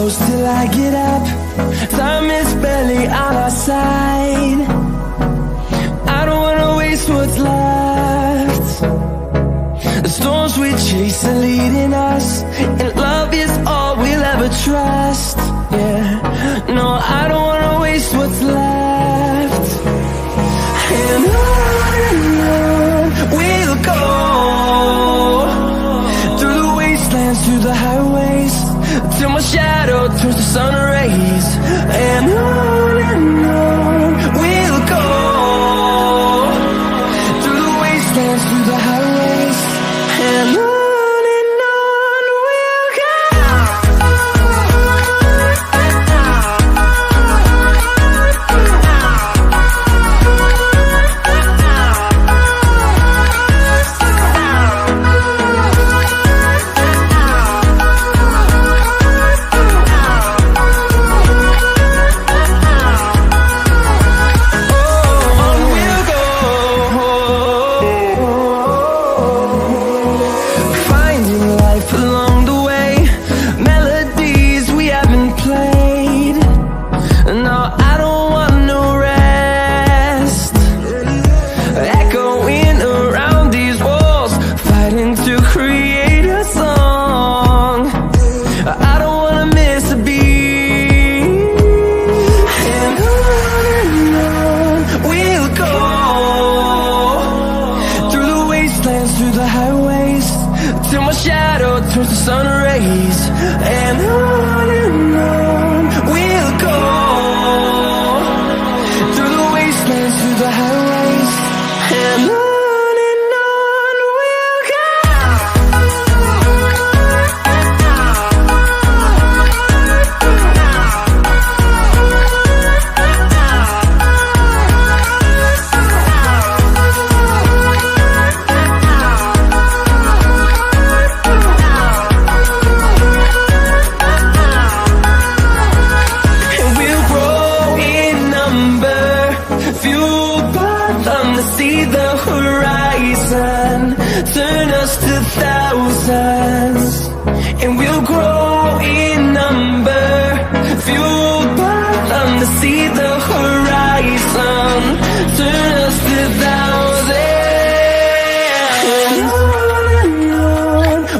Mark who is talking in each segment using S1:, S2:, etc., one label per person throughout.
S1: close till I get up. Time is barely on our side. I don't wanna waste what's left. The storms we chase are leading us, and love is all we'll ever trust. Yeah, no, I don't wanna waste what's left. And on we'll go, through the wastelands, through the highways, till my shadow turns to sun rays. And on we'll go, through the wastelands, through the highways, and on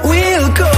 S1: we'll go.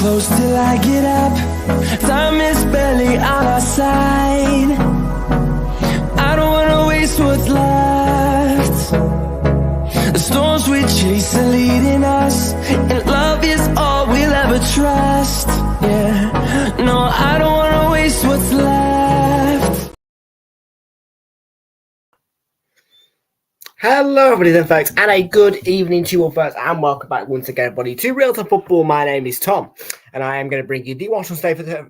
S1: Close till I get up. Time is barely on our side. I don't wanna waste what's left. The storms we chase are leading us, and love is all we'll ever trust. Yeah, no, I don't wanna waste what's left.
S2: Hello everybody then folks, and a good evening to you all folks, and welcome back once again everybody to Realltom Football. My name is Tom, and I am going to bring you the Watch on Stay for the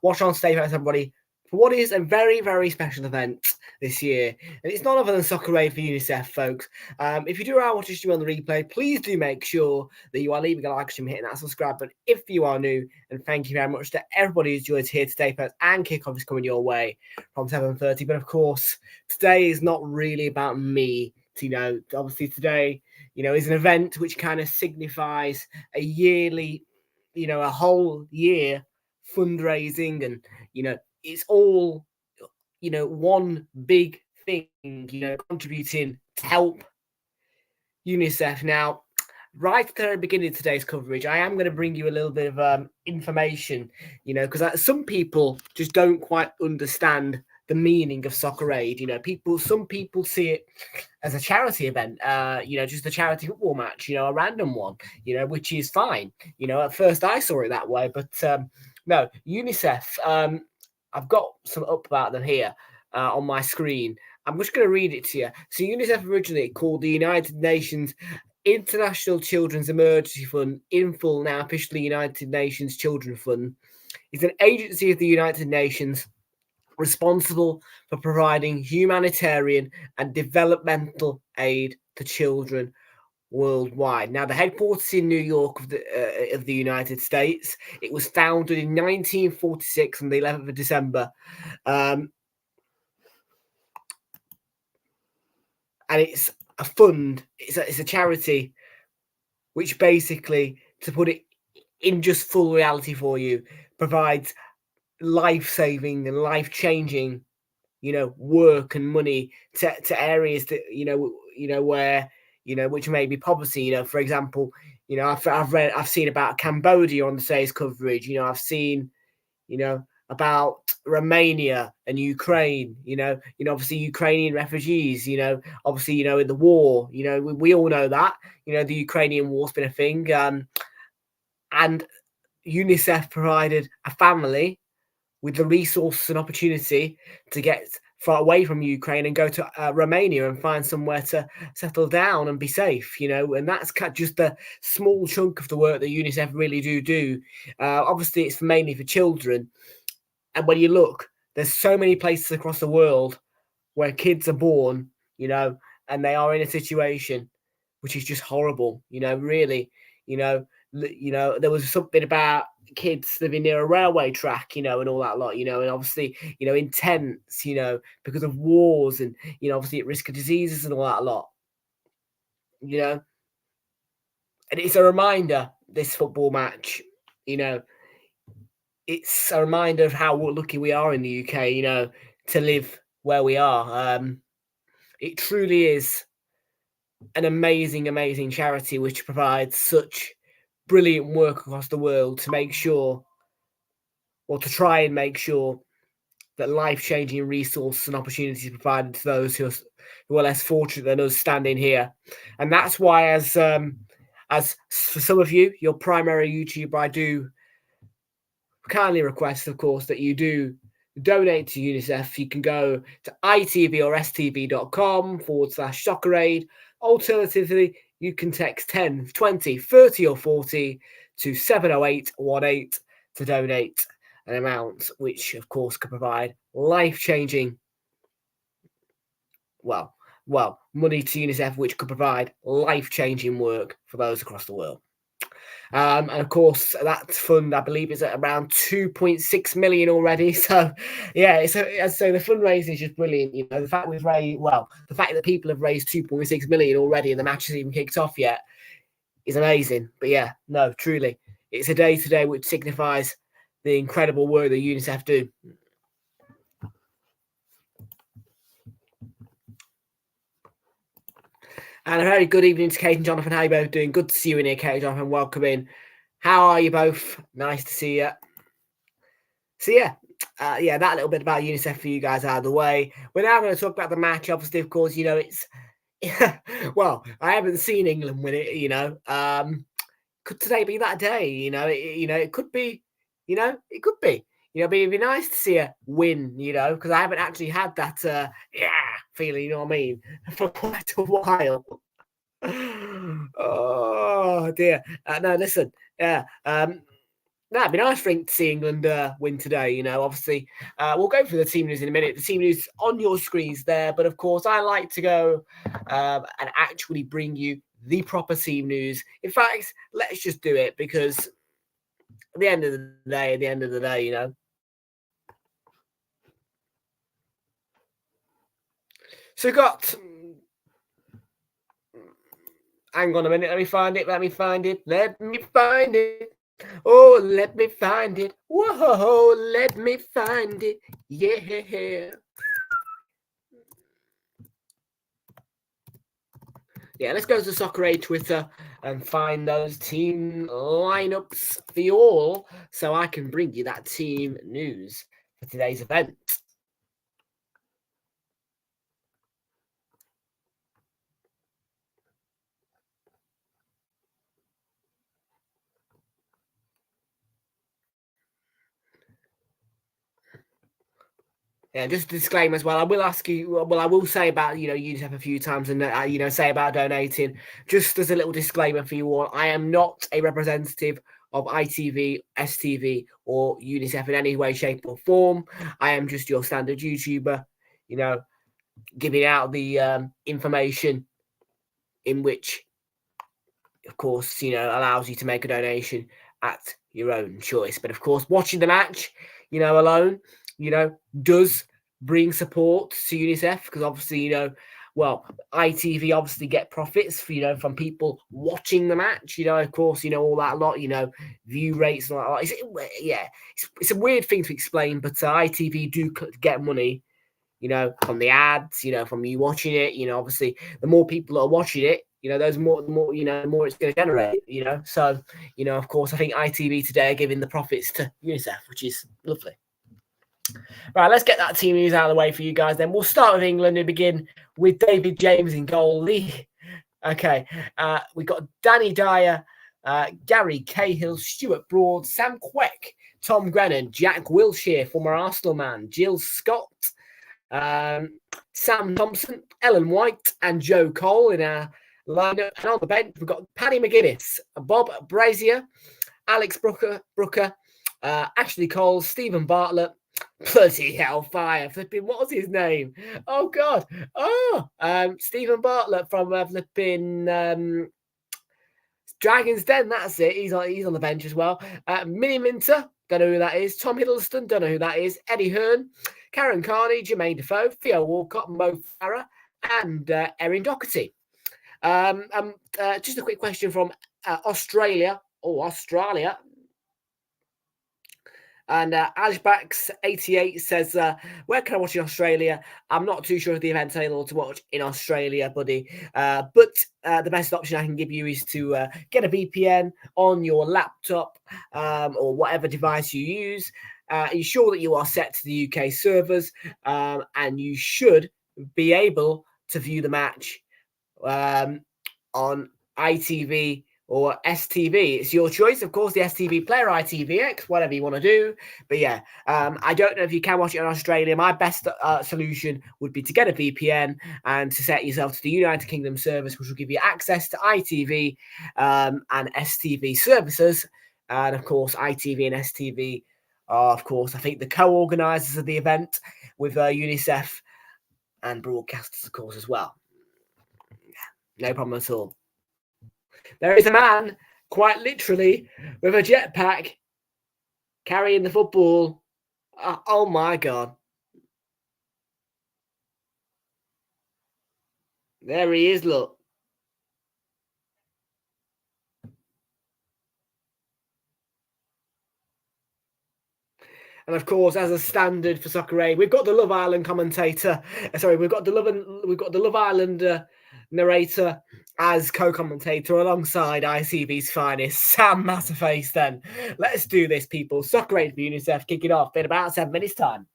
S2: Watch on Stay for everybody for what is a very, very special event this year. And it's none other than Socceraid for UNICEF, folks. If you do watch this on the replay, please do make sure that you are leaving a like and hitting that subscribe button if you are new. And thank you very much to everybody who's joined us here today, folks. And kickoff is coming your way from 7:30. But of course, today is not really about me. Obviously today, is an event which kind of signifies a yearly, a whole year fundraising, and it's all, one big thing, contributing to help UNICEF. Now, right at the beginning of today's coverage, I am going to bring you a little bit of information, because some people just don't quite understand the meaning of Socceraid. Some people see it as a charity event, just a charity football match, a random one, which is fine. At first I saw it that way, but no, UNICEF, I've got some up about them here on my screen. I'm just going to read it to you. So UNICEF, originally called the United Nations International Children's Emergency Fund, in full now officially United Nations Children Fund, is an agency of the United Nations responsible for providing humanitarian and developmental aid to children worldwide. Now, the headquarters in New York of the United States. It was founded in 1946 on the 11th of December. And it's a fund, it's a charity, which basically, to put it in just full reality for you, provides life-saving and life-changing, work and money to areas that, where, which may be poverty. For example, I've seen about Cambodia on the day's coverage. I've seen, about Romania and Ukraine, obviously Ukrainian refugees, obviously, in the war, we all know that, the Ukrainian war's been a thing. And UNICEF provided a family with the resources and opportunity to get far away from Ukraine and go to Romania and find somewhere to settle down and be safe, and that's just a small chunk of the work that UNICEF really do. Obviously, it's mainly for children. And when you look, there's so many places across the world where kids are born, and they are in a situation which is just horrible, really, there was something about kids living near a railway track, and all that lot, and obviously, in tents, because of wars and, obviously at risk of diseases and all that lot, and it's a reminder, this football match, it's a reminder of how lucky we are in the UK, to live where we are. It truly is an amazing, amazing charity which provides such brilliant work across the world to make sure, or to try and make sure, that life-changing resources and opportunities are provided to those who are less fortunate than us standing here. And that's why, as for some of you, your primary YouTuber, I do kindly request, of course, that you do donate to UNICEF. You can go to ITV or stv.com/Socceraid. Alternatively, you can text 10, 20, 30 or 40 to 70818 to donate an amount which, of course, could provide life-changing, money to UNICEF, which could provide life-changing work for those across the world. And of course, that fund, I believe, is at around 2.6 million already. So, yeah, so the fundraising is just brilliant. The fact the fact that people have raised 2.6 million already and the match hasn't even kicked off yet is amazing. But yeah, no, truly, it's a day today which signifies the incredible work that UNICEF do. And a very good evening to Kate and Jonathan. How are you both doing? Good to see you in here, Kate and Jonathan. Welcome in. How are you both? Nice to see you. So that little bit about UNICEF for you guys out of the way. We're now going to talk about the match. Obviously, of course, it's well, I haven't seen England win it. Could today be that day? It could be. It could be. But it'd be nice to see a win. Because I haven't actually had that feeling. You know what I mean? For quite a while. Oh dear. No, listen. Yeah. That'd be nice to see England win today. Obviously, we'll go through the team news in a minute. The team news on your screens there, but of course, I like to go and actually bring you the proper team news. In fact, let's just do it, because at the end of the day, So we've got. Hang on a minute. Let me find it. Oh, let me find it. Whoa, let me find it. Yeah. Yeah, let's go to Socceraid Twitter and find those team lineups for you all, so I can bring you that team news for today's event. Yeah, just a disclaimer as well. I will ask you. Well, I will say about UNICEF a few times, and say about donating. Just as a little disclaimer for you all, I am not a representative of ITV, STV, or UNICEF in any way, shape, or form. I am just your standard YouTuber, giving out the information in which, of course, allows you to make a donation at your own choice. But of course, watching the match, alone, does bring support to UNICEF because obviously, ITV obviously get profits, from people watching the match. Of course, all that lot, view rates and all that. It's a weird thing to explain, but ITV do get money, from the ads, from you watching it. Obviously, the more people are watching it, those more, the more it's going to generate. So, of course, I think ITV today are giving the profits to UNICEF, which is lovely. Right, let's get that team news out of the way for you guys. Then we'll start with England and begin with David James in goal. Okay, we've got Danny Dyer, Gary Cahill, Stuart Broad, Sam Queck, Tom Grennan, Jack Wilshere, former Arsenal man, Jill Scott, Sam Thompson, Ellen White, and Joe Cole in our lineup. And on the bench, we've got Paddy McGuinness, Bob Brazier, Alex Brooker, Ashley Cole, Stephen Bartlett. Bloody hellfire! Flipping, what was his name? Oh God! Stephen Bartlett from flipping Dragon's Den. That's it. He's on the bench as well. Minnie Minter, don't know who that is. Tom Hiddleston, don't know who that is. Eddie Hearn, Karen Carney, Jermaine Defoe, Theo Walcott, Mo Farah, and Erin Doherty. Just a quick question from Australia. Oh, Australia. And Alishbax88 says, where can I watch in Australia? I'm not too sure if the event's available to watch in Australia, buddy. But the best option I can give you is to get a VPN on your laptop or whatever device you use. Ensure that you are set to the UK servers, and you should be able to view the match on ITV or STV. It's your choice, of course, the STV Player, ITV X, whatever you want to do. But yeah, I don't know if you can watch it in Australia. My best solution would be to get a VPN and to set yourself to the United Kingdom service, which will give you access to ITV and STV services. And of course, ITV and STV are, of course, I think the co-organisers of the event with UNICEF and broadcasters, of course, as well. No problem at all. There is a man, quite literally, with a jetpack carrying the football. Oh my God. There he is, look. And of course, as a standard for Socceraid, we've got the Love Island commentator. Sorry, we've got the Love Island narrator as co-commentator alongside ITV's finest, Sam Matterface. Then let's do this, people. Socceraid for UNICEF kicking off in about 7 minutes' time.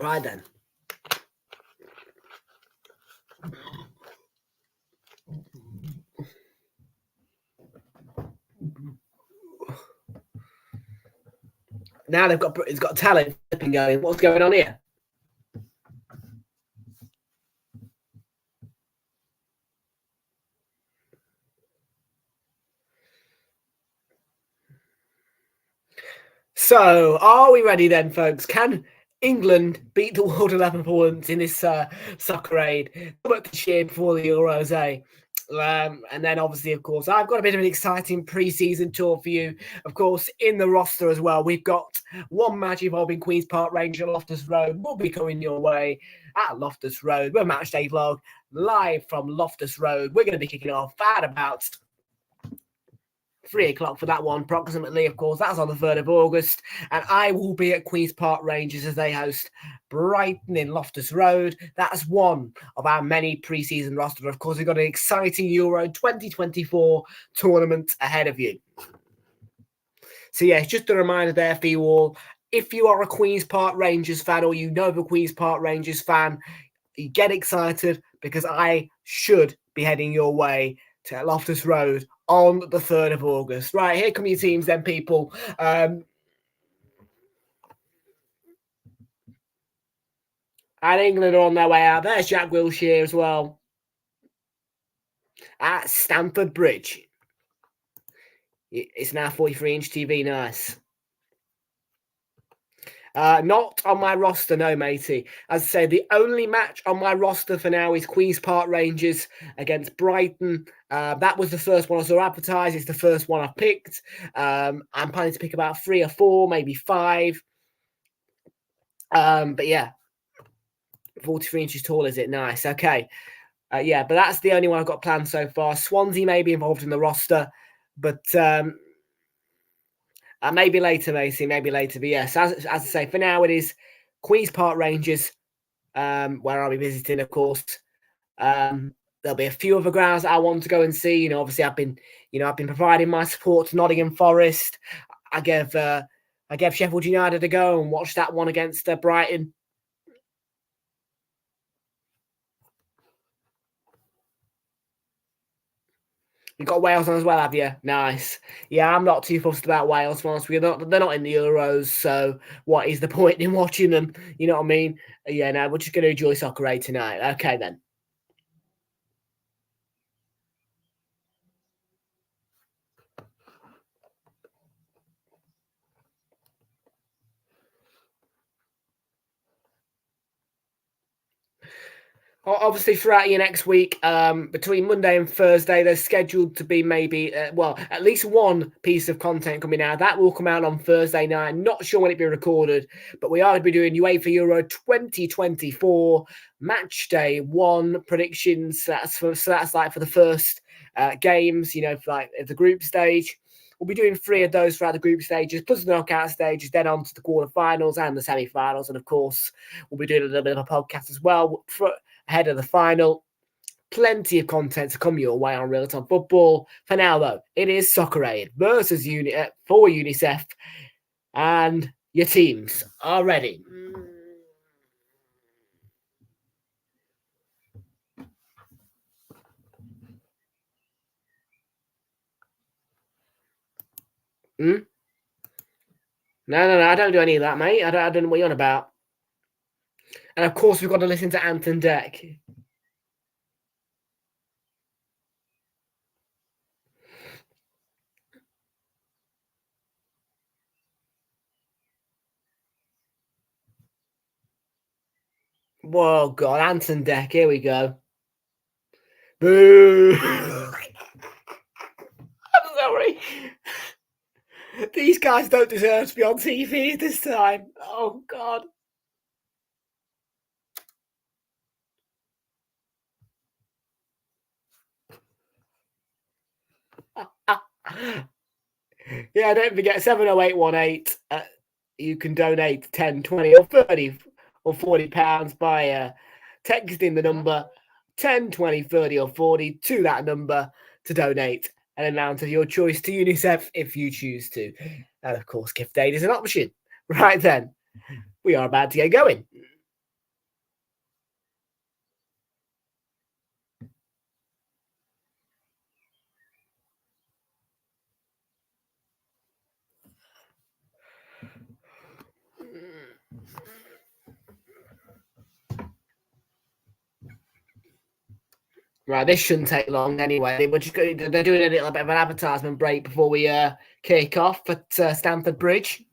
S2: Right then. Now it's got talent flipping going. What's going on here? So, are we ready then, folks? Can England beat the world 11 for once in this Socceraid? Come up this year before the Euros, eh? And then obviously, of course, I've got a bit of an exciting pre-season tour for you. Of course, in the roster as well, we've got one match involving Queen's Park Rangers at Loftus Road. Will be coming your way at Loftus Road. We're Match Day Vlog live from Loftus Road. We're going to be kicking off at about 3 o'clock for that one, approximately, of course. That's on the 3rd of August. And I will be at Queen's Park Rangers as they host Brighton in Loftus Road. That's one of our many pre-season roster. Of course, we've got an exciting Euro 2024 tournament ahead of you. So, yeah, it's just a reminder there for you all. If you are a Queen's Park Rangers fan or you know of a Queen's Park Rangers fan, you get excited because I should be heading your way to Loftus Road on the 3rd of August. Right, here come your teams then, people. And England are on their way out. There's Jack Wilshere as well. At Stamford Bridge. It's now 43-inch TV, nice. Not on my roster, no, matey. As I say, the only match on my roster for now is Queen's Park Rangers against Brighton. That was the first one I saw advertised. It's the first one I picked. I'm planning to pick about 3 or 4, maybe 5. But yeah, 43 inches tall, is it? Nice. Okay. Yeah, but that's the only one I've got planned so far. Swansea may be involved in the roster, but maybe later, Macy, maybe later. But yes, as I say, for now it is Queen's Park Rangers, where I'll be visiting, of course. There'll be a few other grounds that I want to go and see. You know, obviously I've been providing my support to Nottingham Forest. I gave Sheffield United a go and watched that one against Brighton. You've got Wales on as well, have you? Nice. Yeah, I'm not too fussed about Wales. They're not in the Euros, so what is the point in watching them? You know what I mean? Yeah, no, we're just going to enjoy Socceraid tonight. Okay, then. Obviously, throughout your next week, between Monday and Thursday, there's scheduled to be maybe, at least one piece of content coming out. That will come out on Thursday night. Not sure when it'll be recorded, but we are going to be doing UEFA Euro 2024 Match Day 1 predictions. That's like for the first games, you know, for like the group stage. We'll be doing 3 of those throughout the group stages, plus the knockout stages, then on to the quarterfinals and the semi-finals. And of course, we'll be doing a little bit of a podcast as well ahead of the final. Plenty of content to come your way on Realltom Football. For now, though, it is Socceraid versus for UNICEF, and your teams are ready. No, I don't do any of that, mate. I don't know what you're on about. And of course, we've got to listen to Anton Deck. Whoa, God, Anton Deck, here we go. Boo! I'm sorry. These guys don't deserve to be on TV this time. Oh, God. Yeah, don't forget 70818. You can donate 10, 20 or 30 or 40 pounds by texting the number 10, 20, 30 or 40 to that number to donate an amount of your choice to UNICEF if you choose to. And of course, gift aid is an option. Right then, we are about to get going. Right, this shouldn't take long anyway. They're doing a little bit of an advertisement break before we kick off at Stamford Bridge.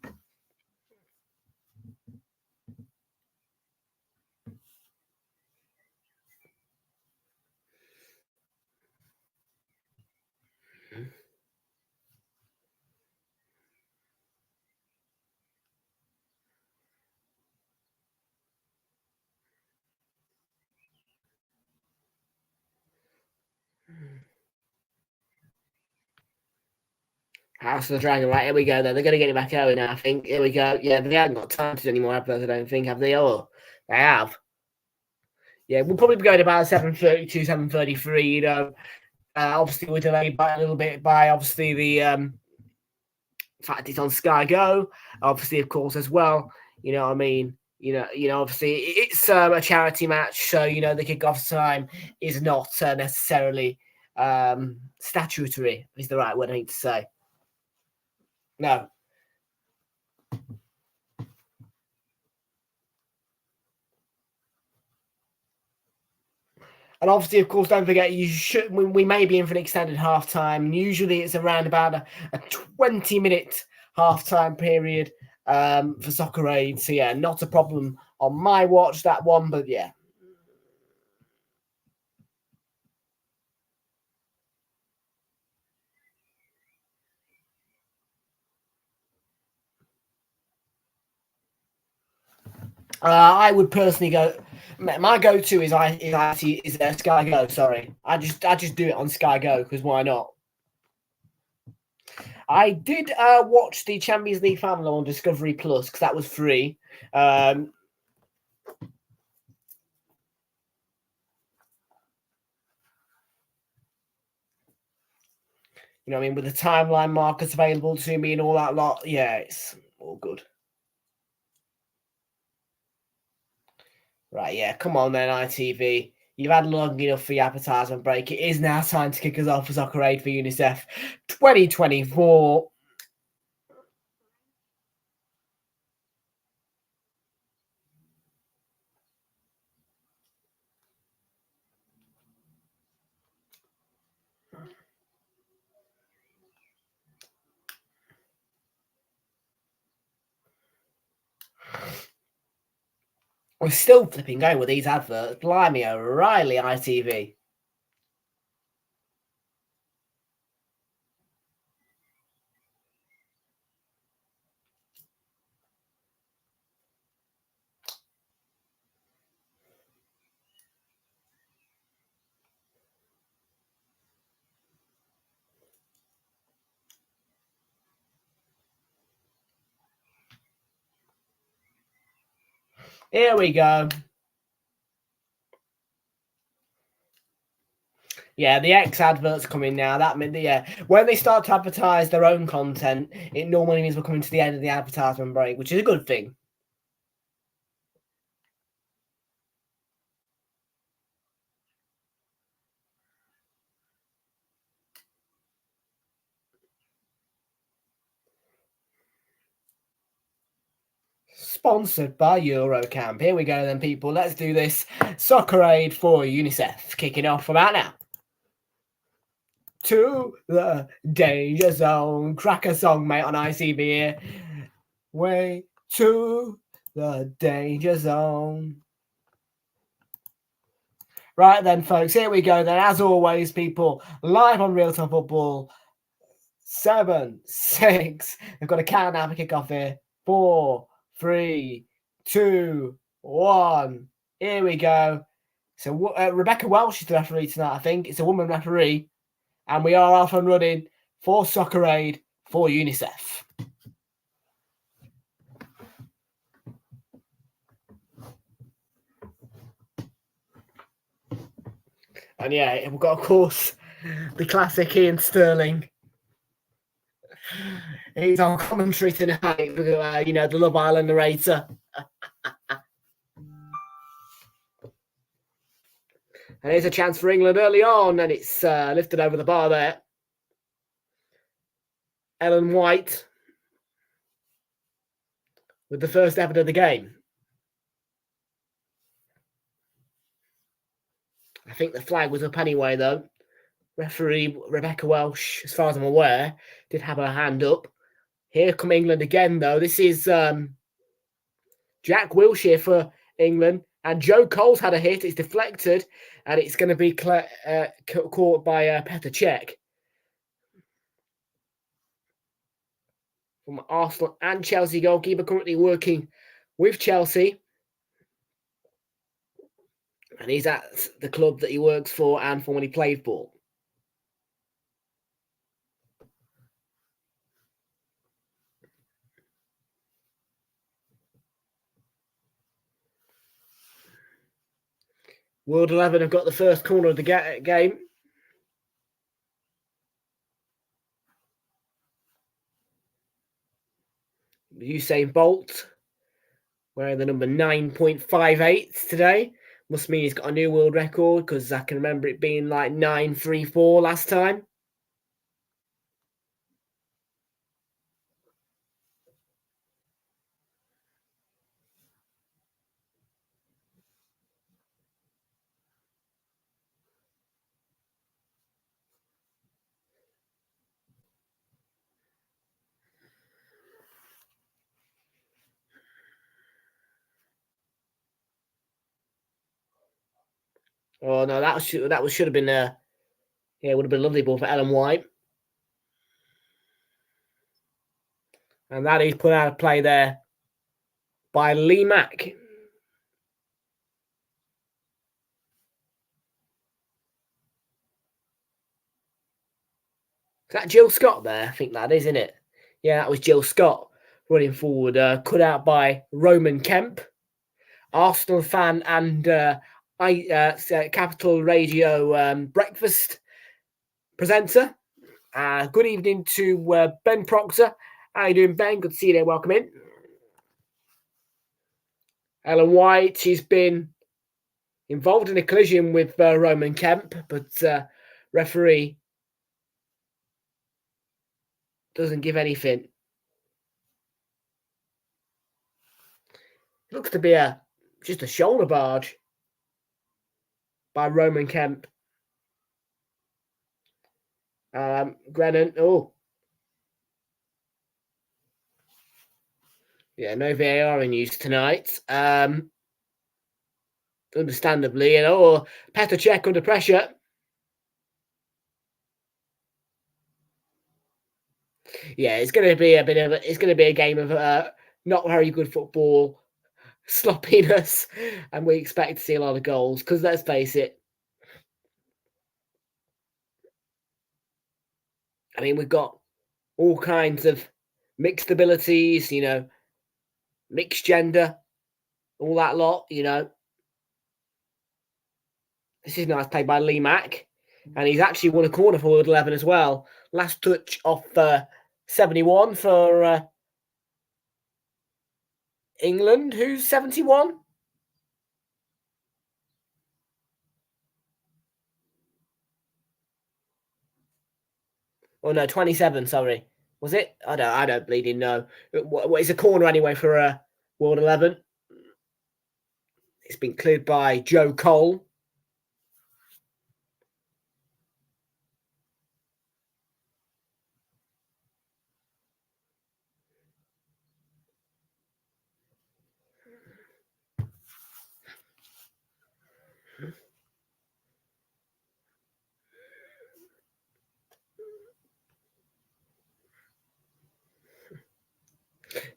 S2: House of the Dragon, right? Here we go. Then they're going to get it back going now, I think. Here we go. Yeah, they haven't got time to do any more adverts, I don't think, have they? Oh, they have. Yeah, we'll probably be going about 7:32, 7:33. You know, obviously we're delayed by a little bit by obviously the fact it's on Sky Go. Obviously, of course, as well. You know what I mean? Obviously it's a charity match, so you know the kickoff time is not necessarily statutory. Is the right word I need to say? No. And obviously, of course, don't forget we may be in for an extended half time. Usually, it's around about a 20-minute half time period for Socceraid. So yeah, not a problem on my watch, that one. But yeah. I would personally go. My go-to is Sky Go. Sorry, I just do it on Sky Go because why not? I did watch the Champions League final on Discovery Plus because that was free. You know what I mean? With the timeline markers available to me and all that lot. Yeah, it's all good. Right, yeah, come on then, ITV. You've had long enough for your advertisement break. It is now time to kick us off for Socceraid for UNICEF 2024. We're still flipping going with these adverts. Blimey O'Reilly, ITV. Here we go. Yeah, the X adverts coming now. That means, yeah, when they start to advertise their own content, it normally means we're coming to the end of the advertisement break, which is a good thing. Sponsored by Eurocamp. Here we go then, people. Let's do this. Socceraid for UNICEF. Kicking off about now. To the danger zone. Cracker song, mate, on ICB here. Way to the danger zone. Right then, folks, here we go then. As always, people, live on Realltom Football. 7, 6. They've got a countdown for kickoff here. 4, 3, 2, 1. Here we go. So Rebecca Welsh is the referee tonight, I think. It's a woman referee. And we are off and running for Socceraid for UNICEF. And yeah, we've got, of course, the classic Ian Sterling. He's on commentary tonight, the Love Island narrator. And here's a chance for England early on, and it's lifted over the bar there. Ellen White with the first effort of the game. I think the flag was up anyway, though. Referee Rebecca Welsh, as far as I'm aware, did have her hand up. Here come England again, though. This is Jack Wilshere for England. And Joe Cole's had a hit. It's deflected. And it's going to be caught by Petr Cech. From Arsenal and Chelsea goalkeeper, currently working with Chelsea. And he's at the club that he works for and for when he played for. World 11 have got the first corner of the game. Usain Bolt wearing the number 9.58 today. Must mean he's got a new world record because I can remember it being like 9.34 last time. Oh no, that should have been it would have been a lovely ball for Ellen White. And that is put out of play there by Lee Mack. Is that Jill Scott there? I think that is, isn't it? Yeah, that was Jill Scott running forward. Cut out by Roman Kemp, Arsenal fan and Capital Radio breakfast presenter. Good evening to Ben Proctor. How you doing, Ben? Good to see you there. Welcome in. Ellen White, she's been involved in a collision with Roman Kemp, but referee doesn't give anything. It looks to be just a shoulder barge by Roman Kemp. Grennan, yeah, no VAR in use tonight. Understandably, or Petr Cech under pressure. Yeah, it's going to be a game of not very good football, sloppiness, and we expect to see a lot of goals because let's face it. I mean, we've got all kinds of mixed abilities, mixed gender, all that lot, This is nice play by Lee Mack, and he's actually won a corner for World 11 as well. Last touch off 71 for England. Who's 71? Oh no, 27. Sorry, was it? I don't bleeding know. What is a corner anyway for World 11? It's been cleared by Joe Cole.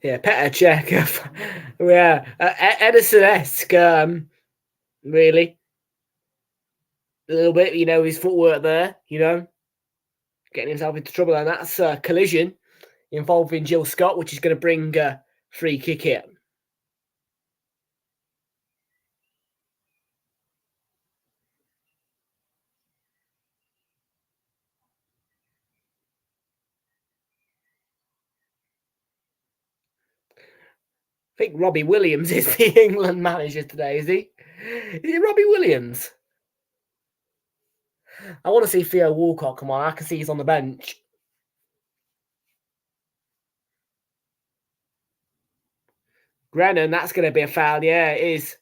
S2: Yeah, Petr Cech. Yeah, Edison-esque, really. A little bit, his footwork there, getting himself into trouble. And that's a collision involving Jill Scott, which is going to bring a free kick here. I think Robbie Williams is the England manager today, is he? Is it Robbie Williams? I want to see Theo Walcott come on. I can see he's on the bench. Grennan, that's going to be a foul. Yeah, it is.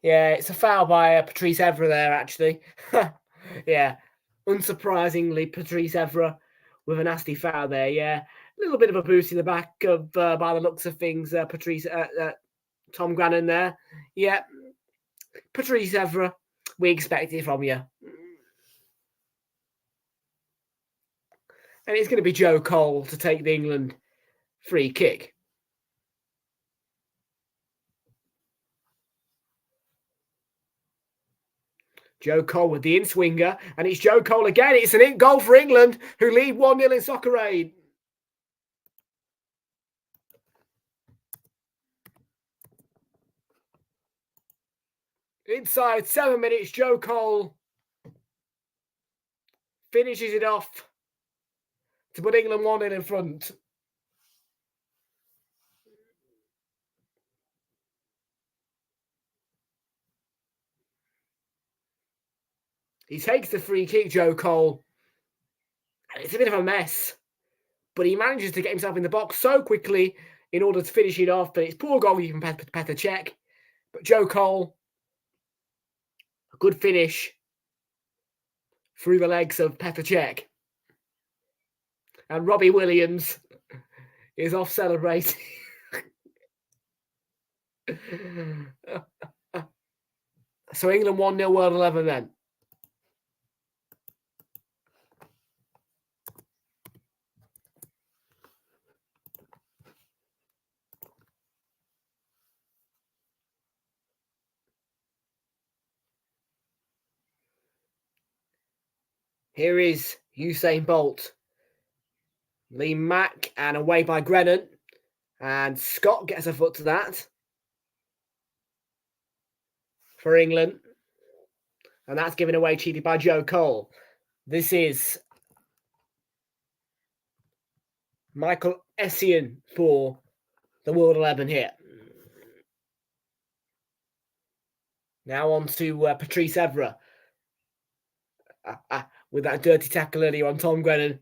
S2: Yeah, it's a foul by Patrice Evra there, actually. Yeah, unsurprisingly, Patrice Evra with a nasty foul there. Yeah, a little bit of a boost in the back of, by the looks of things, Tom Grennan there. Yeah, Patrice Evra, we expect it from you. And it's going to be Joe Cole to take the England free kick. Joe Cole with the in-swinger, and it's Joe Cole again. It's an in goal for England, who lead 1-0 in Socceraid. Inside 7 minutes, Joe Cole finishes it off to put England 1-0 in front. He takes the free kick, Joe Cole. And it's a bit of a mess. But he manages to get himself in the box so quickly in order to finish it off. But it's poor goal from Petr Cech. But Joe Cole, a good finish through the legs of Petr Cech. And Robbie Williams is off celebrating. So England 1-0 World 11 then. Here is Usain Bolt. Lee Mack and away by Grennan. And Scott gets a foot to that for England. And that's given away cheated by Joe Cole. This is Michael Essien for the World 11 here. Now on to Patrice Evra. With that dirty tackle earlier on Tom Grennan,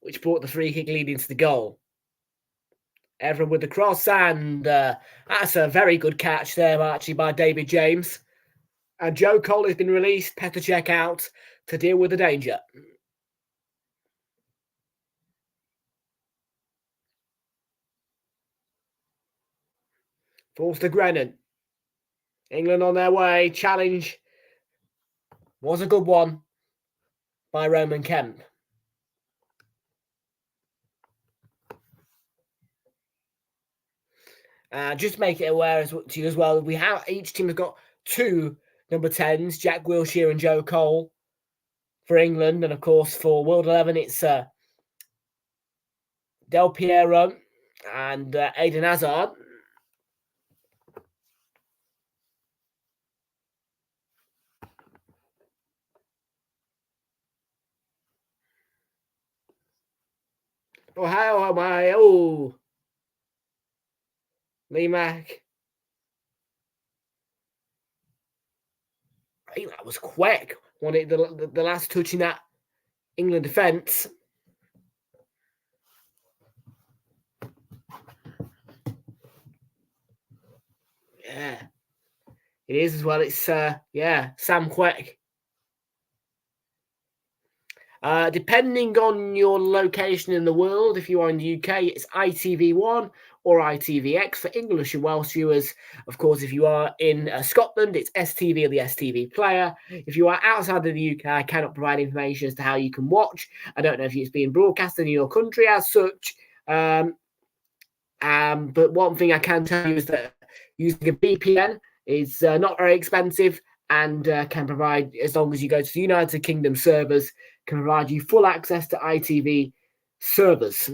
S2: which brought the free kick lead into the goal. Evra with the cross, and that's a very good catch there, actually, by David James. And Joe Cole has been released, Petr Cech out to deal with the danger. Falls to Grennan. England on their way. Challenge was a good one by Roman Kemp. Just make it aware to you as well. We have each team has got 2 number 10s, Jack Wilshere and Joe Cole for England, and of course for World 11 it's Del Piero and Eden Hazard. Oh, Lee Mack. I think that was quick. Wanted the last touch in that England defence. Yeah, it is as well. It's Sam Quek. Depending on your location in the world, if you are in the UK, it's ITV1 or ITV X for English and Welsh viewers. Of course, if you are in Scotland, it's STV or the STV Player. If you are outside of the UK, I cannot provide information as to how you can watch. I don't know if it's being broadcasted in your country as such. But one thing I can tell you is that using a VPN is not very expensive and can provide, as long as you go to the United Kingdom servers, can provide you full access to ITV servers.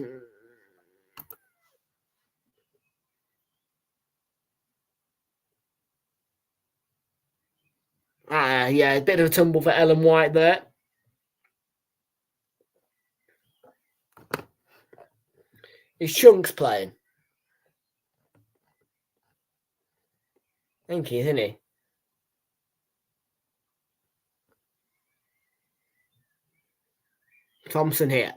S2: Yeah, a bit of a tumble for Ellen White there. Is Chunks playing? I think he is, isn't he? Thompson here.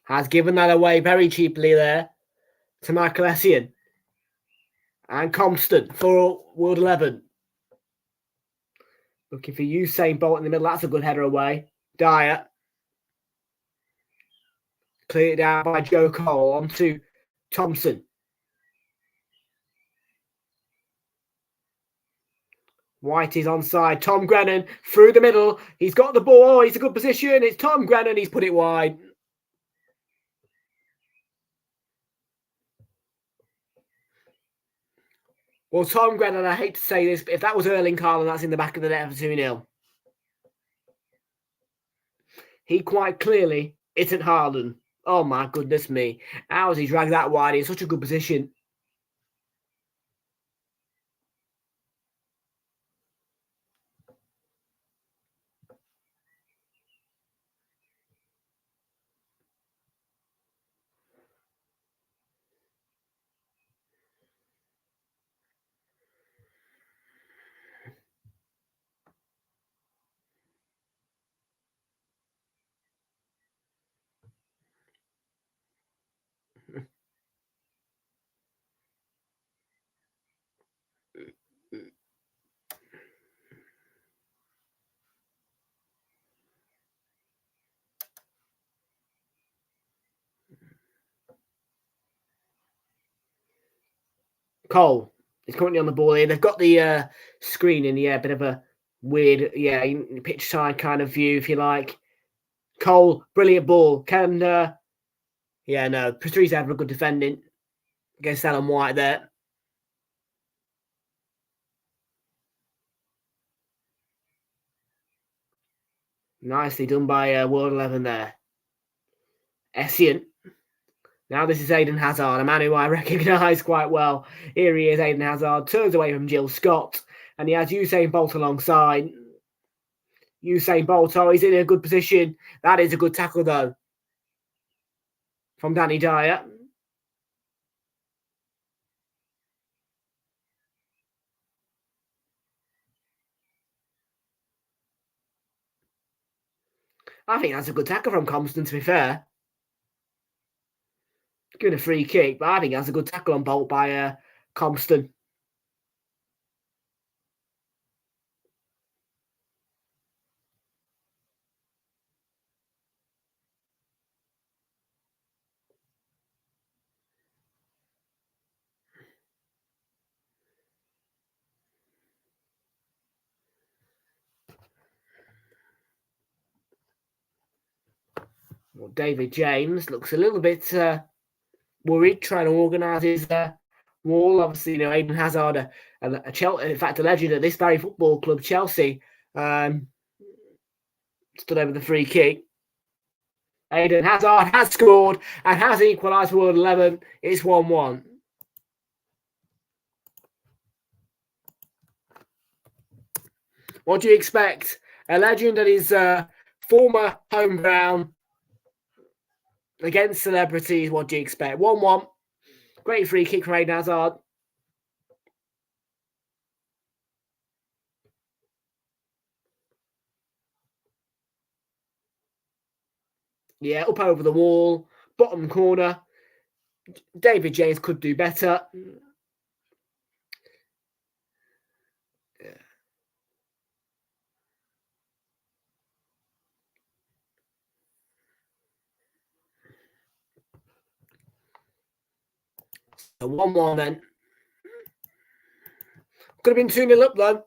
S2: Has given that away very cheaply there to Michael Essien. And Constant for World 11. Looking for Usain Bolt in the middle. That's a good header away. Dyer. Cleared out by Joe Cole. On to Thompson. White is onside. Tom Grennan through the middle. He's got the ball. Oh, he's a good position. It's Tom Grennan. He's put it wide. Well, Tom Grennan, I hate to say this, but if that was Erling Haaland, that's in the back of the net for 2-0. He quite clearly isn't Haaland. Oh, my goodness me. How has he dragged that wide in such a good position? Cole is currently on the ball here. They've got the screen in the air, bit of a weird, pitch side kind of view, if you like. Cole, brilliant ball. Patrice having a good defending against Alan White there. Nicely done by World 11 there. Essien. Now this is Eden Hazard, a man who I recognise quite well. Here he is, Eden Hazard, turns away from Jill Scott, and he has Usain Bolt alongside. Usain Bolt, he's in a good position. That is a good tackle, though, from Danny Dyer. I think that's a good tackle from Compton, to be fair. Given a free kick, but I think that's a good tackle on Bolt by Compton. Well, David James looks a little bit worried, trying to organise his wall. Obviously, Eden Hazard, in fact, a legend at this very football club, Chelsea, stood over the free kick. Eden Hazard has scored and has equalised for World 11. It's 1-1. What do you expect? A legend at his former home ground against celebrities. What do you expect? 1-1. Great free kick from Eden Hazard. Yeah, up over the wall, bottom corner. David James could do better. So 1-1 then. Could have been 2-0 up though,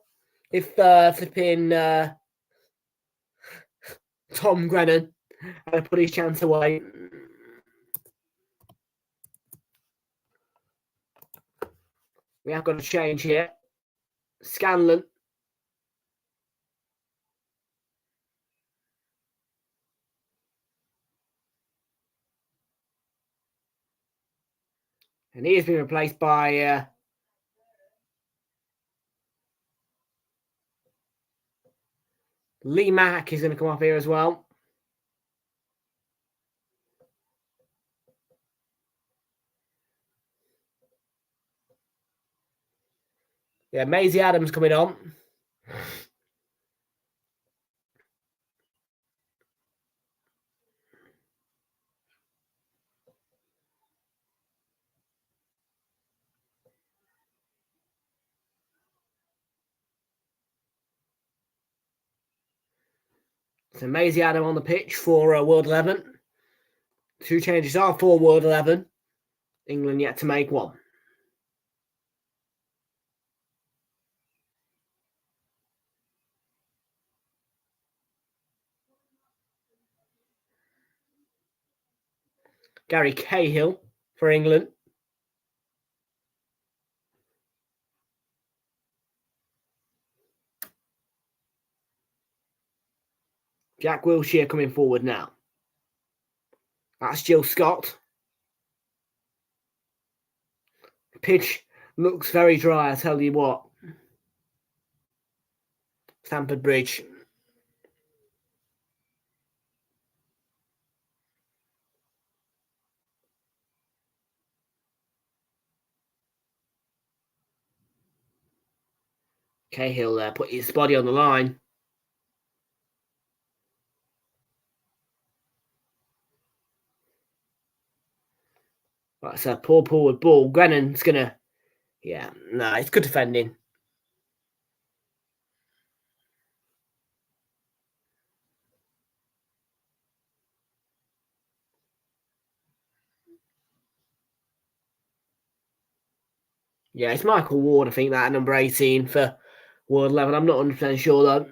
S2: if flipping Tom Grennan had put his chance away. We have got a change here. Scanlon. And he has been replaced by Lee Mack is going to come off here as well. Yeah, Maisie Adams coming on. So Maisie Adam on the pitch for World 11. 2 changes are for World 11. England yet to make one. Gary Cahill for England. Jack Wilshere coming forward now. That's Jill Scott. Pitch looks very dry, I tell you what. Stamford Bridge. Cahill there, put his body on the line. That's a poor forward ball. Grennan's gonna, it's good defending. Yeah, it's Michael Ward, I think, that number 18 for World 11. I'm not 100% sure, though.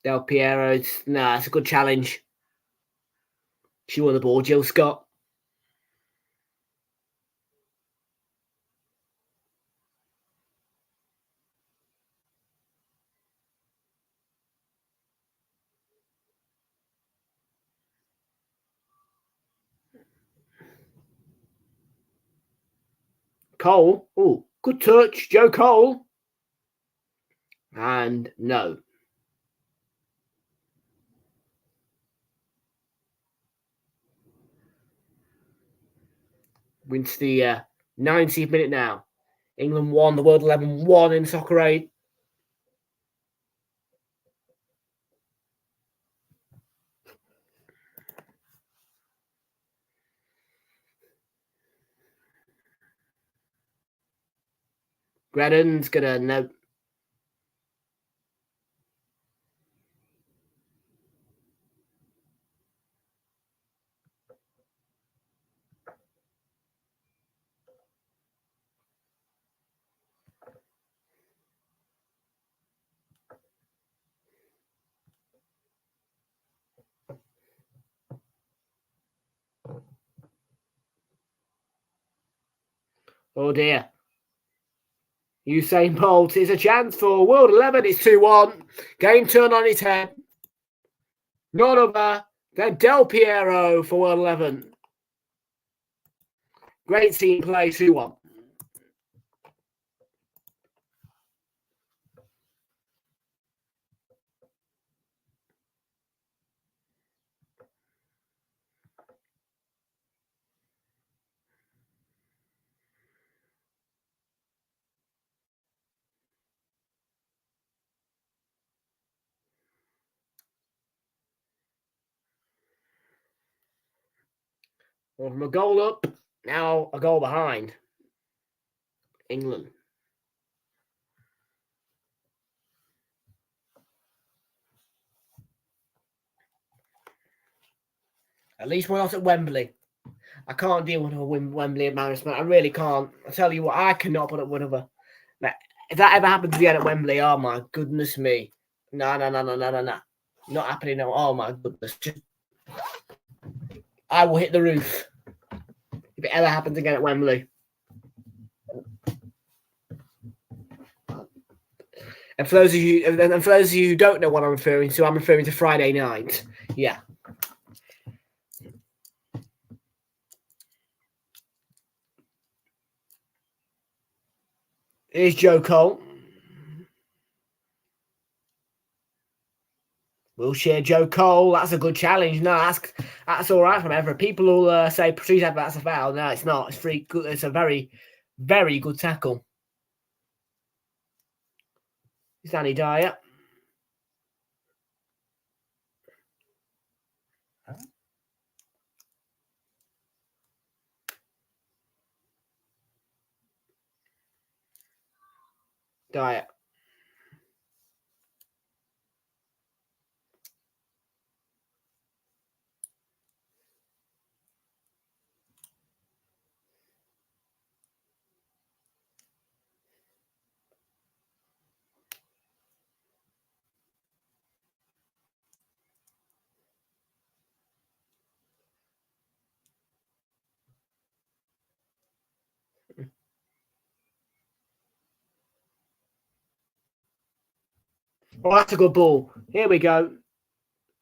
S2: Del Piero, it's a good challenge. She won the ball, Jill Scott. Cole. Oh, good touch. Joe Cole. And no. Wins the 90th minute now. England won, the World 11 won in Socceraid. Gredden's gonna no. Oh dear. Usain Bolt is a chance for World 11. It's 2-1. Game turned on its head. None other than Del Piero for World 11. Great team play, 2-1. Well, from a goal up, now a goal behind. England. At least we're not at Wembley. I can't deal with a Wembley embarrassment. I really can't. I tell you what, I cannot put up with another. If that ever happens again at Wembley, oh my goodness me. No. Not happening now. Oh my goodness. I will hit the roof if it ever happens again at Wembley. And for those of you who don't know what I'm referring to Friday night. Yeah. Here's Joe Cole. Wilshere Joe Cole. That's a good challenge. No, that's all right from Everett. People will say treat that that's a foul. No, it's not. It's free. It's a very, very good tackle. It's Danny Dyer. Dyer. Oh, that's a good ball. Here we go.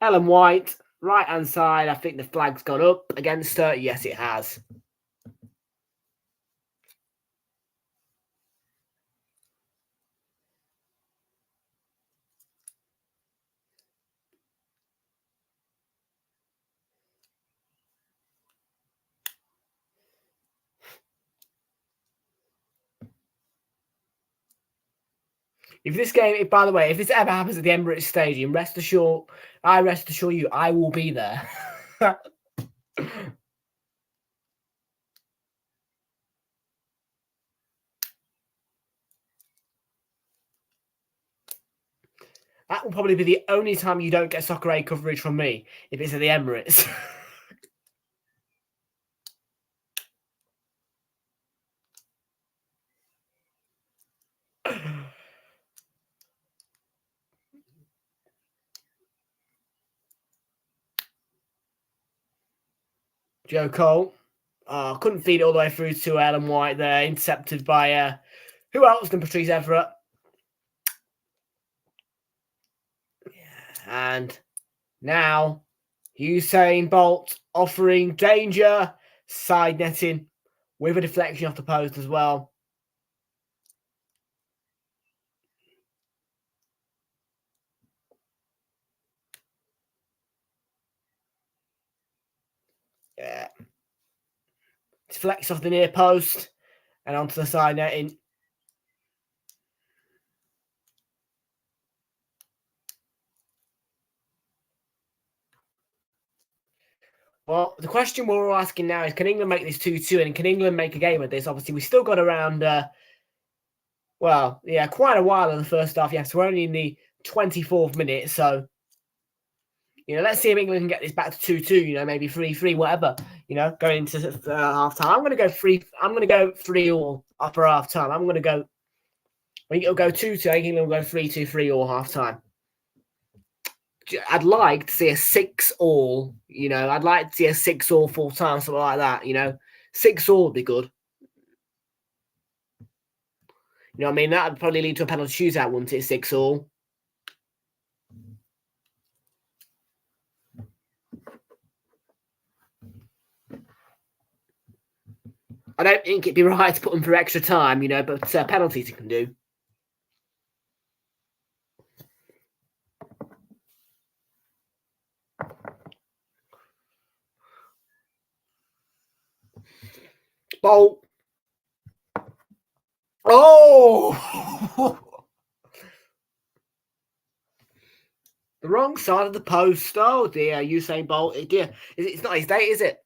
S2: Ellen White, right hand side. I think the flag's gone up against her. Yes, it has. If this game, by the way, if this ever happens at the Emirates Stadium, rest assure you, I will be there. That will probably be the only time you don't get Socceraid coverage from me, if it's at the Emirates. Joe Cole. Couldn't feed it all the way through to Ellen White there. Intercepted by who else than Patrice Everett. And now Usain Bolt offering danger. Side netting with a deflection off the post as well. Yeah. Deflects off the near post and onto the side netting. Well, the question we're all asking now is, can England make this 2-2 and can England make a game of this? Obviously, we still got around, quite a while in the first half. Yeah, so we're only in the 24th minute. So, let's see if England can get this back to 2-2, maybe 3-3, whatever, going into half time. I'm going to go 3-all after half time. I'm going to go, I think it'll go 2-2. I think England will go 3-2, 3-all half time. I'd like to see a 6-all, I'd like to see a 6-all full time, something like that, 6-all would be good. That would probably lead to a penalty shootout, wouldn't it? 6-all. I don't think it'd be right to put them for extra time, but penalties you can do. Bolt. Oh! The wrong side of the post. Oh dear, Usain Bolt. Dear, it's not his day, is it?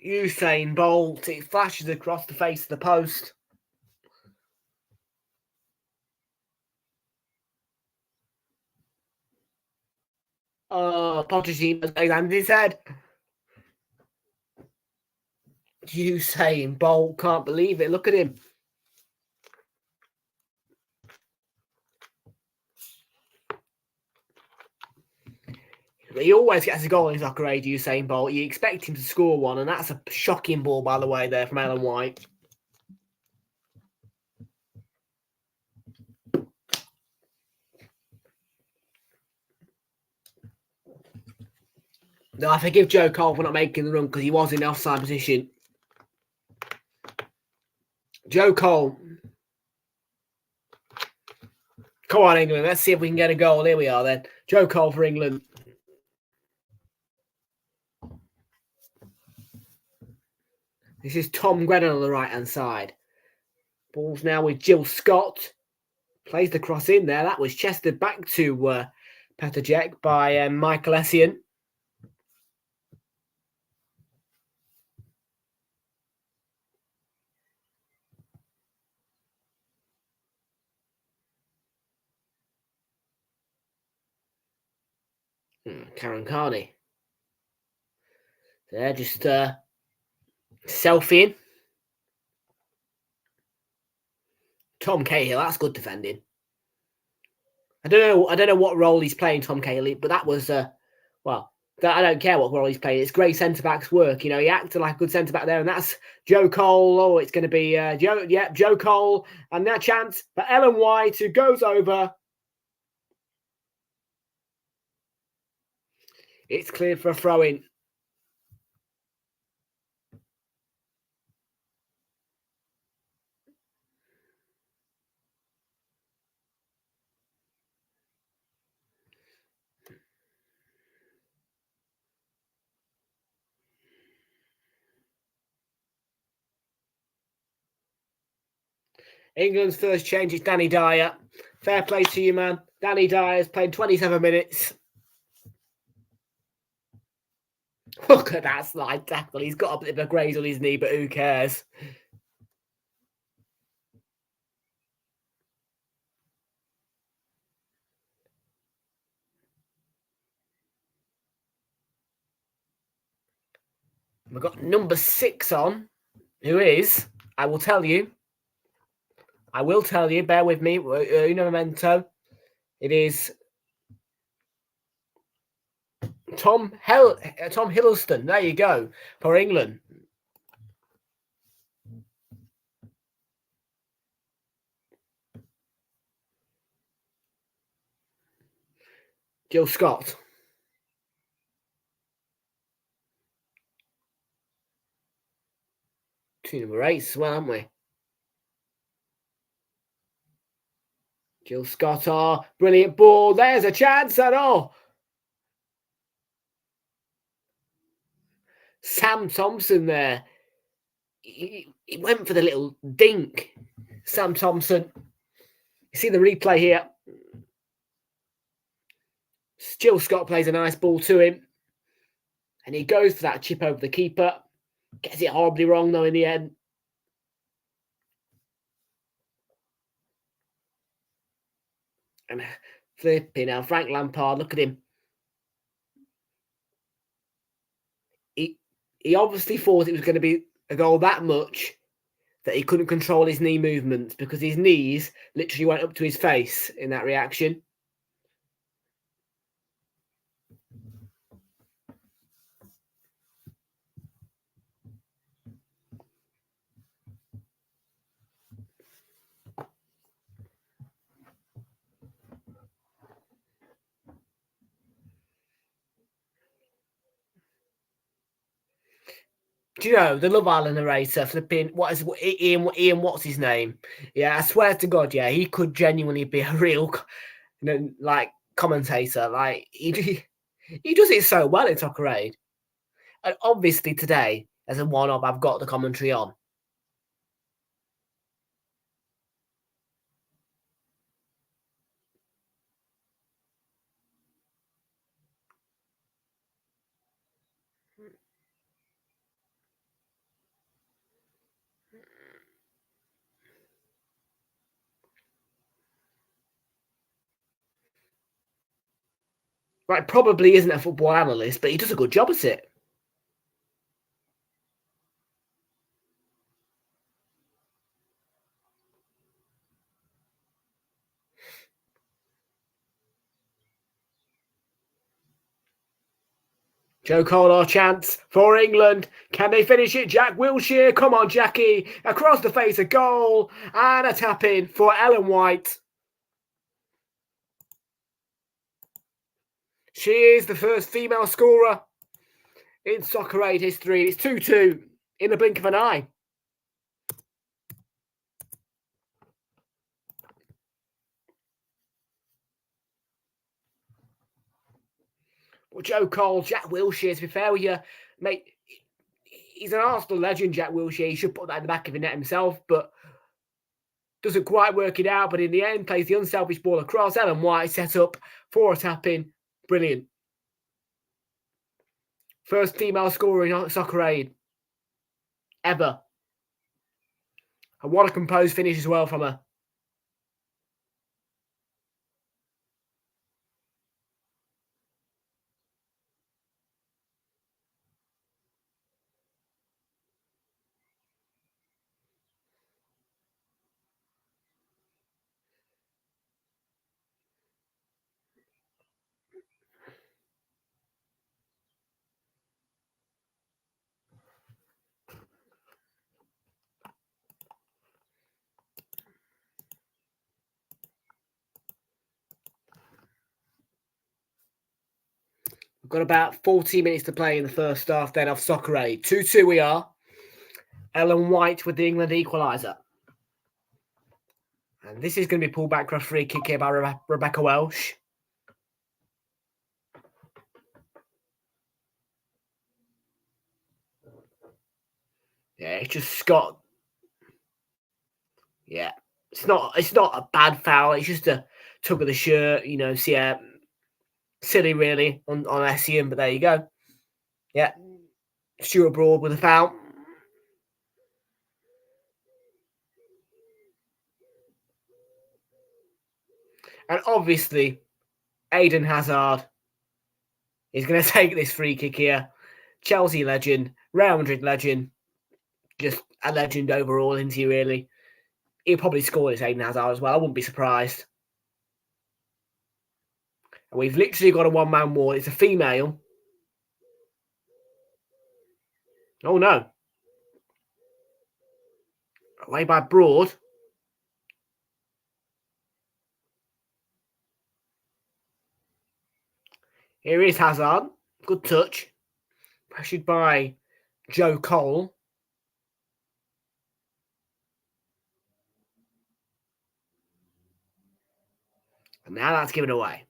S2: Usain Bolt. It flashes across the face of the post. Oh, Pochettino's landed his head. Usain Bolt, can't believe it. Look at him. He always gets a goal in Socceraid, Usain Bolt. You expect him to score one, and that's a shocking ball, by the way, there from Ellen White. No, I forgive Joe Cole for not making the run because he was in the offside position. Joe Cole. Come on, England. Let's see if we can get a goal. Here we are then. Joe Cole for England. This is Tom Grennan on the right-hand side. Ball's now with Jill Scott. Plays the cross in there. That was chested back to Petr Cech by Michael Essien. Karen Carney. They're just selfieing. Tom Cahill, that's good defending. I don't know what role he's playing, Tom Cahill, but that was I don't care what role he's playing. It's great centre back's work. He acted like a good centre back there, and that's Joe Cole. Oh, it's going to be Joe Cole, and that chance for Ellen White, who goes over. It's cleared for a throw-in. England's first change is Danny Dyer. Fair play to you, man. Danny Dyer has played 27 minutes. Look at that slide tackle. He's got a bit of a graze on his knee, but who cares? We've got number 6 on, who is, I will tell you, bear with me, uno momento. It is Tom Hiddleston. There you go for England. Jill Scott. Two number 8s as well, haven't we? Jill Scott. Oh, brilliant ball. There's a chance at all. Sam Thompson there. He went for the little dink. Sam Thompson. You see the replay here. Jill Scott plays a nice ball to him. And he goes for that chip over the keeper. Gets it horribly wrong, though, in the end. And flipping now, Frank Lampard, look at him. He obviously thought it was going to be a goal that much that he couldn't control his knee movements because his knees literally went up to his face in that reaction. Do you know the Love Island narrator flipping? Ian? What's his name? Yeah, I swear to God, yeah, he could genuinely be a real, like commentator. Like he does it so well in Socceraid. And obviously today, as a one-off, I've got the commentary on. Right, probably isn't a football analyst, but he does a good job at it. Joe Cole, chance for England. Can they finish it? Jack Wilshere. Come on, Jackie. Across the face, a goal. And a tap in for Ellen White. She is the first female scorer in Socceraid history. It's 2-2 in the blink of an eye. Well, Joe Cole, Jack Wilshere, to be fair with you, mate, he's an Arsenal legend, Jack Wilshere. He should put that in the back of the net himself, but doesn't quite work it out. But in the end, plays the unselfish ball across. Ellen White set up for a tap-in. Brilliant. First female scorer in Socceraid ever. And what a composed finish as well from her. We've got about 40 minutes to play in the first half then of Socceraid. 2-2 we are. Ellen White with the England equaliser. And this is going to be pulled back for a free kick here by Rebecca Welsh. Yeah, it's just Scott. Yeah, it's not a bad foul. It's just a tug of the shirt, So yeah, silly really on Essien, but there you go. Yeah, Stuart Broad with a foul. And obviously, Eden Hazard is going to take this free kick here. Chelsea legend, Real Madrid legend, just a legend overall, isn't he, really? He'll probably score this, Eden Hazard, as well. I wouldn't be surprised. And we've literally got a one-man wall. It's a female. Oh no. Away by Broad. Here is Hazard. Good touch. Pressured by Joe Cole. And now that's given away.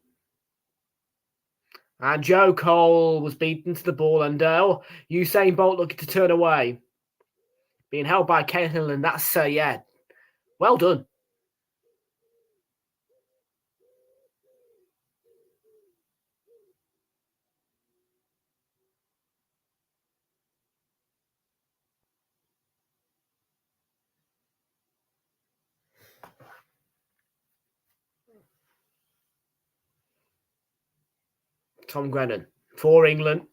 S2: And Joe Cole was beaten to the ball, and Usain Bolt looking to turn away. Being held by Cahill, and that's, yeah, well done. Tom Grennan for England.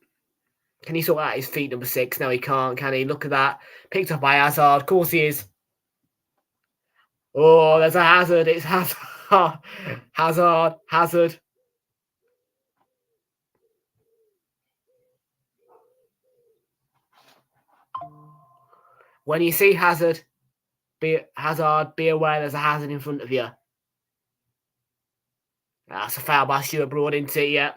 S2: Can he sort out his feet, number 6? No, he can't, can he? Look at that. Picked up by Hazard. Of course he is. Oh, there's a Hazard. It's Hazard. Hazard. When you see Hazard, be aware there's a Hazard in front of you. That's a foul by Stuart Broad, isn't it? Yeah.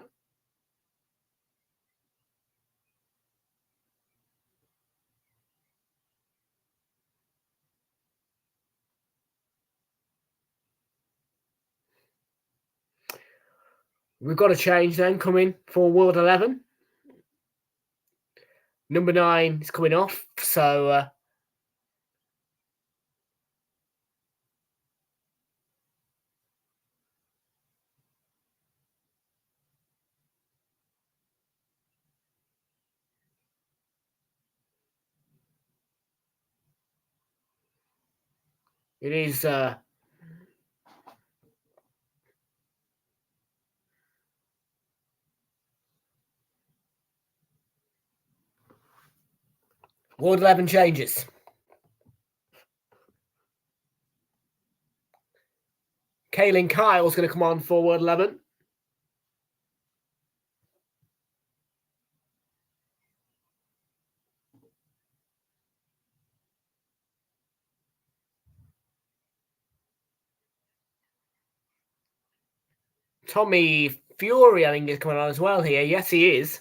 S2: We've got a change then coming for World 11. Number 9 is coming off, so it is World 11 changes. Kaylin Kyle's going to come on for World 11. Tommy Fury, I think, is coming on as well here. Yes, he is.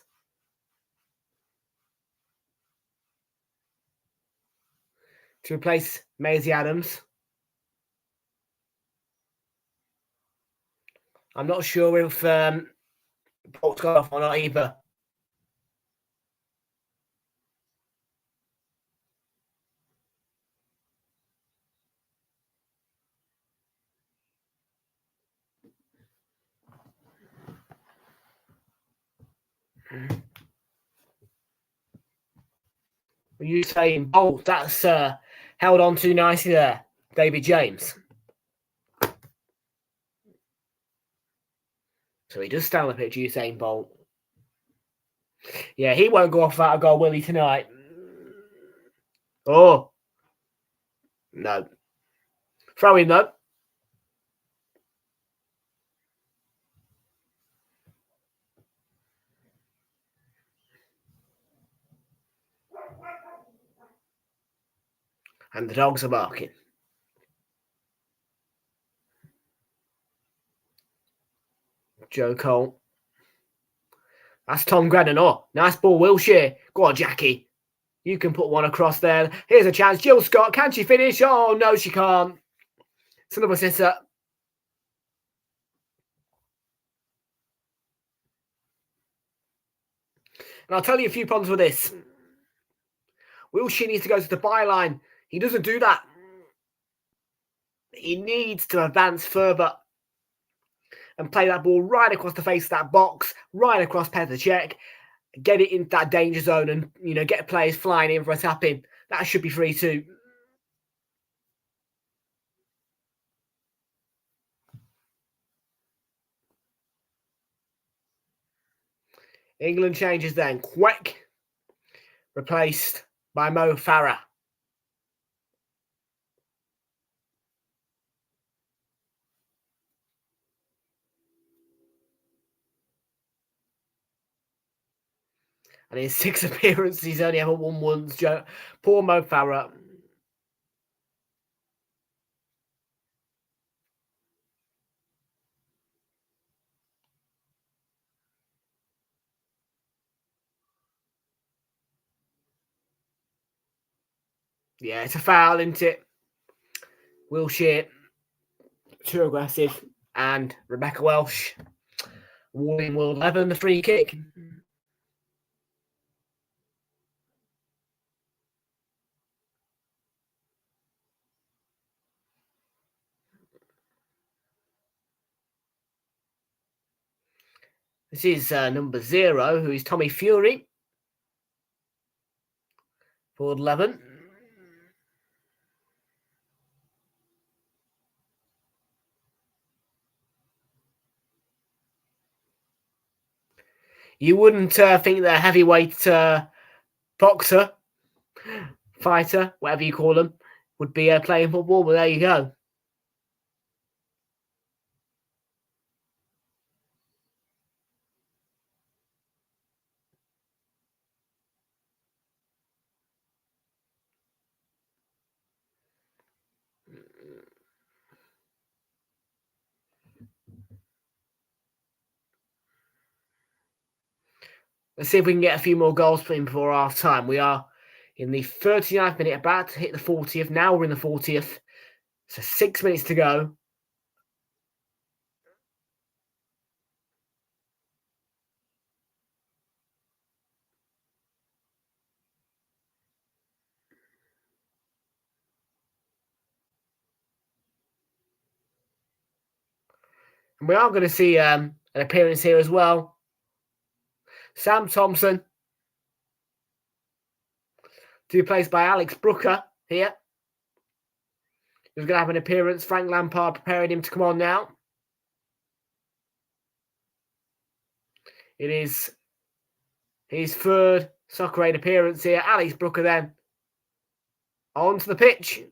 S2: To replace Maisie Adams. I'm not sure if Bolt's got off or not either. Usain Bolt, that's held on too nicely there, David James. So he does stand on the pitch, Usain Bolt. Yeah, he won't go off without a goal, will he, tonight? Oh. No. Throw in, though. And the dogs are barking. Joe Cole. That's Tom Grennan. Oh, nice ball, Wilshere. Go on, Jackie. You can put one across there. Here's a chance. Jill Scott, can she finish? Oh, no, she can't. It's another sitter. And I'll tell you a few problems with this. Wilshere needs to go to the byline. He doesn't do that. He needs to advance further and play that ball right across the face of that box, right across Petr Cech, get it into that danger zone and, get players flying in for a tap-in. That should be free too. England changes then. Queck replaced by Mo Farah. And in 6 appearances, he's only ever won once. Poor Mo Farah. Yeah, it's a foul, isn't it? Wilshere, too aggressive. And Rebecca Welsh, warning World 11, the free kick. This is number 0, who is Tommy Fury. Forward 11. You wouldn't think that a heavyweight boxer, fighter, whatever you call them, would be playing football, but there you go. Let's see if we can get a few more goals for him before half time. We are in the 39th minute, about to hit the 40th. Now we're in the 40th. So 6 minutes to go. And we are going to see an appearance here as well. Sam Thompson, to be replaced by Alex Brooker here. He's going to have an appearance. Frank Lampard preparing him to come on now. It is his third Socceraid appearance here. Alex Brooker then onto the pitch.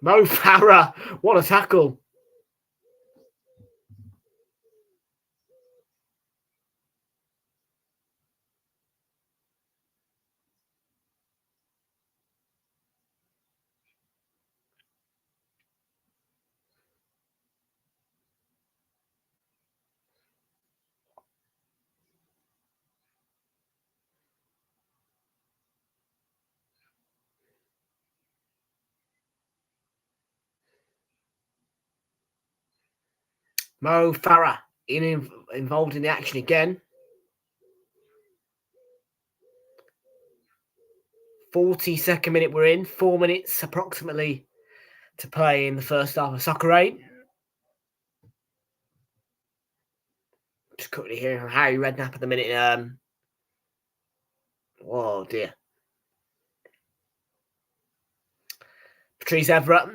S2: Mo Farah, what a tackle. Mo Farah involved in the action again. 42nd minute we're in. 4 minutes approximately to play in the first half of Socceraid. Just quickly hearing from Harry Redknapp at the minute. Oh dear. Patrice Everett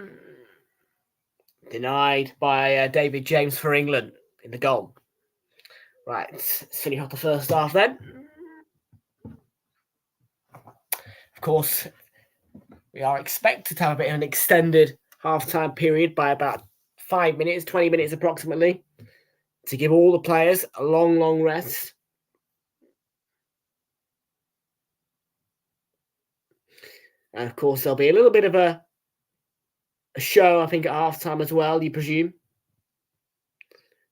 S2: denied by David James for England in the goal. Right, let's finish off the first half then. Of course, we are expected to have a bit of an extended half-time period by about 5 minutes, 20 minutes approximately, to give all the players a long, long rest. And of course, there'll be a little bit of a show, I think, at half-time as well, you presume.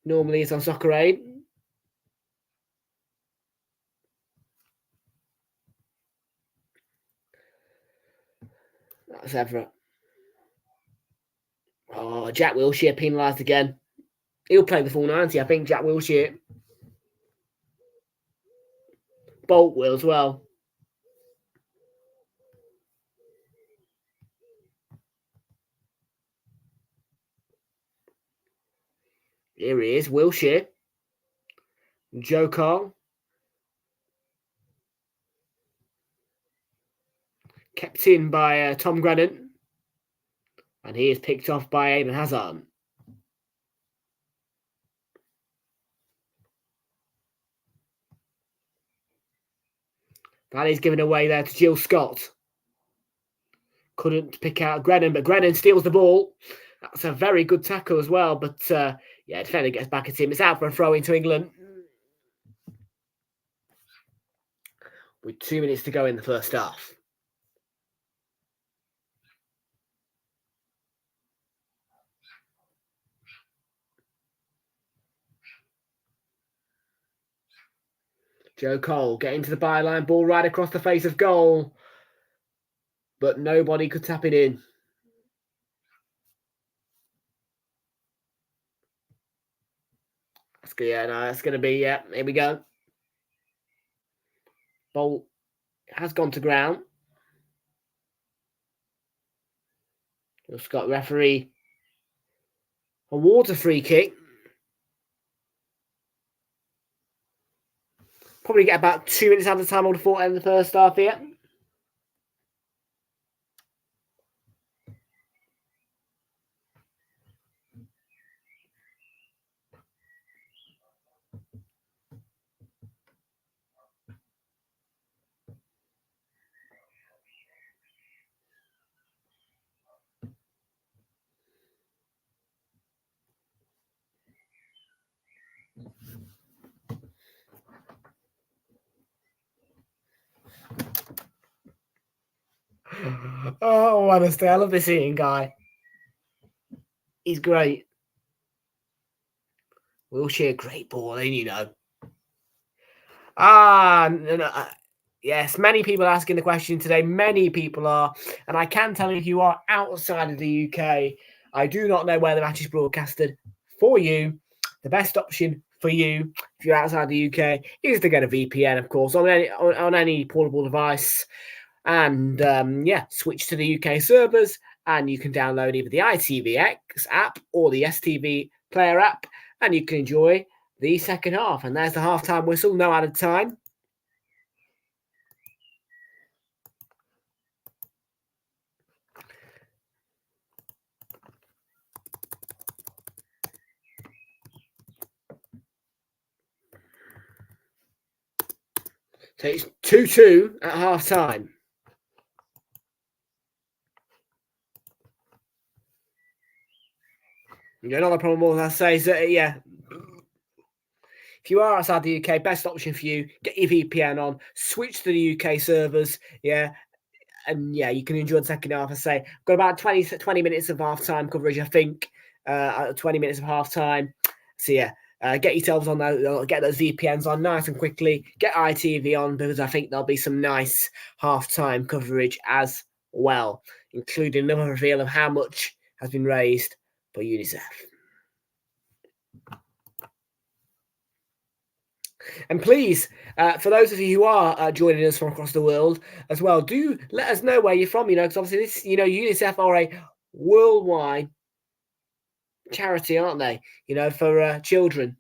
S2: Normally it's on Socceraid. That's Everett. Oh, Jack Wilshere penalised again. He'll play the full 90, I think, Jack Wilshere. Bolt will as well. Here he is, Wilshere. Joe Cole. Kept in by Tom Grennan. And he is picked off by Eden Hazard. That is given away there to Jill Scott. Couldn't pick out Grennan, but Grennan steals the ball. That's a very good tackle as well. But yeah, defender gets back at him. It's out for a throw into England. With 2 minutes to go in the first half. Joe Cole getting to the byline, ball right across the face of goal. But nobody could tap it in. That's going to be, here we go. Ball has gone to ground. Just got referee awards a free kick. Probably get about 2 minutes out of time on the thought in the first half here. Oh, honestly, I love this Ian guy. He's great. Wilshere, great ball, you know. Yes, many people are asking the question today. Many people are. And I can tell you, if you are outside of the UK, I do not know where the match is broadcasted for you. The best option for you, if you're outside the UK, is to get a VPN, of course, on any portable device. And switch to the UK servers, and you can download either the ITV X app or the STV Player app, and you can enjoy the second half. And there's the halftime whistle, no added time. So it's 2-2 at half-time. Another problem, as I say, is that, if you are outside the UK, best option for you, get your VPN on, switch to the UK servers, and you can enjoy the second half. I say, got about 20 minutes of half-time coverage, I think, 20 minutes of half-time. So, get yourselves on those, get those VPNs on nice and quickly. Get ITV on, because I think there'll be some nice half-time coverage as well, including another reveal of how much has been raised by UNICEF. And please, for those of you who are joining us from across the world as well, do let us know where you're from, because obviously this, UNICEF are a worldwide charity, aren't they? For children.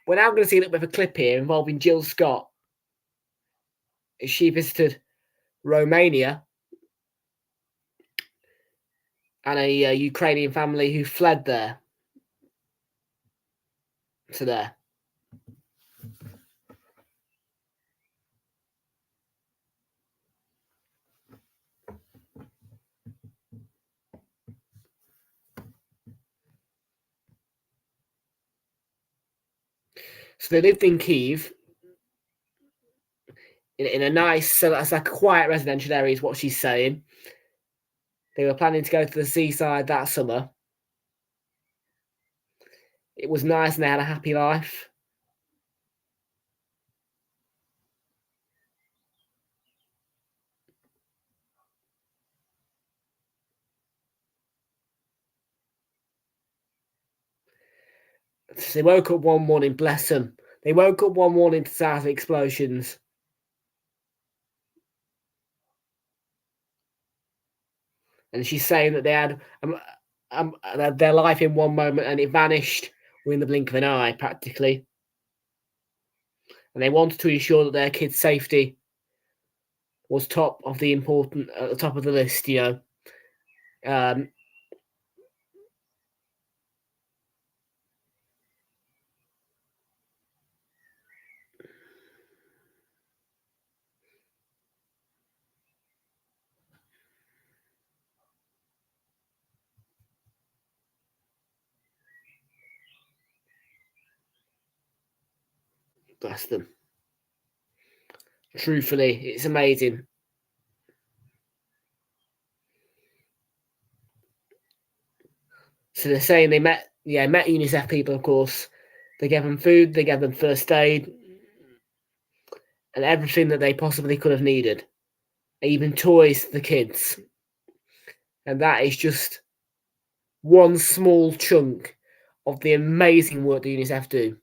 S2: We're now going to see a little bit of a clip here involving Jill Scott. She visited Romania and a Ukrainian family who fled there to there. So they lived in Kyiv, in a nice, so that's like a quiet residential area is what she's saying. They were planning to go to the seaside that summer. It was nice and they had a happy life. They woke up one morning, bless them. They woke up one morning to sounds of explosions. And she's saying that they had their life in one moment, and it vanished within the blink of an eye, practically. And they wanted to ensure that their kids' safety was top of the top of the list, Bless them. Truthfully, it's amazing. So they're saying they met UNICEF people, of course. They gave them food, they gave them first aid, and everything that they possibly could have needed. Even toys for the kids. And that is just one small chunk of the amazing work that UNICEF do.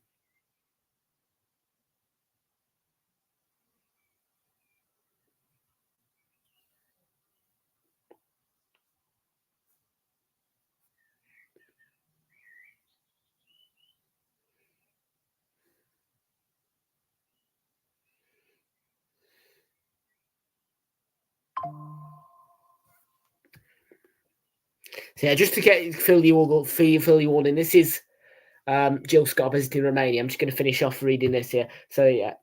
S2: So yeah, just to fill you all in, this is Jill Scott visiting Romania. I'm just going to finish off reading this here. So yeah,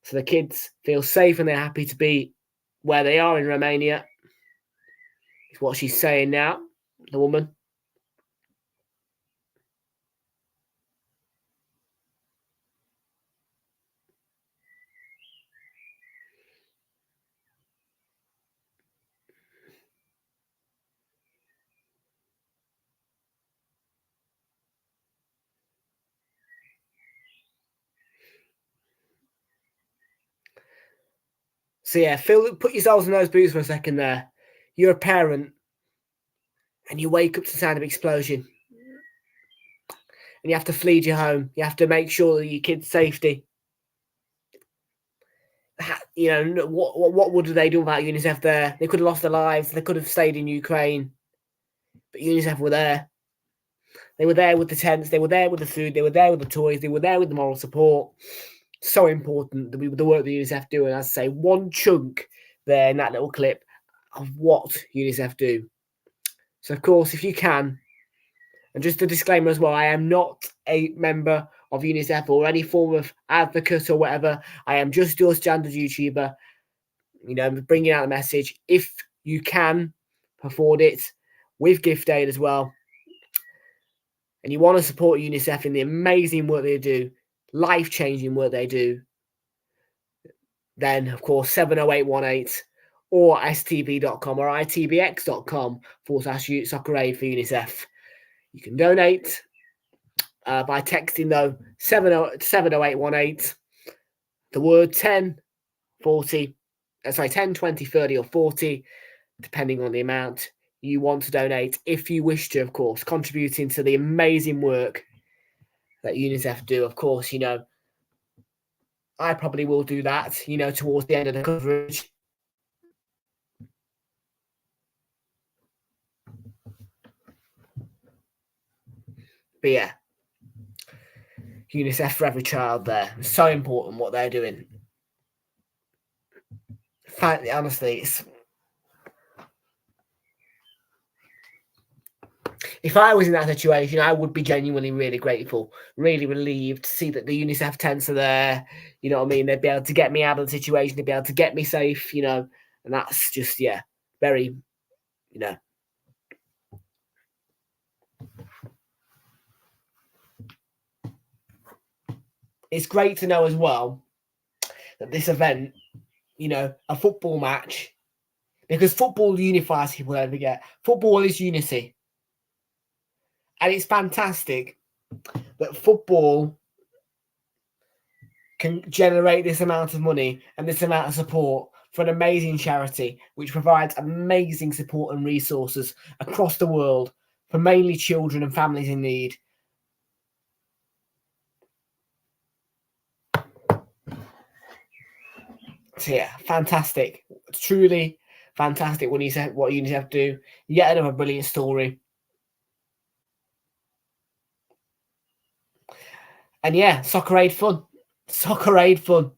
S2: so the kids feel safe and they're happy to be where they are in Romania. Is what she's saying now, the woman. So yeah, put yourselves in those boots for a second there. You're a parent and you wake up to the sound of explosion. And you have to flee to your home. You have to make sure that your kid's safety. What would they do about UNICEF there? They could have lost their lives. They could have stayed in Ukraine. But UNICEF were there. They were there with the tents. They were there with the food. They were there with the toys. They were there with the moral support. So important, the work that UNICEF do. And as I say, one chunk there in that little clip of what UNICEF do. So, of course, if you can, and just a disclaimer as well, I am not a member of UNICEF or any form of advocate or whatever. I am just your standard YouTuber, bringing out the message. If you can afford it, with gift aid as well, and you want to support UNICEF in the amazing work they do, life-changing work they do, then, of course, 70818 or stv.com or itvx.com/Socceraid for UNICEF. You can donate by texting, though, 70818, the word 10, 20, 30, or 40, depending on the amount you want to donate, if you wish to, of course, contributing to the amazing work that UNICEF do. Of course, I probably will do that, towards the end of the coverage. But yeah, UNICEF for every child there. It's so important what they're doing. Honestly, if I was in that situation, I would be genuinely really grateful, really relieved to see that the UNICEF tents are there. You know what I mean? They'd be able to get me out of the situation. They'd be able to get me safe, and that's just, very, It's great to know as well that this event, a football match, because football unifies people, don't forget. Football is unity. And it's fantastic that football can generate this amount of money and this amount of support for an amazing charity, which provides amazing support and resources across the world for mainly children and families in need. So yeah, fantastic. Truly fantastic what UNICEF do. Yet another brilliant story. And yeah, Socceraid fun. Socceraid fun.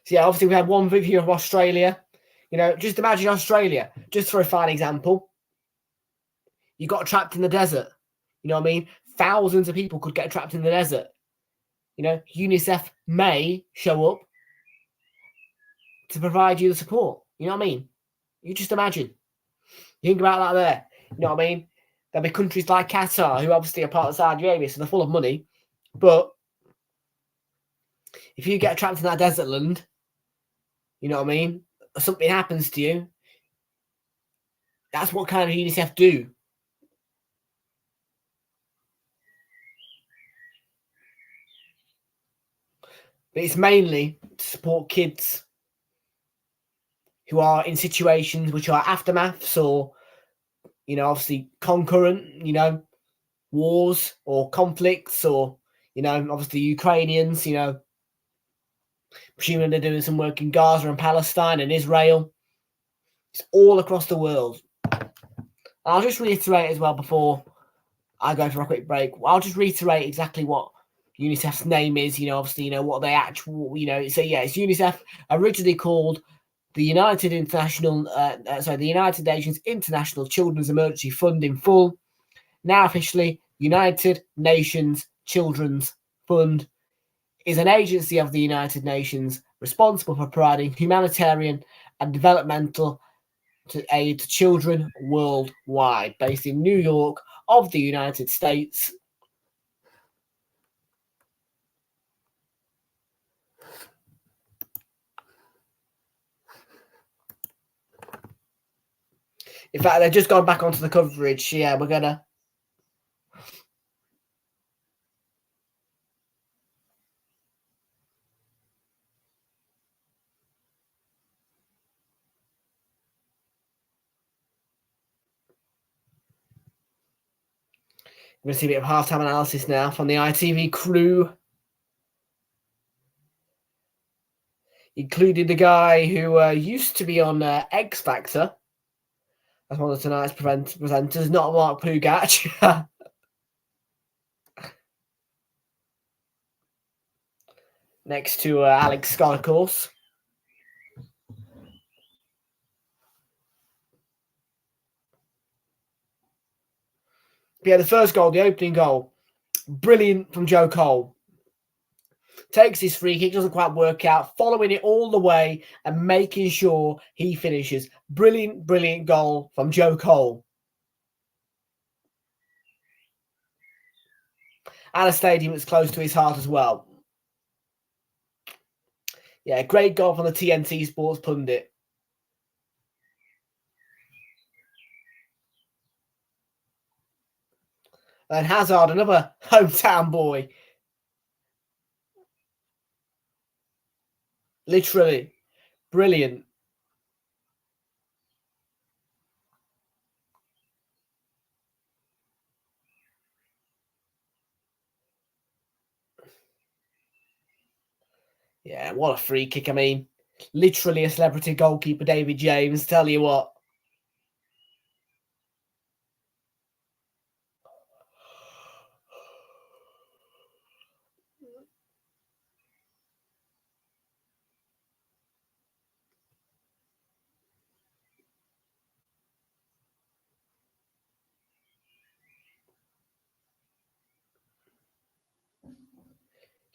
S2: So yeah, obviously we had one review of Australia. You know, just imagine Australia. Just for a fine example, you got trapped in the desert. You know what I mean? Thousands of people could get trapped in the desert. You know, UNICEF may show up to provide you the support. You know what I mean? You just imagine. You think about that there. You know what I mean? There'll be countries like Qatar, who obviously are part of Saudi Arabia, so they're full of money. But if you get trapped in that desert land, you know what I mean? Or something happens to you, that's what kind of UNICEF do. But it's mainly to support kids who are in situations which are aftermaths or, you know, obviously concurrent, you know, wars or conflicts or, you know, obviously Ukrainians, you know, presuming they're doing some work in Gaza and Palestine and Israel. It's all across the world. I'll just reiterate as well before I go for a quick break. I'll just reiterate exactly what UNICEF's name is, you know, obviously, you know, what they actually, you know, so yeah, it's UNICEF, originally called the United Nations International Children's Emergency Fund in full, now officially United Nations Children's Fund, is an agency of the United Nations responsible for providing humanitarian and developmental aid to children worldwide, based in New York of the United States. In fact, they've just gone back onto the coverage. Yeah, we're gonna. We're gonna see a bit of halftime analysis now from the ITV crew, including the guy who used to be on X Factor as one of tonight's presenters, not Mark Pugach. Next to Alex Scott, of course. But yeah, the first goal, the opening goal, brilliant from Joe Cole. Takes his free kick, doesn't quite work out, following it all the way and making sure he finishes. Brilliant, brilliant goal from Joe Cole. And a stadium that's close to his heart as well. Yeah, great goal from the TNT Sports pundit. And Hazard, another hometown boy. Literally, brilliant. Yeah, what a free kick. I mean, literally a celebrity goalkeeper, David James, tell you what.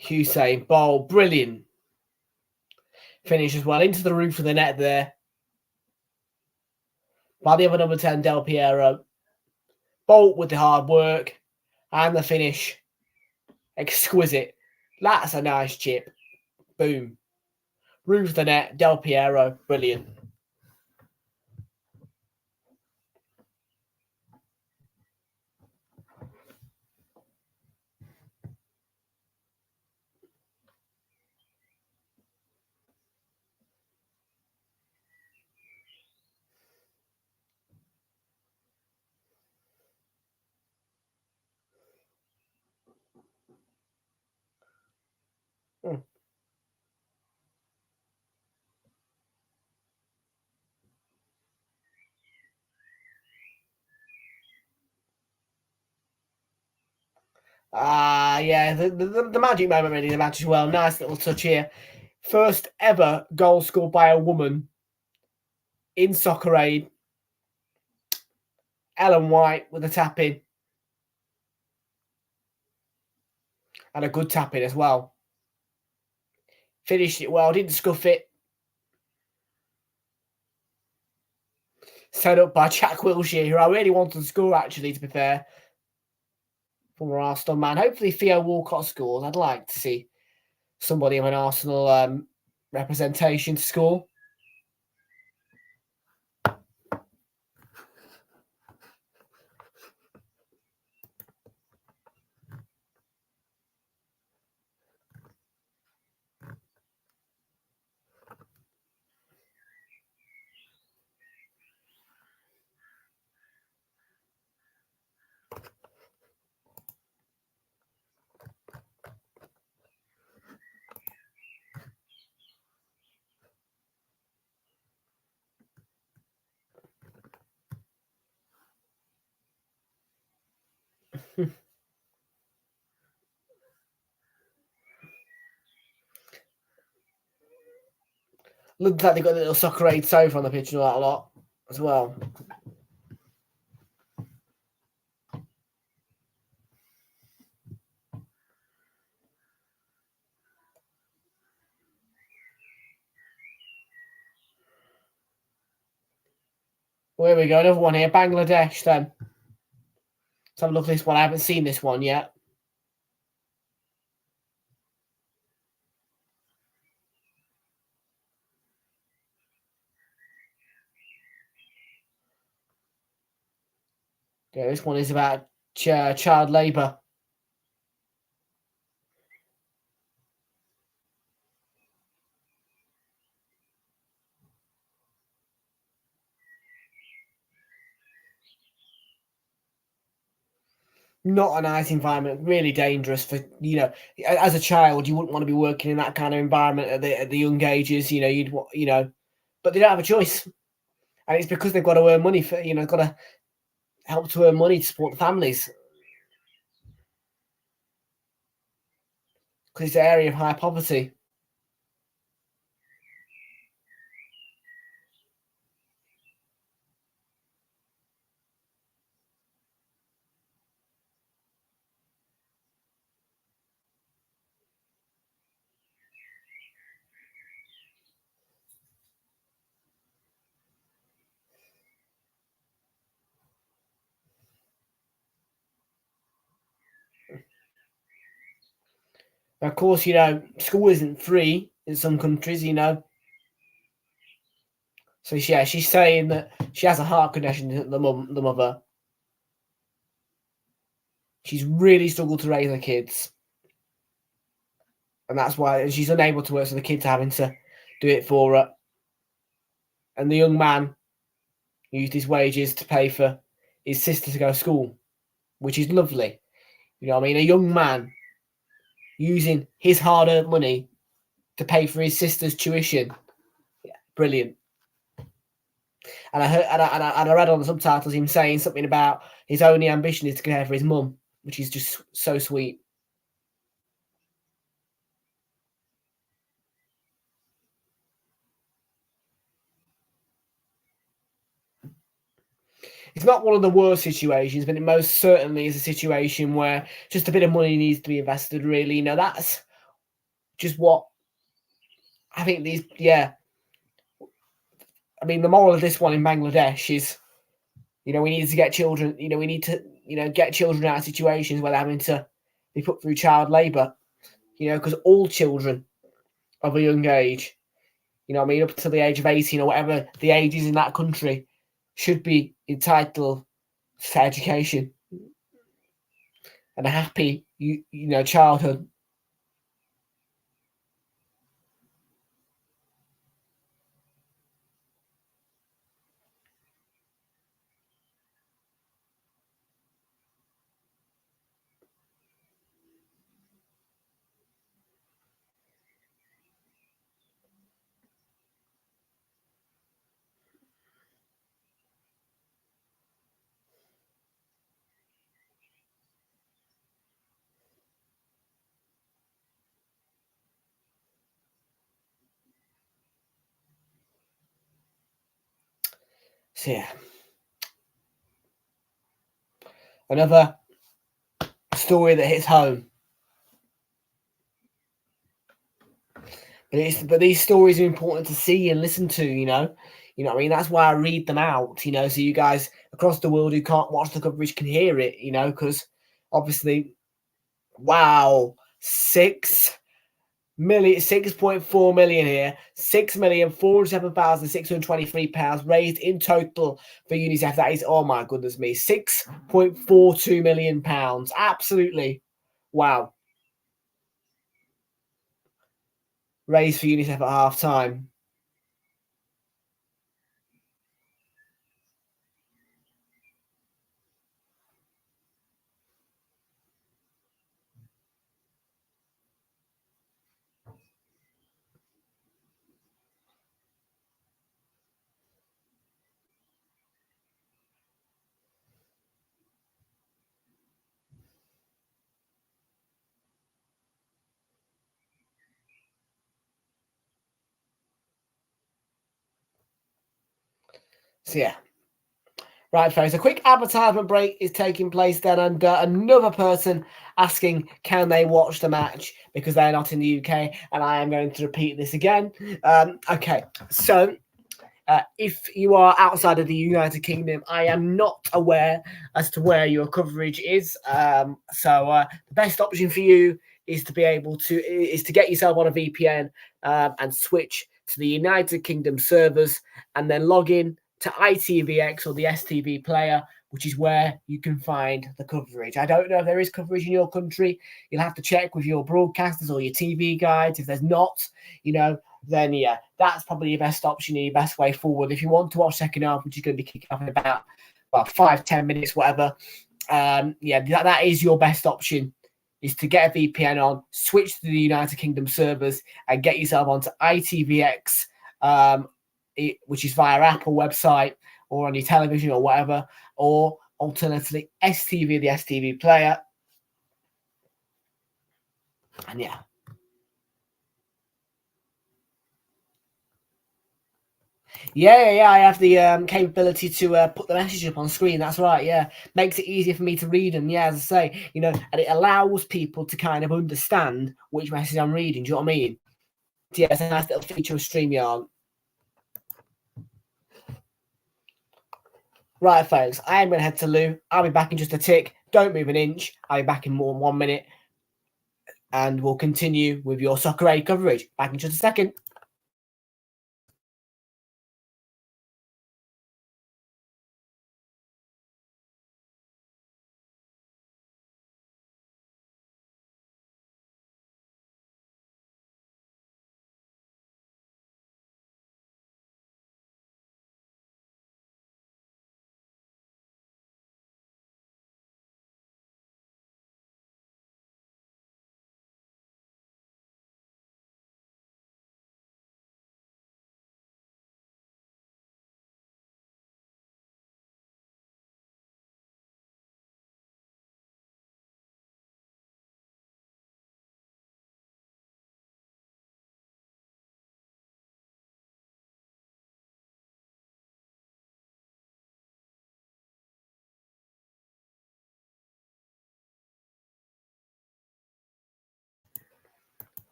S2: Hussein, ball, brilliant. Finish as well into the roof of the net there. By the other number 10, Del Piero. Bolt with the hard work and the finish. Exquisite. That's a nice chip. Boom. Roof of the net, Del Piero, brilliant. Yeah, the magic moment really, the match as well. Nice little touch here. First ever goal scored by a woman in Socceraid. Ellen White with a tap in. And a good tap in as well. Finished it well, didn't scuff it. Set up by Jack Wilshere, who I really wanted to score, actually, to be fair. Former Arsenal man. Hopefully Theo Walcott scores. I'd like to see somebody of an Arsenal representation to score. Looks like they've got a little Socceraid sofa on the pitch and all that a lot as well. Well, here we go, another one here. Bangladesh then. Let's have a look at this one. I haven't seen this one yet. Yeah, this one is about child labour. Not a nice environment, really dangerous for, as a child, you wouldn't want to be working in that kind of environment at the young ages, but they don't have a choice. And it's because they've got to earn money got to help to earn money to support the families. Because it's an area of high poverty. Of course, school isn't free in some countries, So yeah, she's saying that she has a heart condition, the mother. She's really struggled to raise her kids. And that's why she's unable to work, so the kids are having to do it for her. And the young man used his wages to pay for his sister to go to school, which is lovely. You know what I mean? A young man using his hard-earned money to pay for his sister's tuition. Yeah, brilliant. And I heard, and I read on the subtitles him saying something about his only ambition is to care for his mum, which is just so sweet. It's not one of the worst situations, but it most certainly is a situation where just a bit of money needs to be invested, really. That's just what I think these, yeah. I mean, the moral of this one in Bangladesh is, we need to get children, we need to, get children out of situations where they're having to be put through child labour, because all children of a young age, up until the age of 18 or whatever the age is in that country, should be entitled to education and a happy, childhood. So yeah, another story that hits home. But these stories are important to see and listen to, you know what I mean? That's why I read them out, you know, so you guys across the world who can't watch the coverage can hear it, you know, because obviously, wow, 6.4 million here, £6,407,623 raised in total for UNICEF. That is, oh my goodness me, £6.42 million. Absolutely, wow. Raised for UNICEF at half time. So yeah. Right, folks, a quick advertisement break is taking place then, and another person asking, can they watch the match because they're not in the UK? And I am going to repeat this again. Okay, so if you are outside of the United Kingdom, I am not aware as to where your coverage is. So the best option for you is to get yourself on a VPN and switch to the United Kingdom servers, and then log in to ITV X or the STV Player, which is where you can find the coverage. I don't know if there is coverage in your country. You'll have to check with your broadcasters or your TV guides. If there's not, then yeah, that's probably your best option and your best way forward. If you want to watch second half, which is going to be kicking off in about 5-10 minutes, whatever, that is your best option, is to get a VPN on, switch to the United Kingdom servers, and get yourself onto ITVX, which is via Apple website or on your television or whatever, or alternatively STV, the STV Player. And yeah. Yeah, I have the capability to put the message up on screen. That's right, yeah. Makes it easier for me to read them, yeah, as I say, and it allows people to kind of understand which message I'm reading. Do you know what I mean? Yeah, it's a nice little feature of StreamYard. Right, folks, I am going to head to Lou. I'll be back in just a tick. Don't move an inch. I'll be back in more than 1 minute. And we'll continue with your Socceraid coverage. Back in just a second.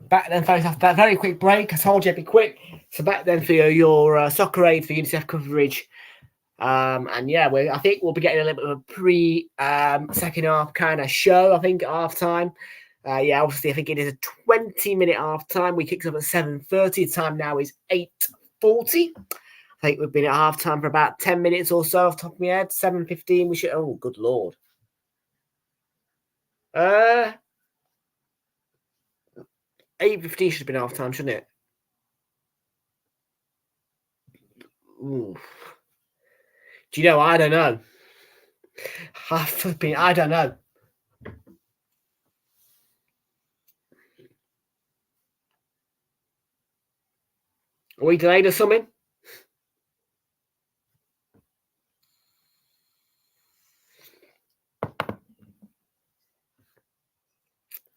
S2: Back then, folks, after that very quick break, I told you it'd be quick. So back then for your Socceraid for UNICEF coverage. And yeah, I think we'll be getting a little bit of a pre-second half kind of show, I think, at half time. Obviously, I think it is a 20-minute half time. We kicked off at 7:30. The time now is 8:40. I think we've been at half time for about 10 minutes or so off the top of my head. 7:15. We should. Oh, good lord. 8:15 should have been half time, shouldn't it? Ooh. Do you know? I don't know. I don't know. Are we delayed or something?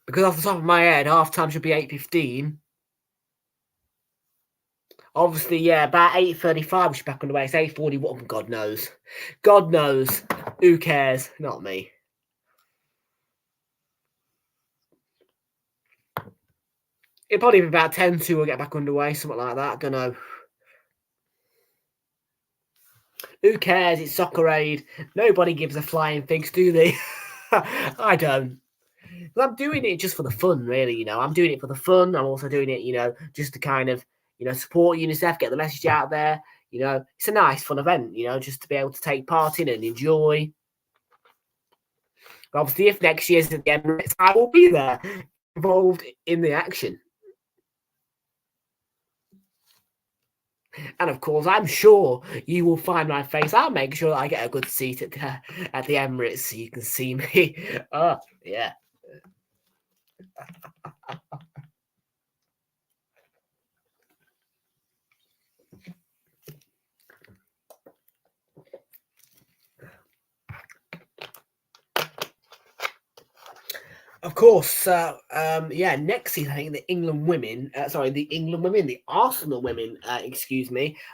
S2: Because off the top of my head, half time should be 8:15. Obviously, yeah, about 8:35 we should be back on the way. It's 8:41. God knows. God knows. Who cares? Not me. It'll probably be about 10 to we'll get back underway, something like that. I don't know. Who cares? It's Socceraid. Nobody gives a flying figs, do they? I don't. But I'm doing it just for the fun, really. I'm doing it for the fun. I'm also doing it, just to kind of, support UNICEF, get the message out there. It's a nice, fun event, just to be able to take part in and enjoy. But obviously, if next year's at the Emirates, I will be there, involved in the action. And of course, I'm sure you will find my face. I'll make sure that I get a good seat at the Emirates so you can see me. Oh, yeah. Of course, next season, I think the Arsenal women,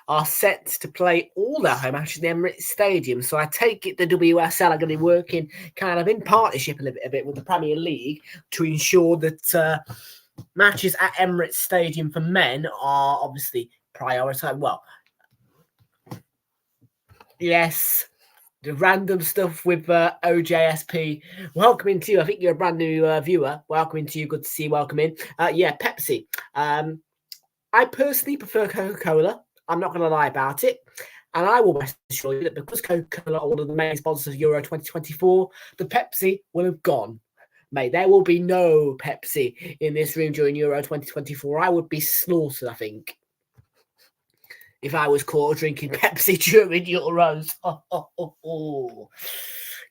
S2: are set to play all their home matches in the Emirates Stadium. So I take it the WSL are going to be working kind of in partnership a bit with the Premier League to ensure that matches at Emirates Stadium for men are obviously prioritised. Well, yes. The random stuff with OJSP. Welcoming to you. I think you're a brand new viewer. Welcoming to you. Good to see you. Welcome in. Pepsi. I personally prefer Coca-Cola. I'm not going to lie about it. And I will best assure you that because Coca-Cola are one of the main sponsors of Euro 2024, the Pepsi will have gone. Mate, there will be no Pepsi in this room during Euro 2024. I would be slaughtered, I think, if I was caught drinking Pepsi during Euros.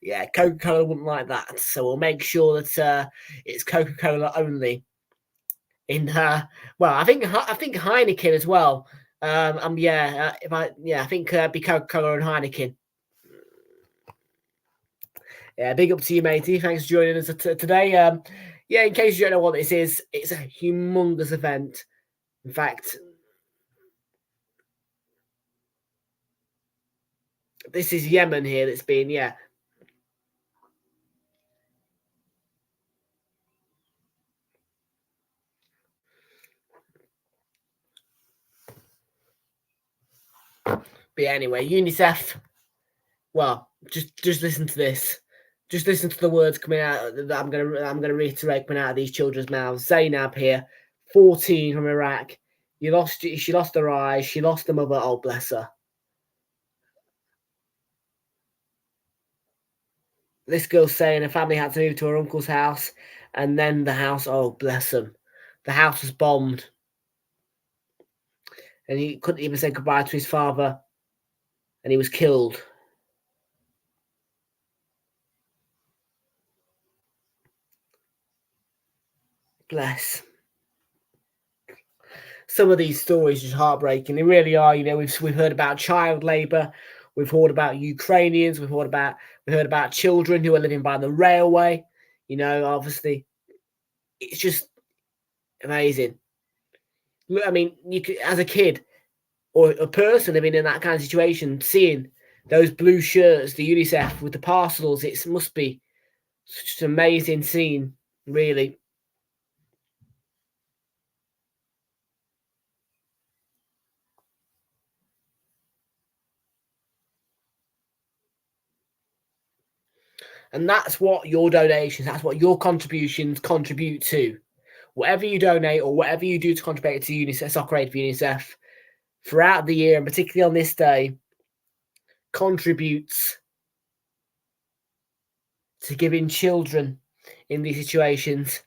S2: Yeah, Coca-Cola wouldn't like that. So we'll make sure that it's Coca-Cola only. I think Heineken as well. I think it'd be Coca-Cola and Heineken. Yeah, big up to you, matey. Thanks for joining us today. In case you don't know what this is, it's a humongous event. In fact, this is Yemen here that's been, But anyway, UNICEF, well, just listen to this. Just listen to the words coming out that I'm gonna reiterate coming out of these children's mouths. Zainab here, 14 from Iraq. She lost her eyes, she lost her mother, oh bless her. This girl's saying her family had to move to her uncle's house, and then the house, oh bless them. The house was bombed. And he couldn't even say goodbye to his father, and he was killed. Bless. Some of these stories are just heartbreaking. They really are. We've heard about child labour. We've heard about Ukrainians. We've heard about children who are living by the railway. Obviously, it's just amazing. Look, I mean, you could, as a kid or a person living in that kind of situation, seeing those blue shirts, the UNICEF with the parcels, it must be such an amazing scene, really. And that's what your donations, that's what your contributions contribute to. Whatever you donate or whatever you do to contribute to UNICEF, Socceraid for UNICEF, throughout the year, and particularly on this day, contributes to giving children in these situations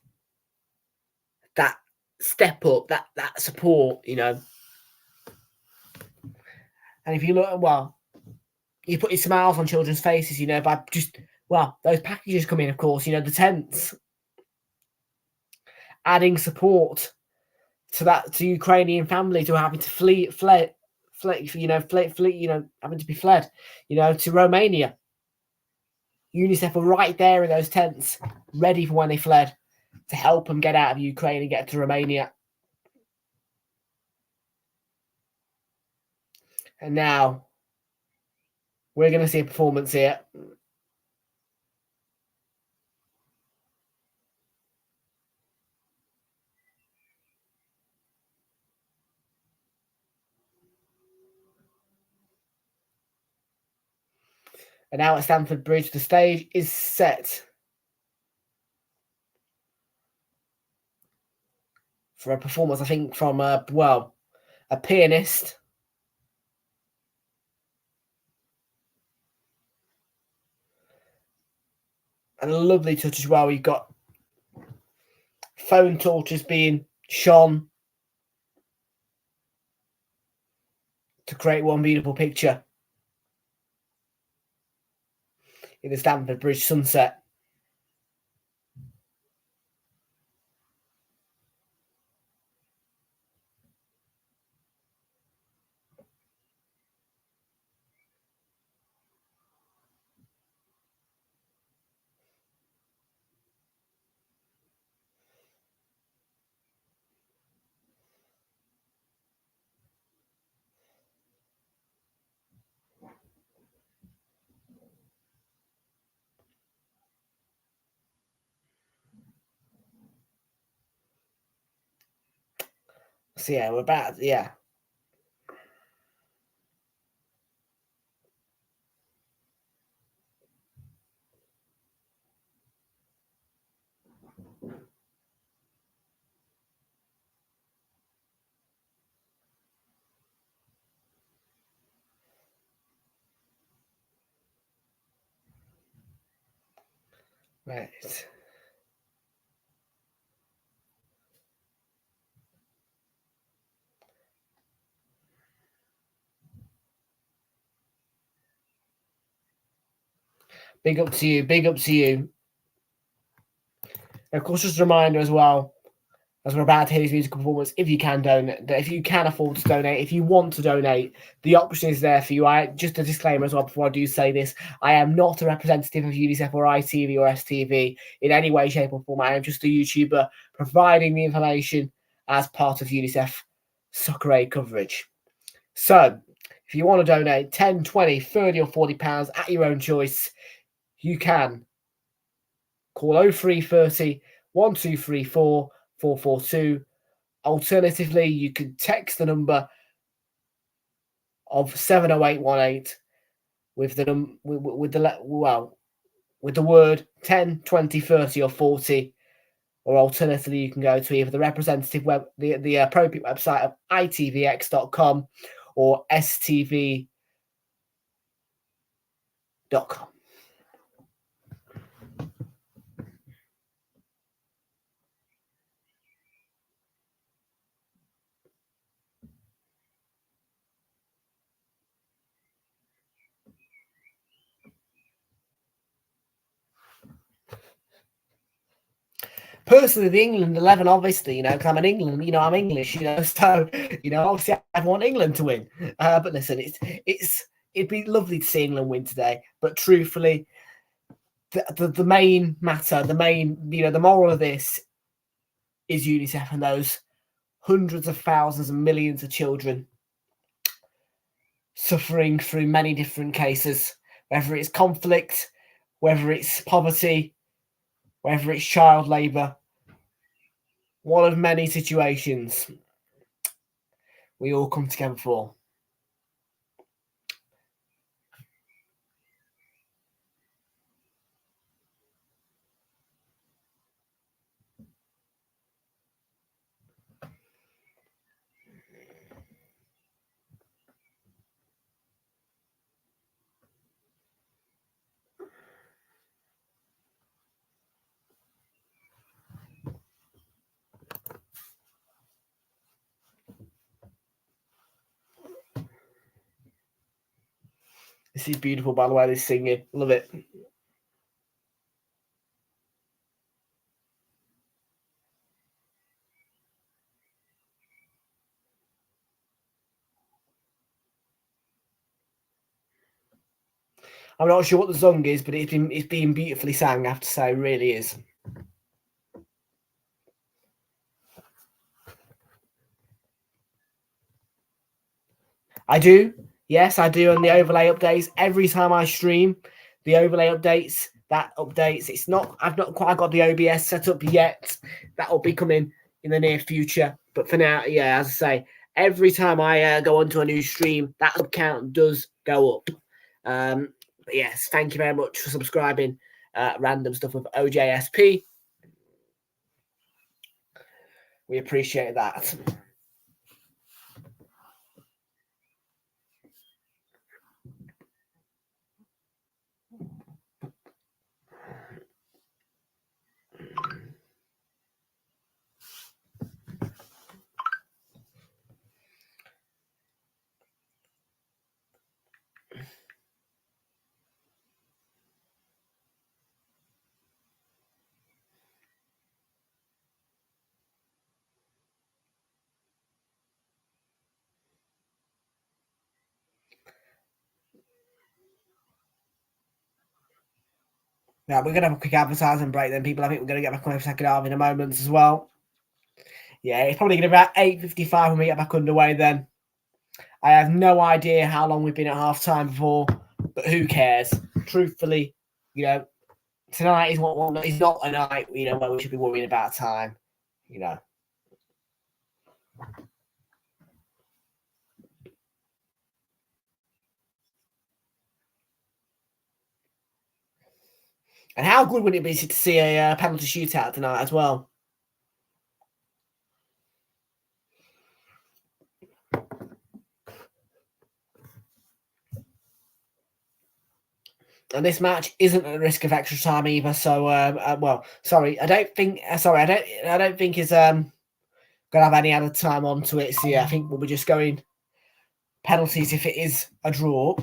S2: that step up, that support, And if you look, you put your smiles on children's faces, by just, those packages come in, of course, the tents, adding support to Ukrainian families who are having to flee, having to be fled, to Romania. UNICEF were right there in those tents, ready for when they fled, to help them get out of Ukraine and get to Romania. And now we're going to see a performance here. And now at Stamford Bridge, the stage is set for a performance, I think, from a pianist. And a lovely touch as well. We've got phone torches being shone to create one beautiful picture in the Stamford Bridge sunset. So yeah, we're about, yeah. Right. Big up to you. Big up to you. And of course, just a reminder as well, as we're about to hear this musical performance, if you can donate, if you can afford to donate, if you want to donate, the option is there for you. Just a disclaimer as well before I do say this, I am not a representative of UNICEF or ITV or STV in any way, shape or form. I am just a YouTuber providing the information as part of UNICEF Socceraid coverage. So if you want to donate 10, 20, 30 or £40 at your own choice, you can call 0330 1234 442. Alternatively, you can text the number of 70818 with the with the word 10, 20, 30 or 40. Or alternatively, you can go to either the representative the appropriate website of itvx.com or stv.com. Personally, the England 11, obviously, because I'm in England, I'm English, so, obviously I'd want England to win. But listen, it'd be lovely to see England win today. But truthfully, the main matter, the moral of this is UNICEF and those hundreds of thousands and millions of children suffering through many different cases, whether it's conflict, whether it's poverty, whether it's child labour. One of many situations we all come together for. This is beautiful, by the way, this singing. Love it. I'm not sure what the song is, but it's being beautifully sang, I have to say. It really is. I do. Yes, I do. And the overlay updates every time I stream. The overlay updates, that updates. It's not. I've not quite got the OBS set up yet. That will be coming in the near future. But for now, yeah, as I say, every time I go onto a new stream, that count does go up. But yes, thank you very much for subscribing. Random stuff with OJSP. We appreciate that. Now we're gonna have a quick advertising break. Then people, I think we're gonna get back on the second half in a moment as well. Yeah, it's probably gonna be about 8:55 when we get back underway. Then I have no idea how long we've been at half time before, but who cares? Truthfully, tonight is not a night where we should be worrying about time. And how good would it be to see a penalty shootout tonight as well? And this match isn't at the risk of extra time either. So, sorry, I don't think it's gonna have any added time onto it. So yeah, I think we'll be just going penalties if it is a draw.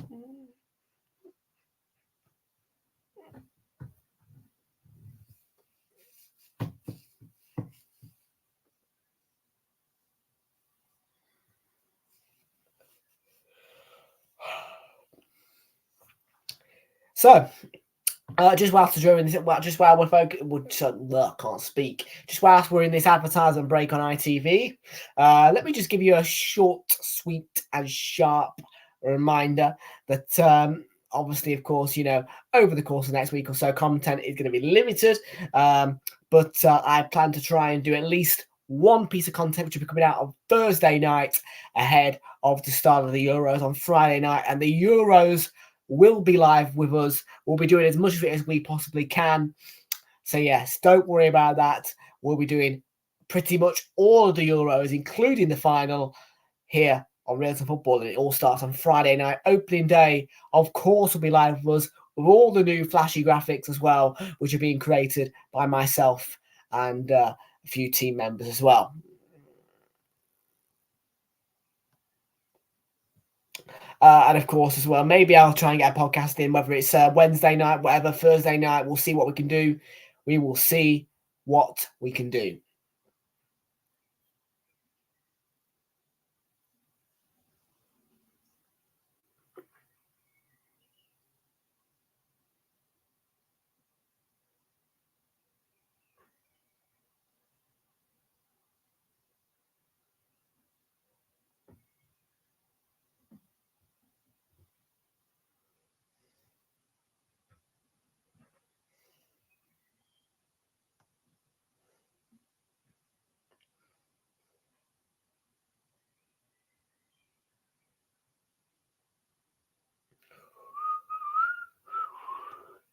S2: So, just whilst we're doing this, just while we're can't speak. Just whilst we're in this advertising break on ITV, let me just give you a short, sweet, and sharp reminder that obviously, of course, over the course of next week or so, content is going to be limited. But I plan to try and do at least one piece of content which will be coming out on Thursday night ahead of the start of the Euros on Friday night, and the Euros will be live with us. We'll be doing as much of it as we possibly can. So yes, don't worry about that. We'll be doing pretty much all of the Euros, including the final, here on Realltom Football. And it all starts on Friday night, opening day. Of course, will be live with us with all the new flashy graphics as well, which are being created by myself and a few team members as well. And of course, as well, maybe I'll try and get a podcast in, whether it's Wednesday night, whatever, Thursday night. We'll see what we can do. We will see what we can do.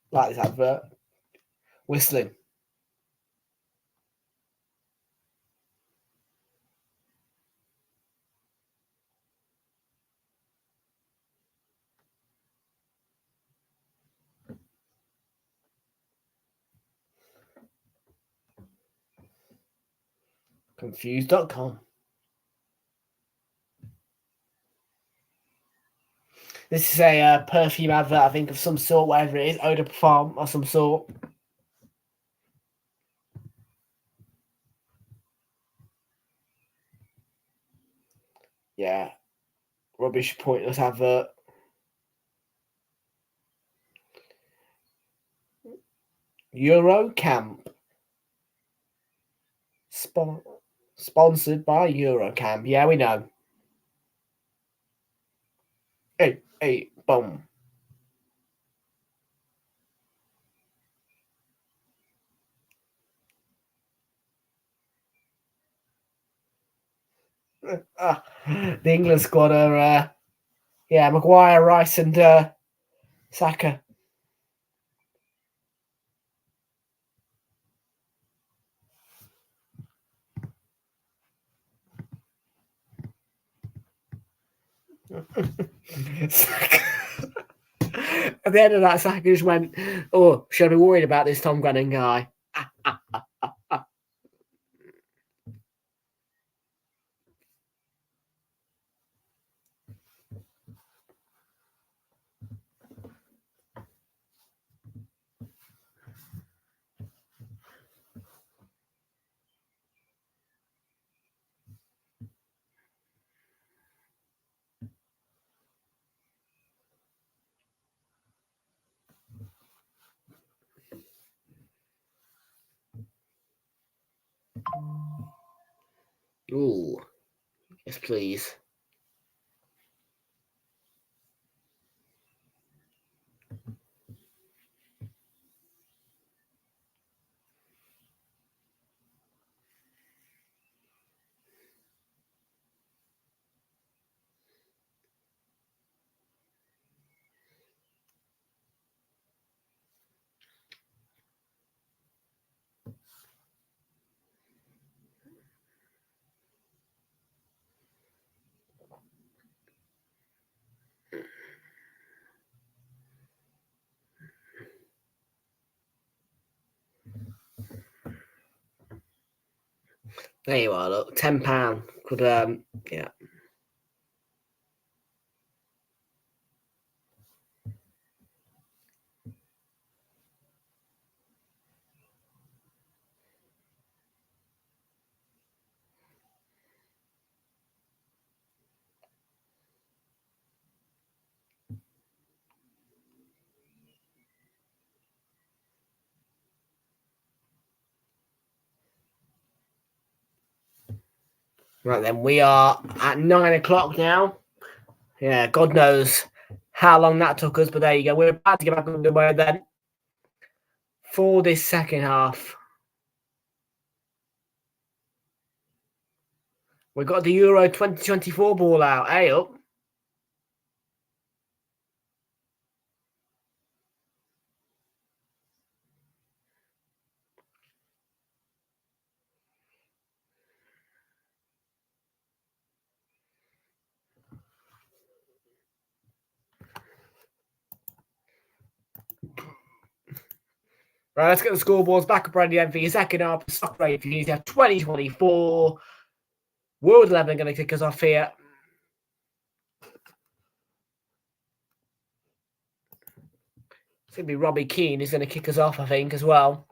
S2: Like this advert. Whistling. Confused.com. This is a perfume advert, I think, of some sort, whatever it is, Eau de Parfum or some sort. Yeah. Rubbish, pointless advert. Euro Camp. Sponsored by Eurocamp. Yeah, we know. Hey, boom. The England squad are, Maguire, Rice, and Saka. At the end of that, Saka just went, "Oh, should I be worried about this Tom Grennan guy?" Ooh, yes, please. There you are. Look, £10 could yeah. Right then, we are at 9 o'clock now. Yeah, God knows how long that took us, but there you go. We're about to get back underway then for this second half. We've got the Euro 2024 ball out. Hey, up. Right, let's get the scoreboards back up ready then for your second half. Socceraid for UNICEF 2024. World 11 going to kick us off here. It's going to be Robbie Keane who's going to kick us off, I think, as well.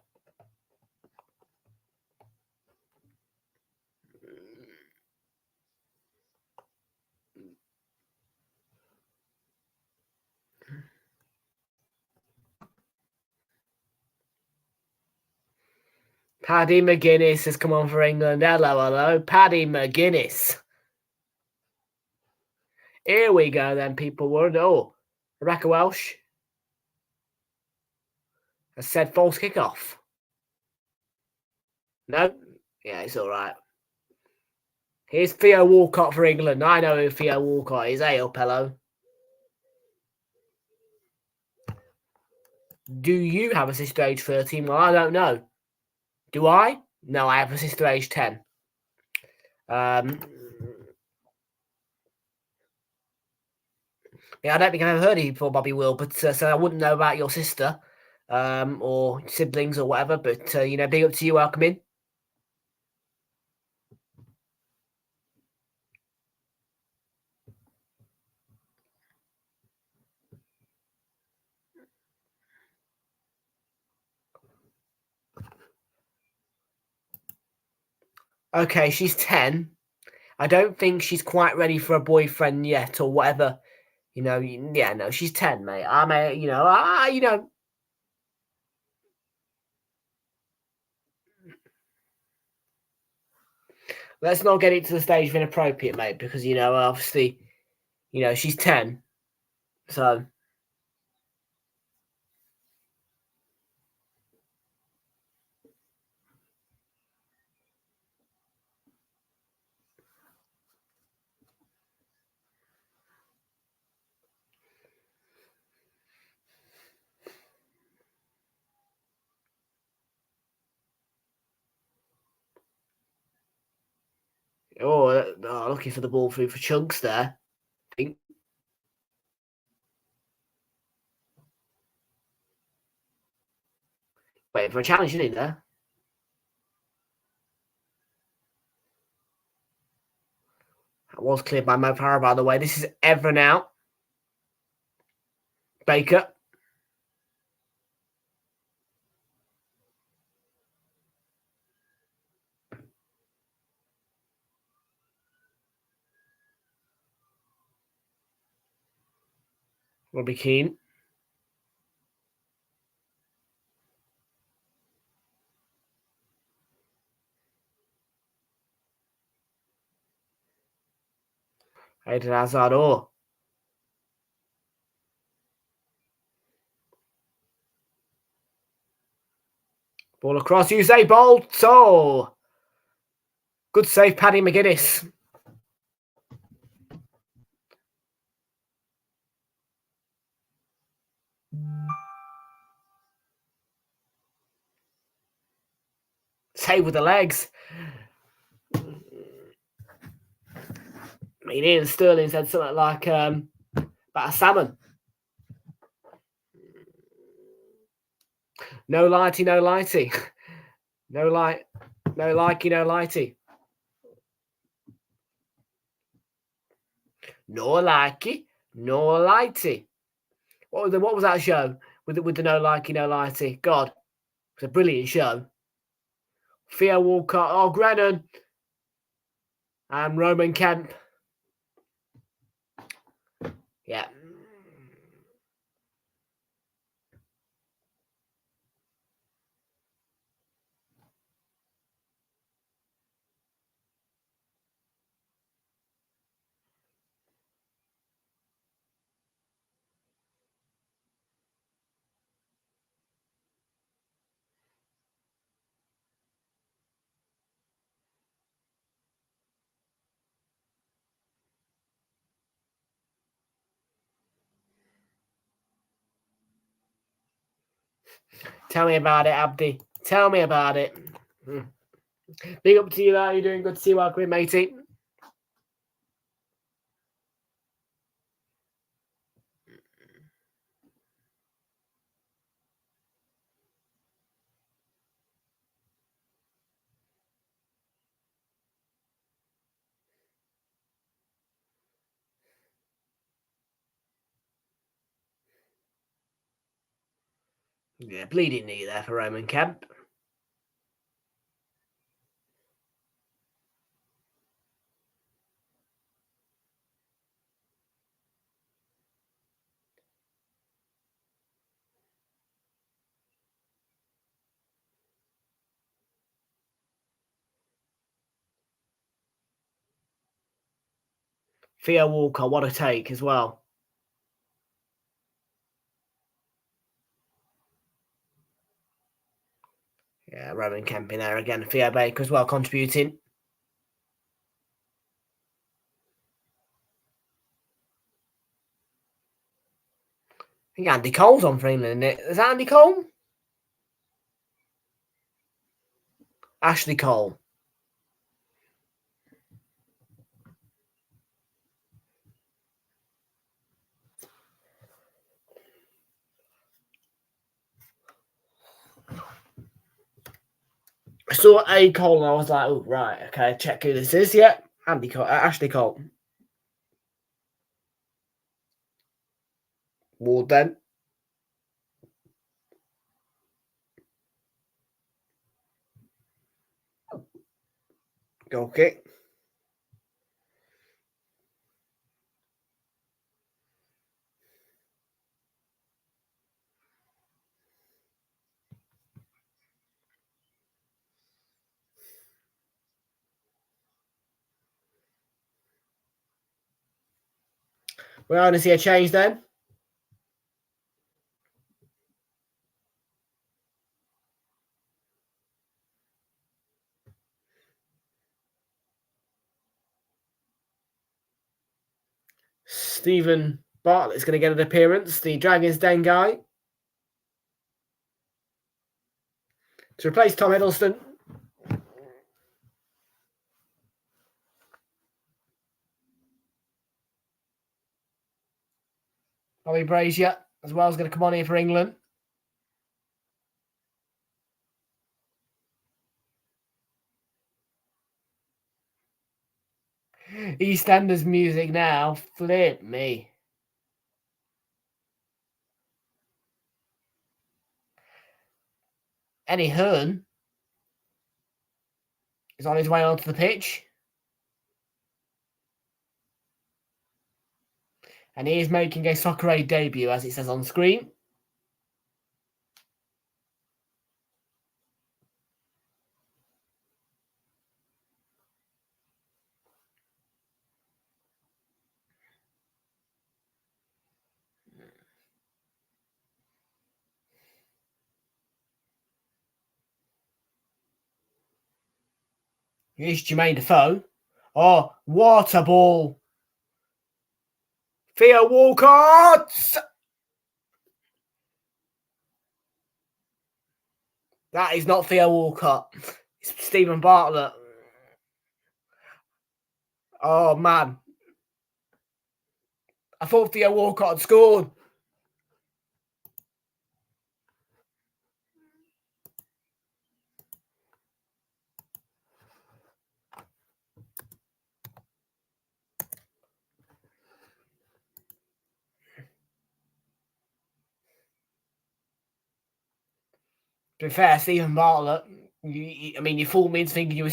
S2: Paddy McGuinness has come on for England. Hello. Paddy McGuinness. Here we go then, people. Rebecca Welsh has said false kickoff. No? Yeah, it's all right. Here's Theo Walcott for England. I know who Theo Walcott is. Hey, up, hello. Do you have a sister age 13? Well, I don't know. Do I? No, I have a sister age 10. Yeah, I don't think I've ever heard of you before, Bobby Will, but so I wouldn't know about your sister or siblings or whatever, but, big up to you. Welcome in. Okay, she's 10. I don't think she's quite ready for a boyfriend yet or whatever. No, she's 10, mate. Let's not get it to the stage of inappropriate, mate, because, obviously, she's 10. So looking for the ball through for Chunks there. I think. Waiting for a challenge, isn't he, there? That was cleared by Mo Farah, by the way. This is Ever now. Baker. Robbie Keane. Eden Hazard. Oh. Ball across. Usain Bolt. Oh. Good save, Paddy McGuinness. Save with the legs. I mean, Ian Sterling said something like about a salmon. No lighty, no lighty. No light, no likey, no lighty. No likey, no lighty. What was that show with the no likey, no lighty? God, it was a brilliant show. Theo Walcott, oh Grennan, and Roman Kemp. Yeah. Tell me about it, Abdi. Tell me about it. Big up to you, how are you doing? Good to see you, welcome, matey. Yeah, bleeding knee there for Roman Kemp. Theo Walker, what a take as well. Yeah, Roman Kemp in there again. Theo Baker as well contributing. I think Andy Cole's on for England, isn't it? Is that Andy Cole? Ashley Cole. I saw A Cole and I was like, oh, right, okay, check who this is. Yeah, Andy Cole, Ashley Cole. Ward then. Goal kick. We're going to see a change then. Stephen Bartlett's going to get an appearance, the Dragons Den guy, to replace Tom Hiddleston. Bobby Brazier as well is going to come on here for England. EastEnders music now. Flip me. Eddie Hearn is on his way onto the pitch. And he is making a Socceraid debut, as it says on screen. Here's Jermaine Defoe. Oh, what a ball. Theo Walcott! That is not Theo Walcott. It's Stephen Bartlett. Oh, man. I thought Theo Walcott had scored. To be fair, Stephen Bartlett, you fooled me into thinking you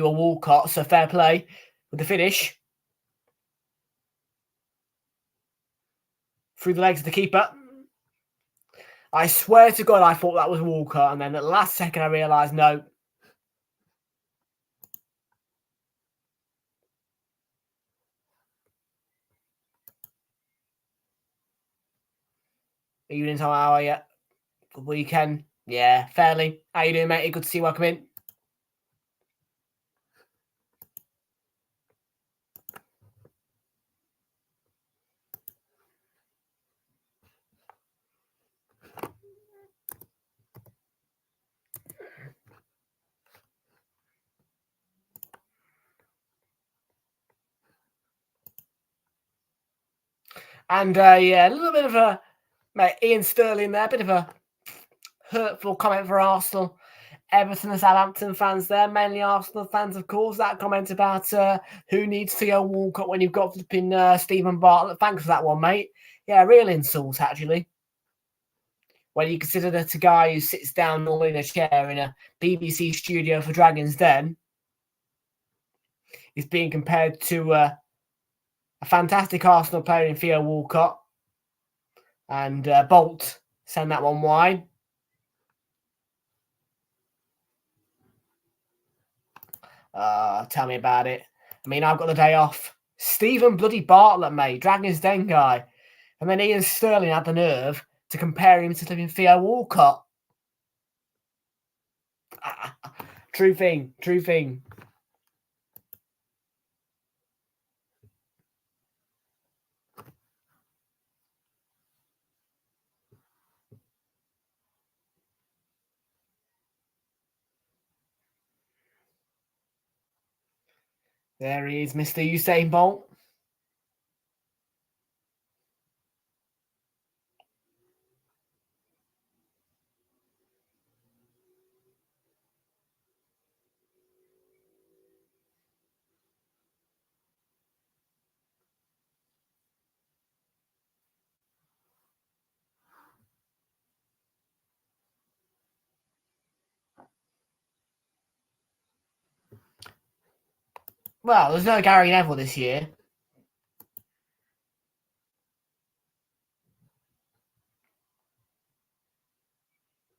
S2: were Walcott, so fair play with the finish. Through the legs of the keeper. I swear to God, I thought that was Walcott, and then at the last second I realised, no. Evening time, how are you? Good weekend. Yeah, fairly. How you doing, mate? Good to see you. Welcome in. And yeah, a little bit of a Ian Sterling there, a bit of a hurtful comment for Arsenal. Everton and Southampton fans there, mainly Arsenal fans, of course. That comment about who needs Theo Walcott when you've got flipping Stephen Bartlett. Thanks for that one, mate. Yeah, real insult, actually. When you consider that a guy who sits down normally in a chair in a BBC studio for Dragons Den is being compared to a fantastic Arsenal player in Theo Walcott. And Bolt send that one wide. Tell me about it. I mean, I've got the day off. Stephen bloody Bartlett, mate. Dragons Den guy. And then Ian Sterling had the nerve to compare him to living Theo Walcott. True thing. True thing. There he is, Mr. Usain Bolt. Well, there's no Gary Neville this year.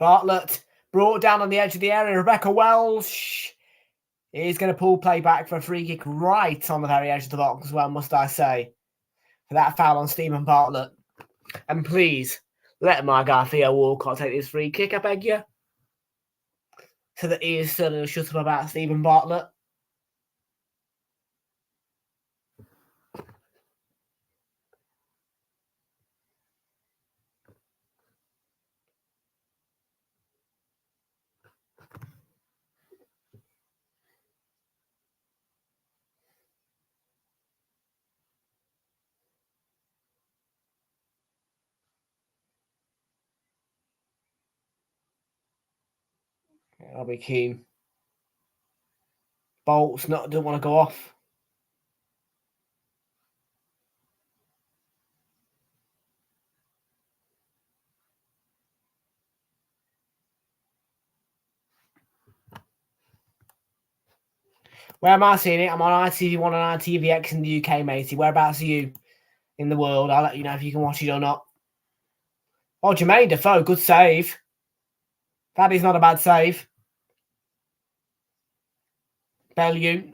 S2: Bartlett brought down on the edge of the area. Rebecca Welsh is going to pull play back for a free kick right on the very edge of the box as well, must I say, for that foul on Stephen Bartlett. And please, let my guy Theo Walcott take this free kick, I beg you. So that he is certainly will shut up about Stephen Bartlett. I'll be keen. Bolt's don't want to go off. Where am I seeing it? I'm on ITV One and ITV X in the UK, matey. Whereabouts are you in the world? I'll let you know if you can watch it or not. Oh, Jermaine Defoe, good save. That is not a bad save. Bellew.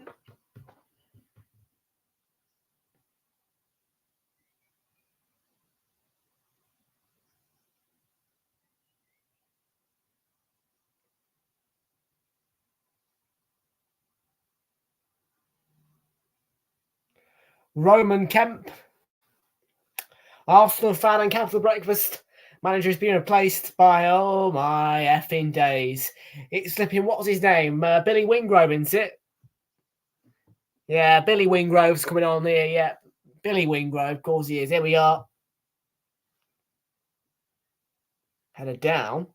S2: Roman Kemp. Arsenal fan and capital breakfast. Manager has been replaced by, oh my effing days. It's slipping, what's his name? Billy Wingrove, isn't it? Yeah, Billy Wingrove's coming on here, yeah. Billy Wingrove, of course he is. Here we are. Header down.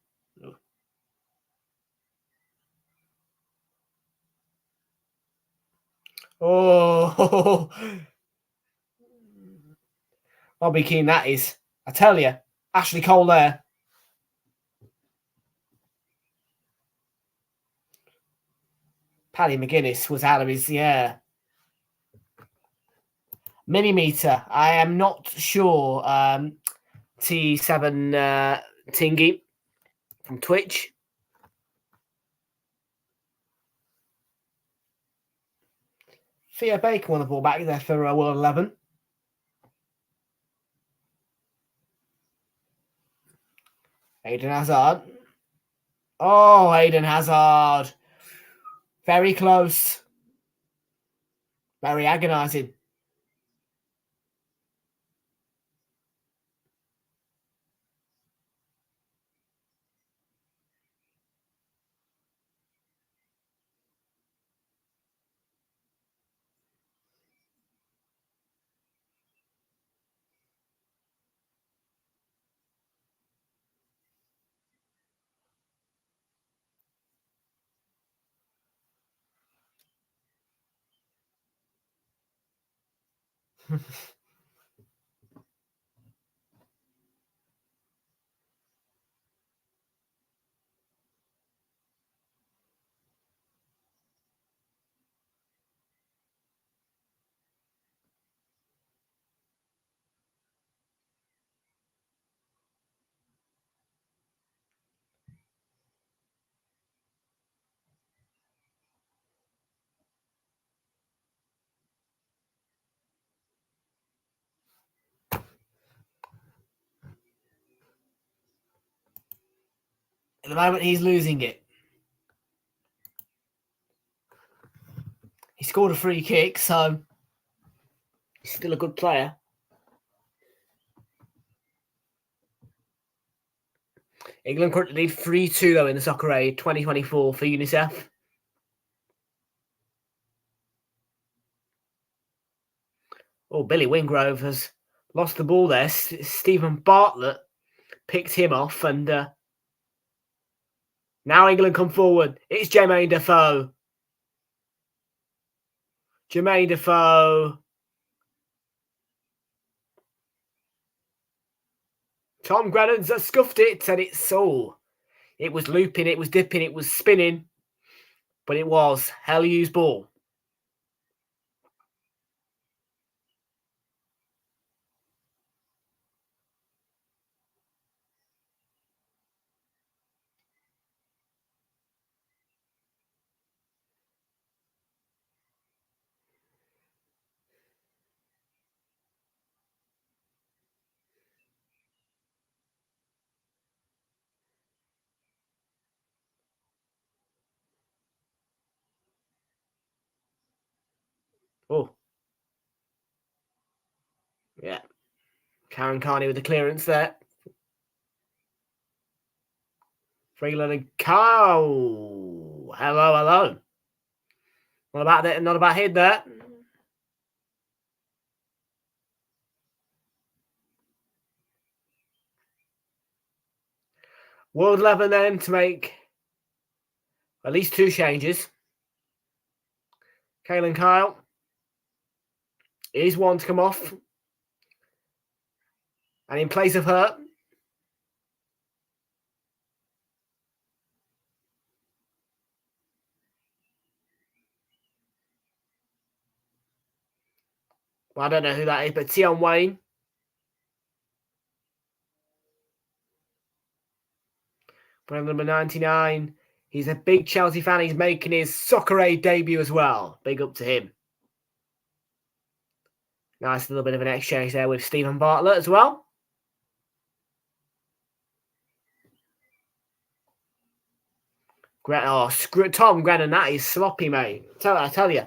S2: Oh, I'll be keen that is. I tell you, Ashley Cole there. Paddy McGuinness was out of his, millimeter. I am not sure. T7 Tingy from Twitch. Theo Baker won the ball back there for World 11. Eden Hazard. Oh, Eden Hazard. Very close. Very agonising. At the moment, he's losing it. He scored a free kick, so he's still a good player. England currently lead 3-2, though, in the Socceraid 2024 for UNICEF. Oh, Billy Wingrove has lost the ball there. Stephen Bartlett picked him off, and now England come forward. It's Jermaine Defoe. Jermaine Defoe. Tom Grannon's scuffed it, and it's all. It was looping, it was dipping, it was spinning, but it was Helleu's ball. Oh. Yeah. Karen Carney with the clearance there. Freeland and Cow. Hello, hello. Not about that, not about head there. World 11 then to make At least 2 changes. Kalen Kyle. Here's one to come off. And in place of her, well, I don't know who that is, but Tion Wayne. Brand number 99. He's a big Chelsea fan. He's making his Socceraid debut as well. Big up to him. Nice little bit of an exchange there with Stephen Bartlett as well. Oh, Tom Grennan, that is sloppy, mate. I tell you.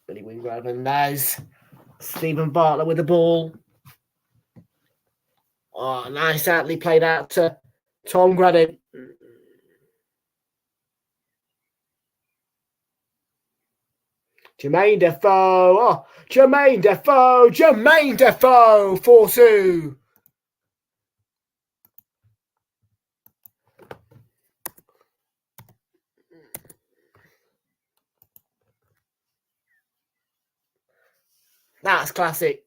S2: Billy Wingrove, and there's Stephen Bartlett with the ball. Oh, nice outly played out to Tom Grennan. Jermaine Defoe. Oh, Jermaine Defoe. Jermaine Defoe. 4-2. That's classic.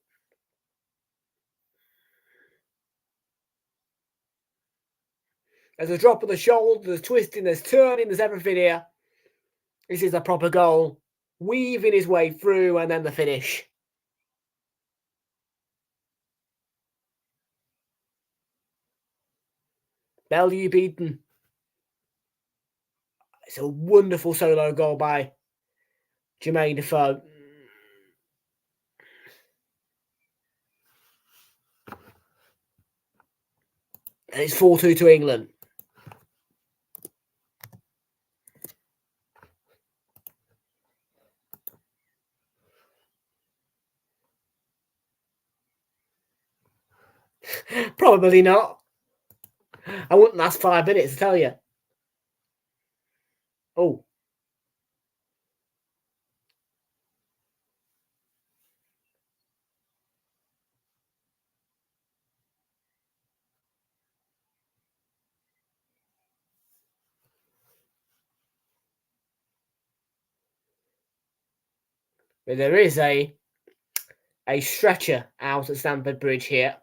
S2: There's a drop of the shoulder, there's twisting, there's turning, there's everything here. This is a proper goal. Weaving his way through, and then the finish. Bellew beaten. It's a wonderful solo goal by Jermaine Defoe. And it's 4-2 to England. Probably not. I wouldn't last 5 minutes, I tell you. Oh. But there is a stretcher out at Stamford Bridge here.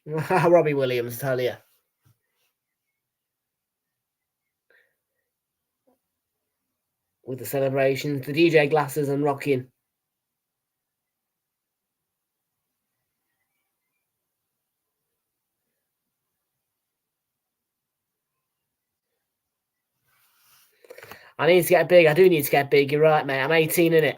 S2: Robbie Williams, tell you. With the celebrations, the DJ glasses and rocking. I need to get big. I do need to get big. You're right, mate. I'm 18, innit?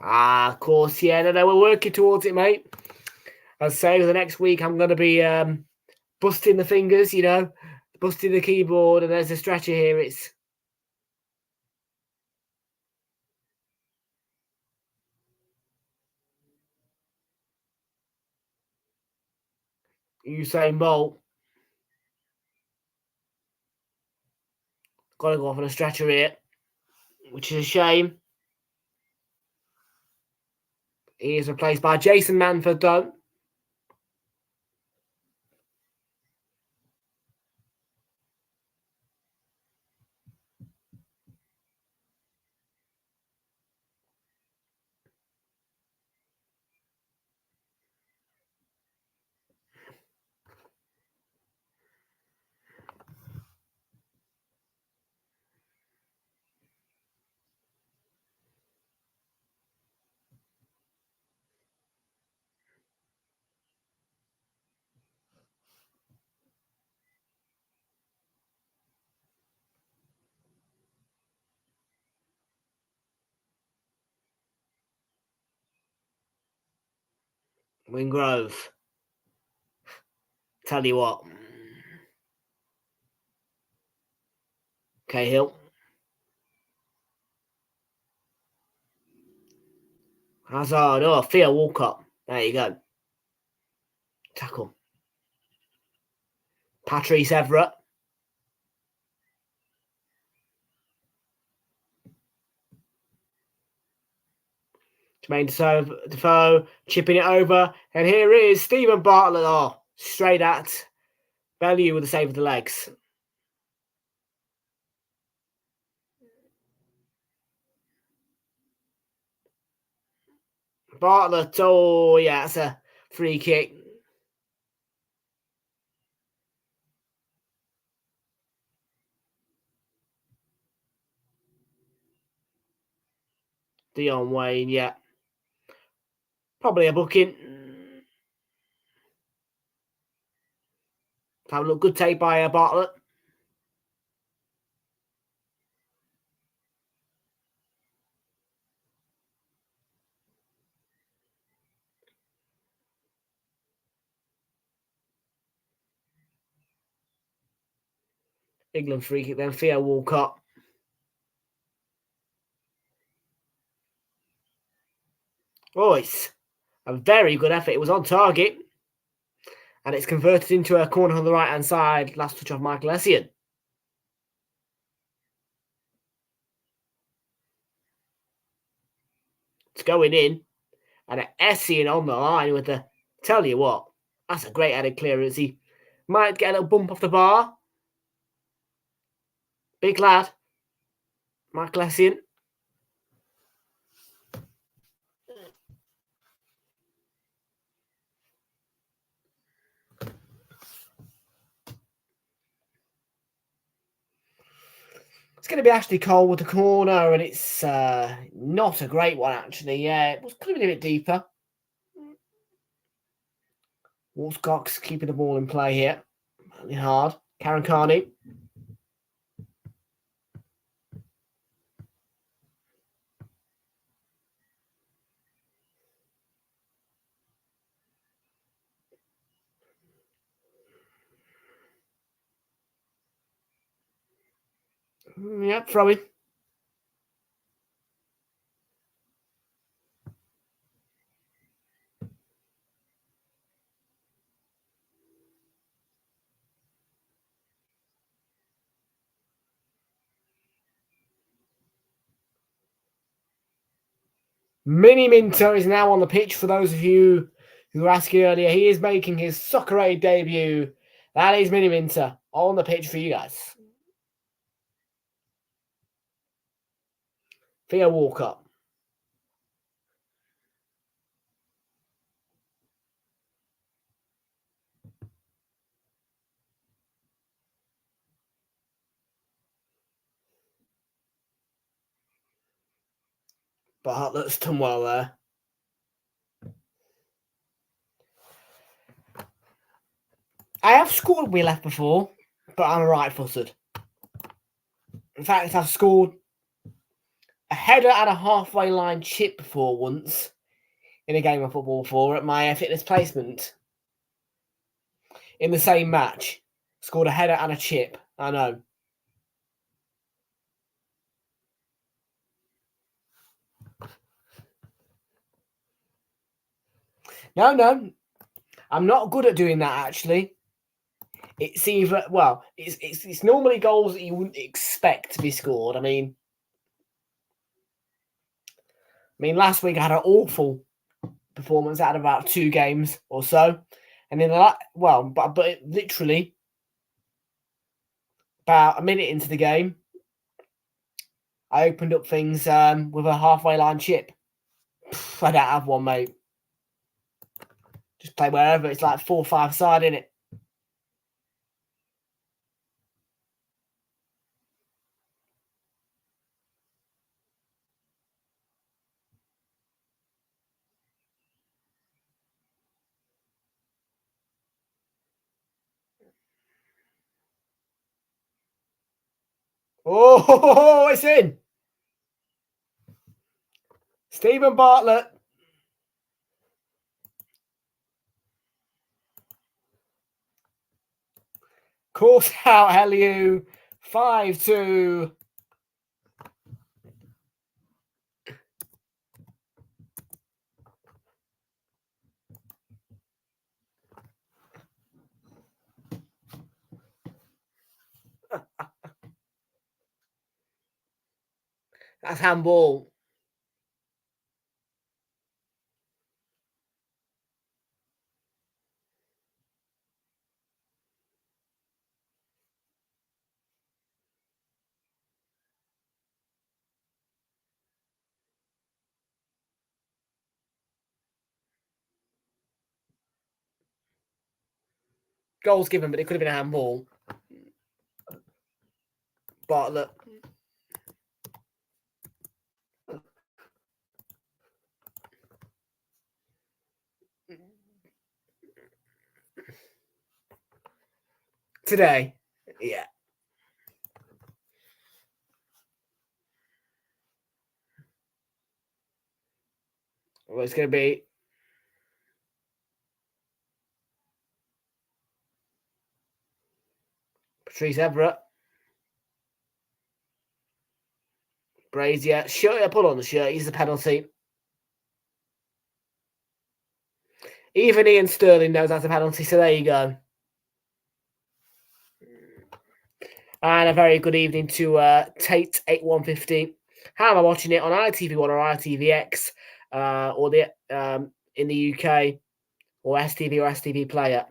S2: Of course, yeah. No, we're working towards it, mate. I'd say the next week I'm going to be busting the fingers, busting the keyboard, and there's a stretcher here. It's Usain Bolt. Got to go off on a stretcher here, which is a shame. He is replaced by Jason Manford, though. Wingrove. Tell you what. Cahill. Hazard. Oh, Theo Walcott. There you go. Tackle. Patrice Everett. Jermaine Defoe chipping it over. And here is Stephen Bartlett. Oh, straight at Bellew with the save of the legs. Bartlett. Oh, yeah, that's a free kick. Dion Wayne, yeah. Probably a booking. Have a look. Good take by Bartlett. England free kick then. Theo Walcott. Oh, it's a very good effort. It was on target. And it's converted into a corner on the right-hand side. Last touch of Michael Essien. It's going in. And Essien on the line with the... Tell you what, that's a great added clearance. He might get a little bump off the bar. Big lad. Michael Essien. It's going to be Ashley Cole with the corner, and it's not a great one, actually. Yeah, it could have been a bit deeper. Walscox keeping the ball in play here. Really hard. Karen Carney. Yep, throw in. Mini Minter is now on the pitch. For those of you who were asking earlier, he is making his Socceraid debut. That is Mini Minter on the pitch for you guys. Theo Walcott. Bartlett's done well there. I have scored wheel left before, but I'm right-footed. In fact, I've scored a header and a halfway line chip before once in a game of football before at my fitness placement. In the same match, scored a header and a chip. I know. No. I'm not good at doing that, actually. It's either, well, it's normally goals that you wouldn't expect to be scored. I mean, last week I had an awful performance out of about 2 games or so, and then but literally about a minute into the game, I opened up things with a halfway line chip. I don't have one, mate. Just play wherever. It's like 4-5 side, innit? Oh, it's in. Stephen Bartlett. Course out, Helu. 5-2. That's handball. Goals given, but it could have been a handball. Bartlett. Today. Yeah. Well, it's going to be Patrice Everett. Brazier. Shirt, put on the shirt. He's the penalty. Even Ian Sterling knows that's a penalty, so there you go. And a very good evening to Tate 8150. How am I watching it on ITV1 or ITV X, or the in the UK, or STV or STV Player?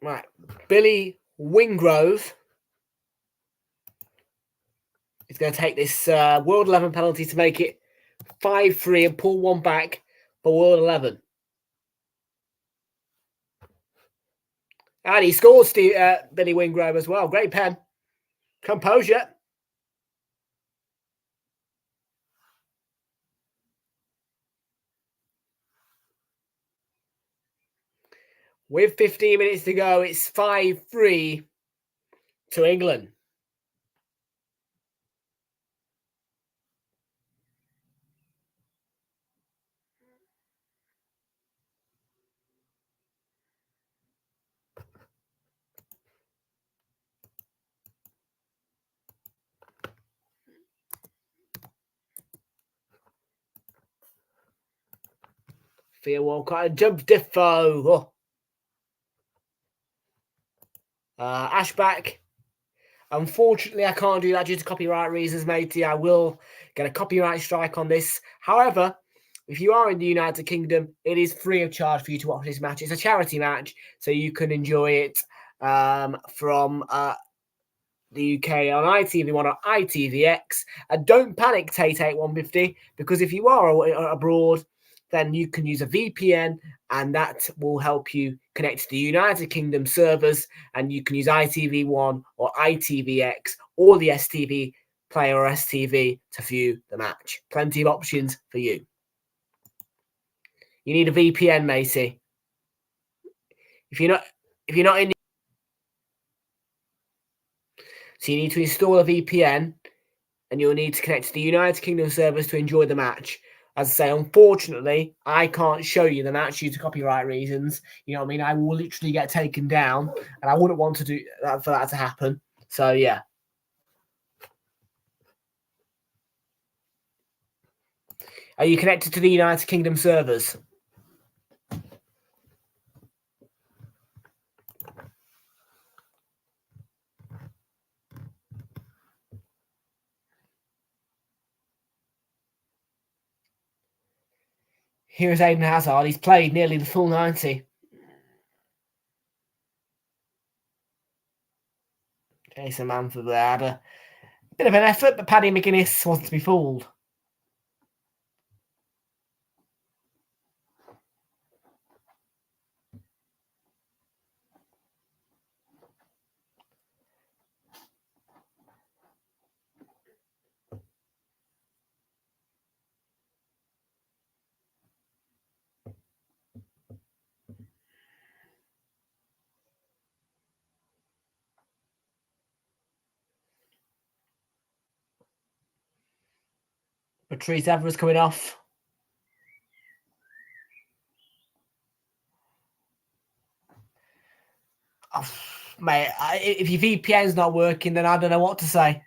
S2: Right, Billy Wingrove is going to take this World 11 penalty to make it 5-3 and pull one back for World 11. And he scores Billy Wingrove as well. Great pen. Composure. With 15 minutes to go, it's 5-3 to England. Theo Walcott jump Defoe. Oh. Ashback. Unfortunately, I can't do that due to copyright reasons, matey. I will get a copyright strike on this. However, if you are in the United Kingdom, it is free of charge for you to watch this match. It's a charity match, so you can enjoy it from the UK on ITV1 or ITV X. And don't panic, Tate 8150, because if you are abroad, then you can use a VPN, and that will help you connect to the United Kingdom servers, and you can use ITV1 or ITV X or the STV Player or STV to view the match. Plenty of options for you. You need a VPN, Macy. If you're not in, so you need to install a VPN, and you'll need to connect to the United Kingdom servers to enjoy the match. As I say, unfortunately, I can't show you the match due to copyright reasons. You know what I mean? I will literally get taken down, and I wouldn't want to do that for that to happen. So yeah. Are you connected to the United Kingdom servers? Here's Aiden Hazard. He's played nearly the full 90. Jason Manford there had a bit of an effort, but Paddy McGuinness wasn't to be fooled. Patrice Evra's coming off. Oh, mate, if your VPN's not working, then I don't know what to say.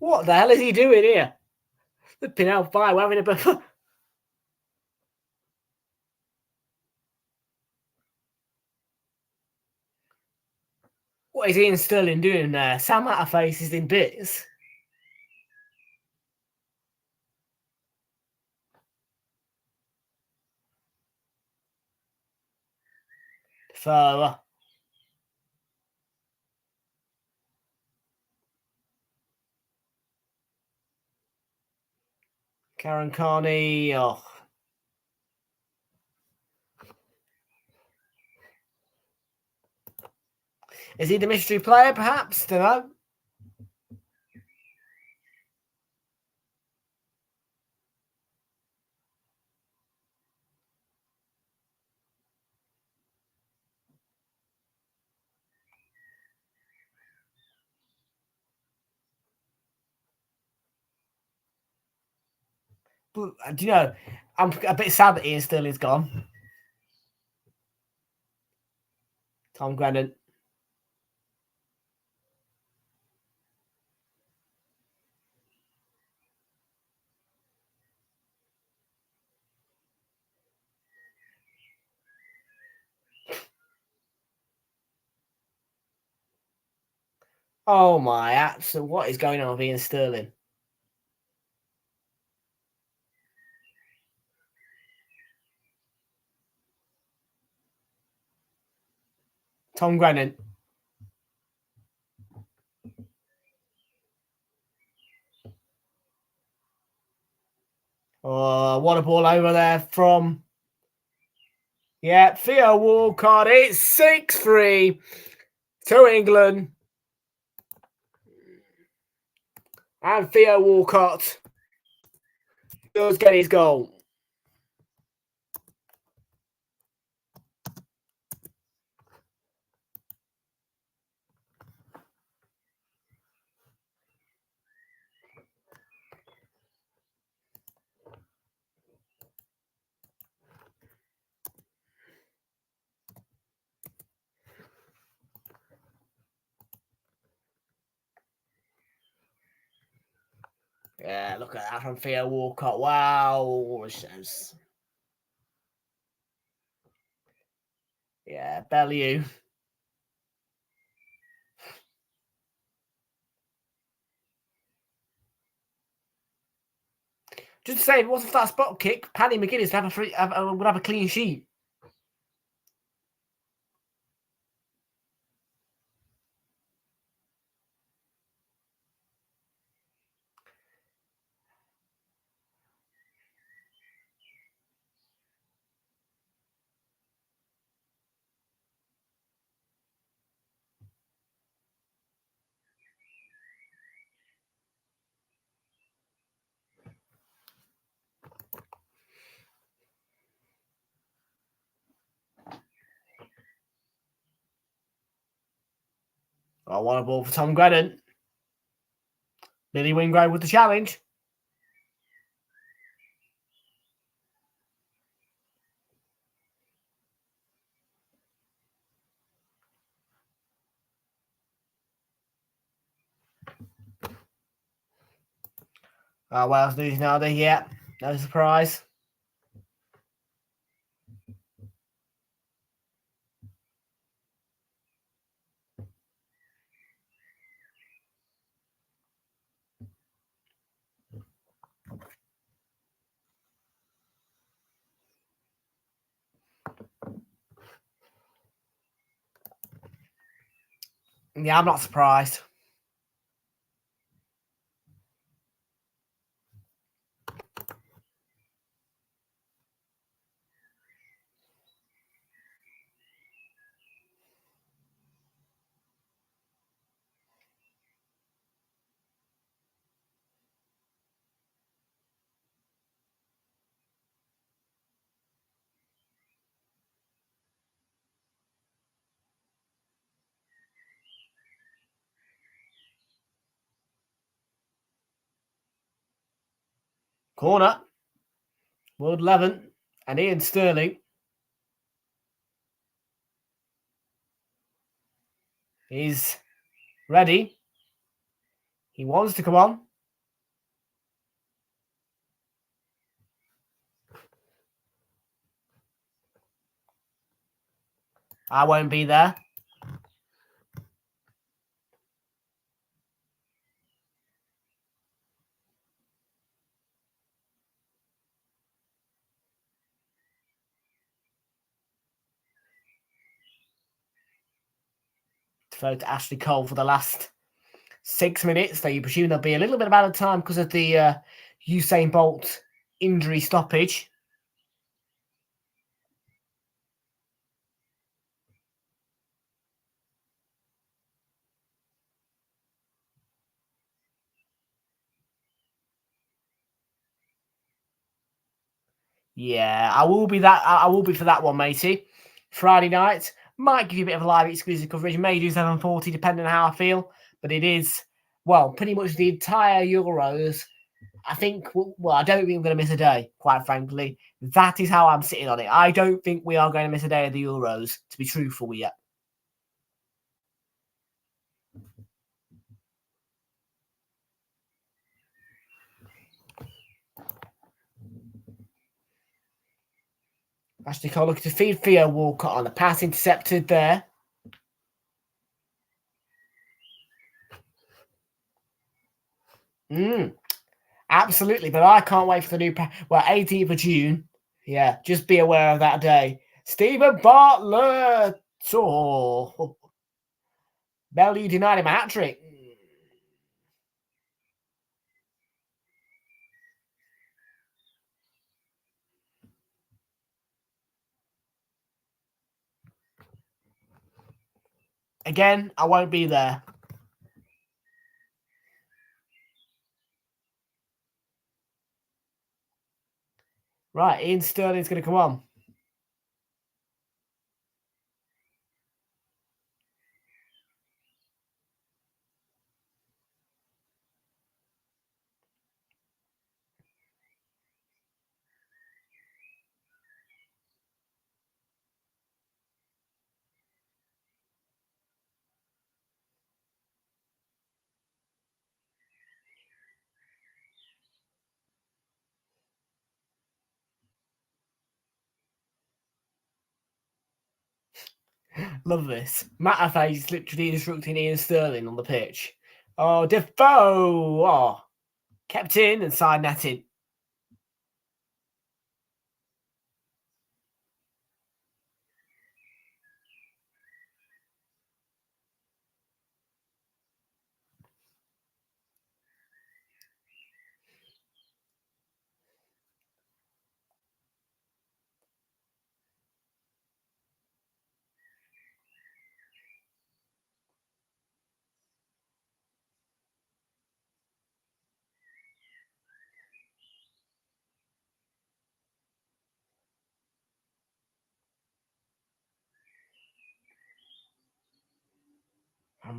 S2: What the hell is he doing here? Flipping hell, fire, we're having a bit of... What is Ian Sterling doing there? Sam Matterface is in bits. Further. Karen Carney, oh. Is he the mystery player, perhaps? Don't know. But, do you know, I'm a bit sad that Ian Sterling's gone. Tom Grennan. Oh my absolute! What is going on with Ian Sterling? Tom Grennan. Oh, what a ball over there from... Yeah, Theo Walcott. It's 6-3 to England. And Theo Walcott does get his goal. Yeah, look at that from Theo Walcott. Wow. Yeah, Bellew. Just to say, if it wasn't for that spot kick, Paddy McGuinness would have a clean sheet. I want a ball for Tom Grennan. Billy Wingrove with the challenge. Wales losing Aldi, yeah. No surprise. Yeah, I'm not surprised. Corner. World 11. And Ian Sterling is ready. He wants to come on. I won't be there. To vote Ashley Cole for the last 6 minutes, though you presume there'll be a little bit of out of time because of the Usain Bolt injury stoppage. Yeah, I will be that. I will be for that one, matey. Friday night might give you a bit of live exclusive coverage. May do 7:40, depending on how I feel. But it is, well, pretty much the entire Euros. I think. Well, I don't think we're going to miss a day. Quite frankly, that is how I'm sitting on it. I don't think we are going to miss a day of the Euros. To be truthful with you. Ashley Cole looking to feed Theo Walcott on the pass intercepted there. Absolutely, but I can't wait for the new 18th of June. Yeah, just be aware of that day. Stephen Bartlett. Oh, Bellevue denied him a hat-trick. Again, I won't be there. Right, Ian Sterling's going to come on. Love this. Matafay is literally instructing Ian Sterling on the pitch. Oh, Defoe! Oh, kept in and side netted.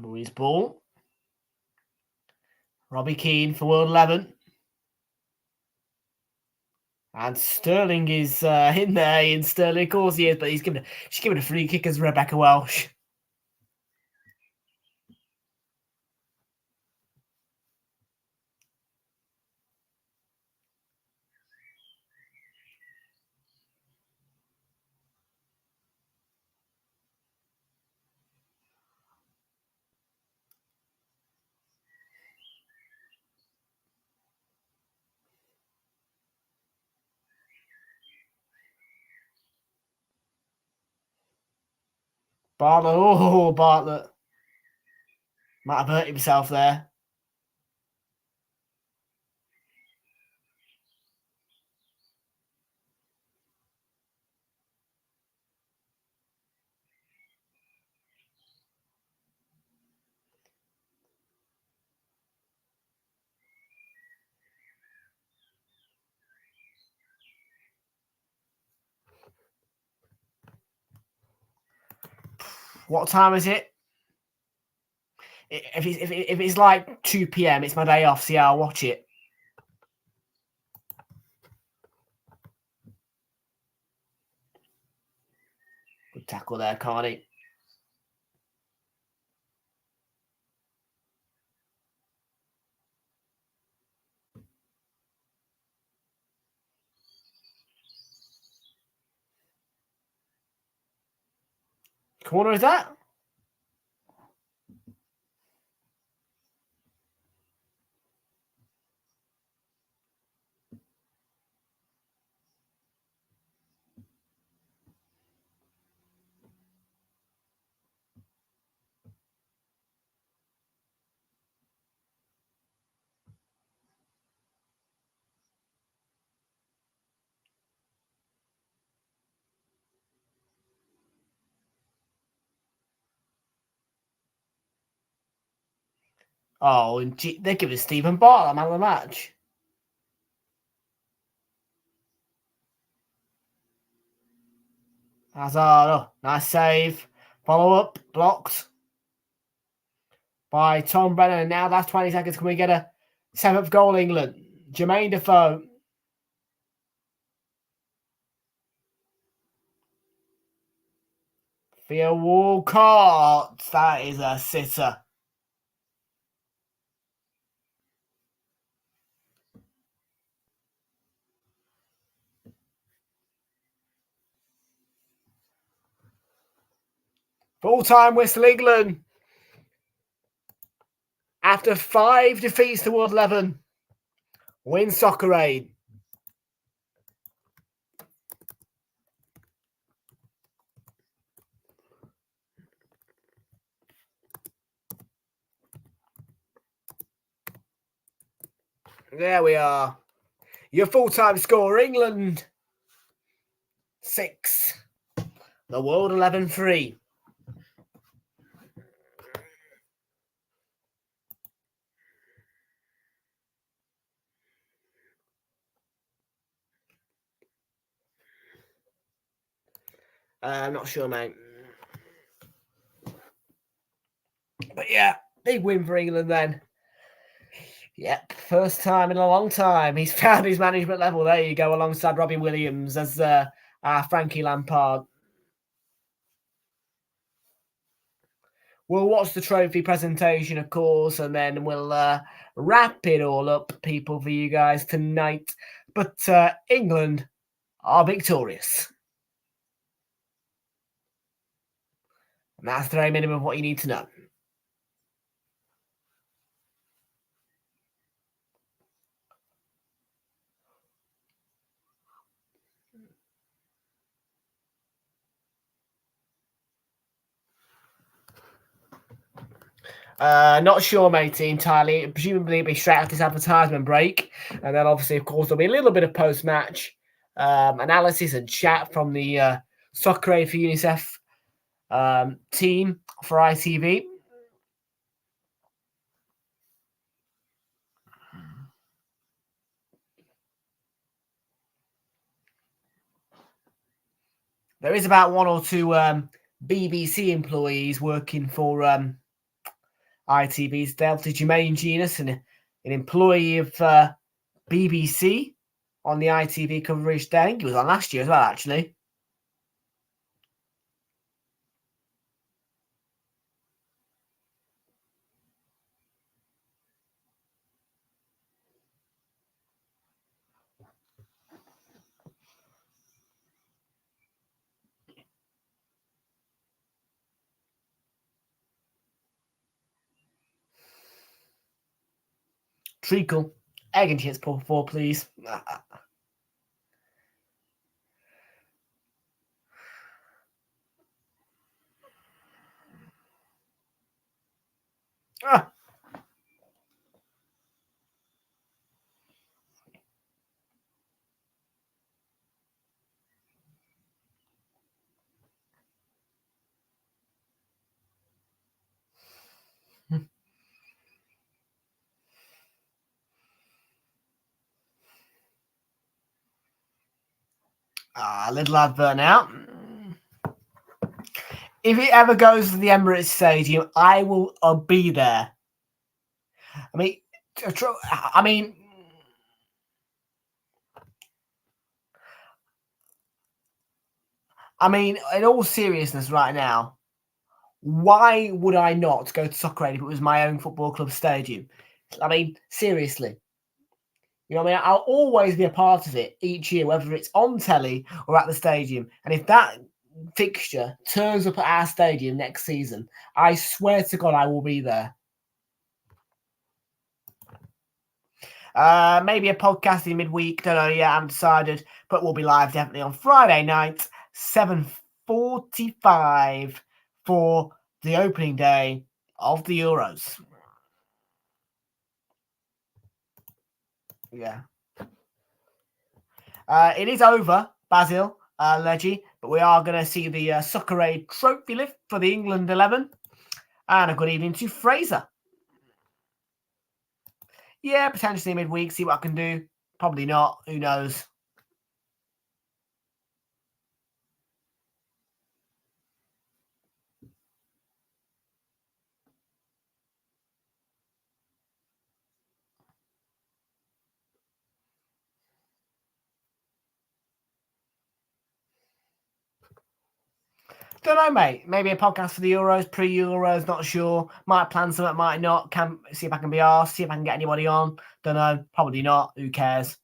S2: Ruiz ball. Robbie Keane for World 11. And Sterling is in there. And Sterling, of course he is, but she's giving a free kick as Rebecca Welsh. Bartlett, oh, Bartlett. Might have hurt himself there. What time is it? If it's like 2 p.m, it's my day off, so yeah, I'll watch it. Good tackle there, Carney. Corner is that? Oh, and they're giving Stephen Bartlett man of the match. Hazard, oh, nice save. Follow up, blocked by Tom Brennan. And now last 20 seconds. Can we get a 7th goal, England? Jermaine Defoe. Theo Walcott. That is a sitter. Full-time whistle, England. After 5 defeats to World 11, win Socceraid. There we are. Your full-time score, England 6. The World 11 3. I'm not sure, mate. But yeah, big win for England then. Yep, first time in a long time. He's found his management level. There you go, alongside Robbie Williams as Frankie Lampard. We'll watch the trophy presentation, of course, and then we'll wrap it all up, people, for you guys tonight. But England are victorious. And that's the very minimum of what you need to know. Not sure, matey, entirely. Presumably it'll be straight after this advertisement break. And then obviously, of course, there'll be a little bit of post-match analysis and chat from the Socceraid for UNICEF team for ITV. There is about 1 or 2 BBC employees working for ITV's day. Obviously, Jermaine Genius, an employee of BBC on the ITV coverage day. I think he was on last year as well, actually. Treacle. Egg and chips, four, please. Little advert now. If it ever goes to the Emirates Stadium, I will be there. I mean, in all seriousness, right now, why would I not go to Socceraid if it was my own football club stadium? I mean, seriously. You know what I mean? I'll always be a part of it each year, whether it's on telly or at the stadium. And if that fixture turns up at our stadium next season, I swear to God, I will be there. Maybe a podcast in midweek. Don't know yet. I haven't decided. But we'll be live definitely on Friday night, 7:45 for the opening day of the Euros. Yeah. It is over, Basil, Leggy, but we are going to see the Socceraid trophy lift for the England 11. And a good evening to Fraser. Yeah, potentially midweek, see what I can do. Probably not. Who knows? Don't know, mate. Maybe a podcast for the Euros, pre-Euros, not sure. Might plan something, might not. Can see if I can be asked, see if I can get anybody on. Don't know. Probably not. Who cares?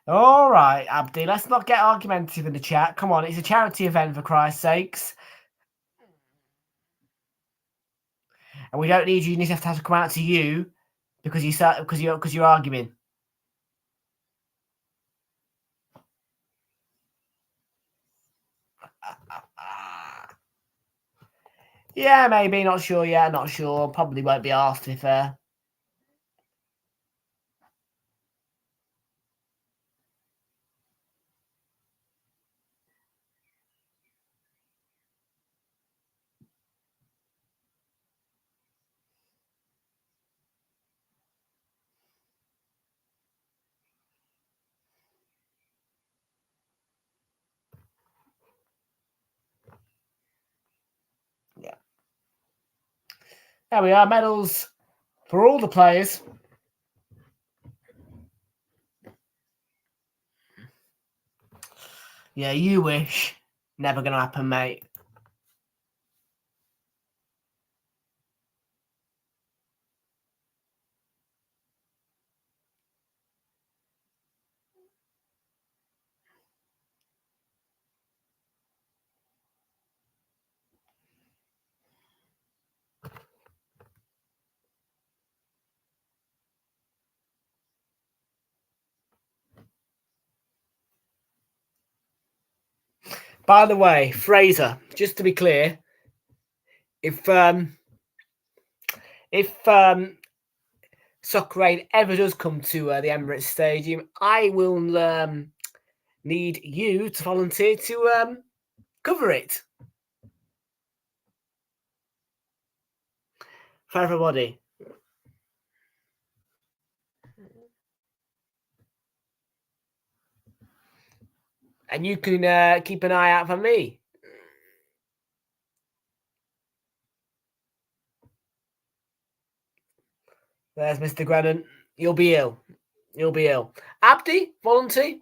S2: All right, Abdi, let's not get argumentative in the chat. Come on, it's a charity event, for Christ's sakes. And we don't need UNICEF to have to come out to you because you're arguing. Yeah, maybe, not sure. Yeah, not sure. Probably won't be asked, to be fair. Yeah. There we are, medals for all the players. Yeah, you wish. Never going to happen, mate. By the way, Fraser, just to be clear, if Socceraid ever does come to the Emirates Stadium, I will need you to volunteer to cover it for everybody. And you can keep an eye out for me. There's Mr. Grennan. You'll be ill. You'll be ill. Abdi, volunteer.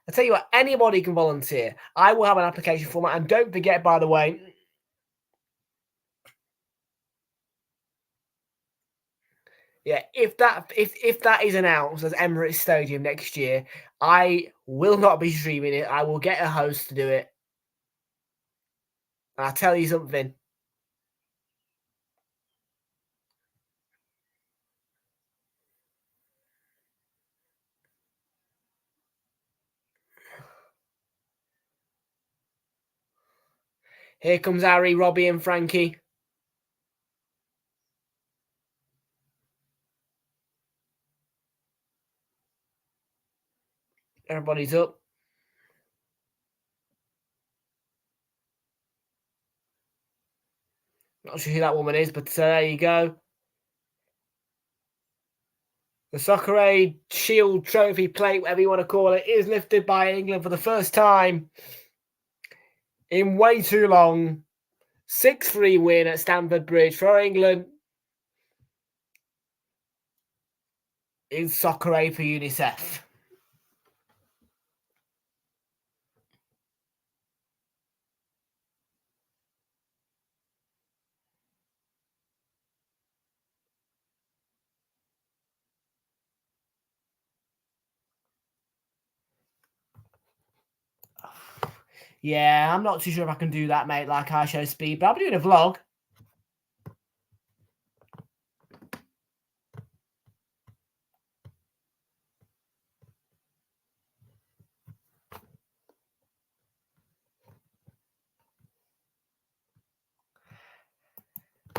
S2: I tell you what, anybody can volunteer. I will have an application form. And don't forget, by the way, yeah, if that is announced as Emirates Stadium next year, I will not be streaming it. I will get a host to do it. And I'll tell you something. Here comes Harry, Robbie, and Frankie. Everybody's up. Not sure who that woman is, but there you go. The Socceraid Shield Trophy plate, whatever you want to call it, is lifted by England for the first time in way too long. 6-3 win at Stamford Bridge for England. In Socceraid for UNICEF. Yeah, I'm not too sure if I can do that, mate, like I show speed, but I'll be doing a vlog.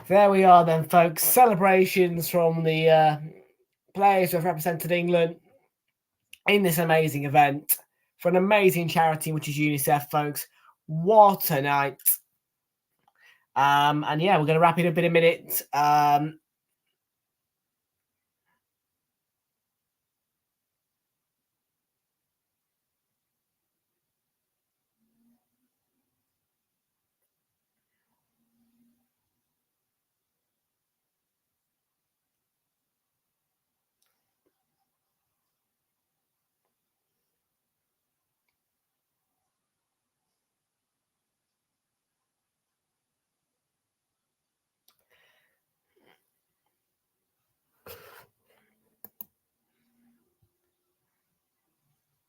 S2: There we are then, folks. Celebrations from the players who have represented England in this amazing event for an amazing charity, which is UNICEF, folks. What a night. And yeah, we're going to wrap it up in a minute.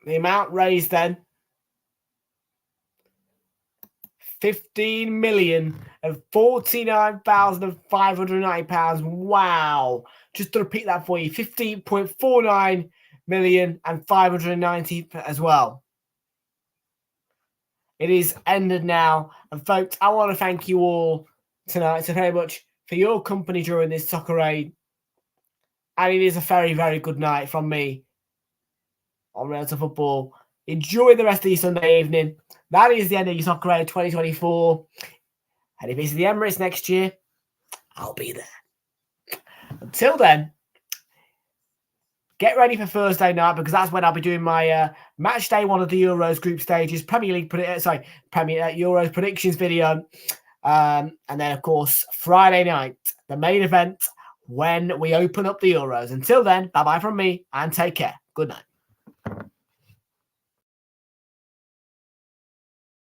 S2: The amount raised then, 15,049,590 pounds. Wow. Just to repeat that for you, 15.49 million and 590 as well. It is ended now. And folks, I want to thank you all tonight so very much for your company during this Socceraid. And it is a very, very good night from me on Realltom Football. Enjoy the rest of your Sunday evening. That is the end of your Socceraid 2024. And if it's the Emirates next year, I'll be there. Until then, get ready for Thursday night because that's when I'll be doing my match day one of the Euros group stages, Euros predictions video. And then, of course, Friday night, the main event when we open up the Euros. Until then, bye-bye from me and take care. Good night.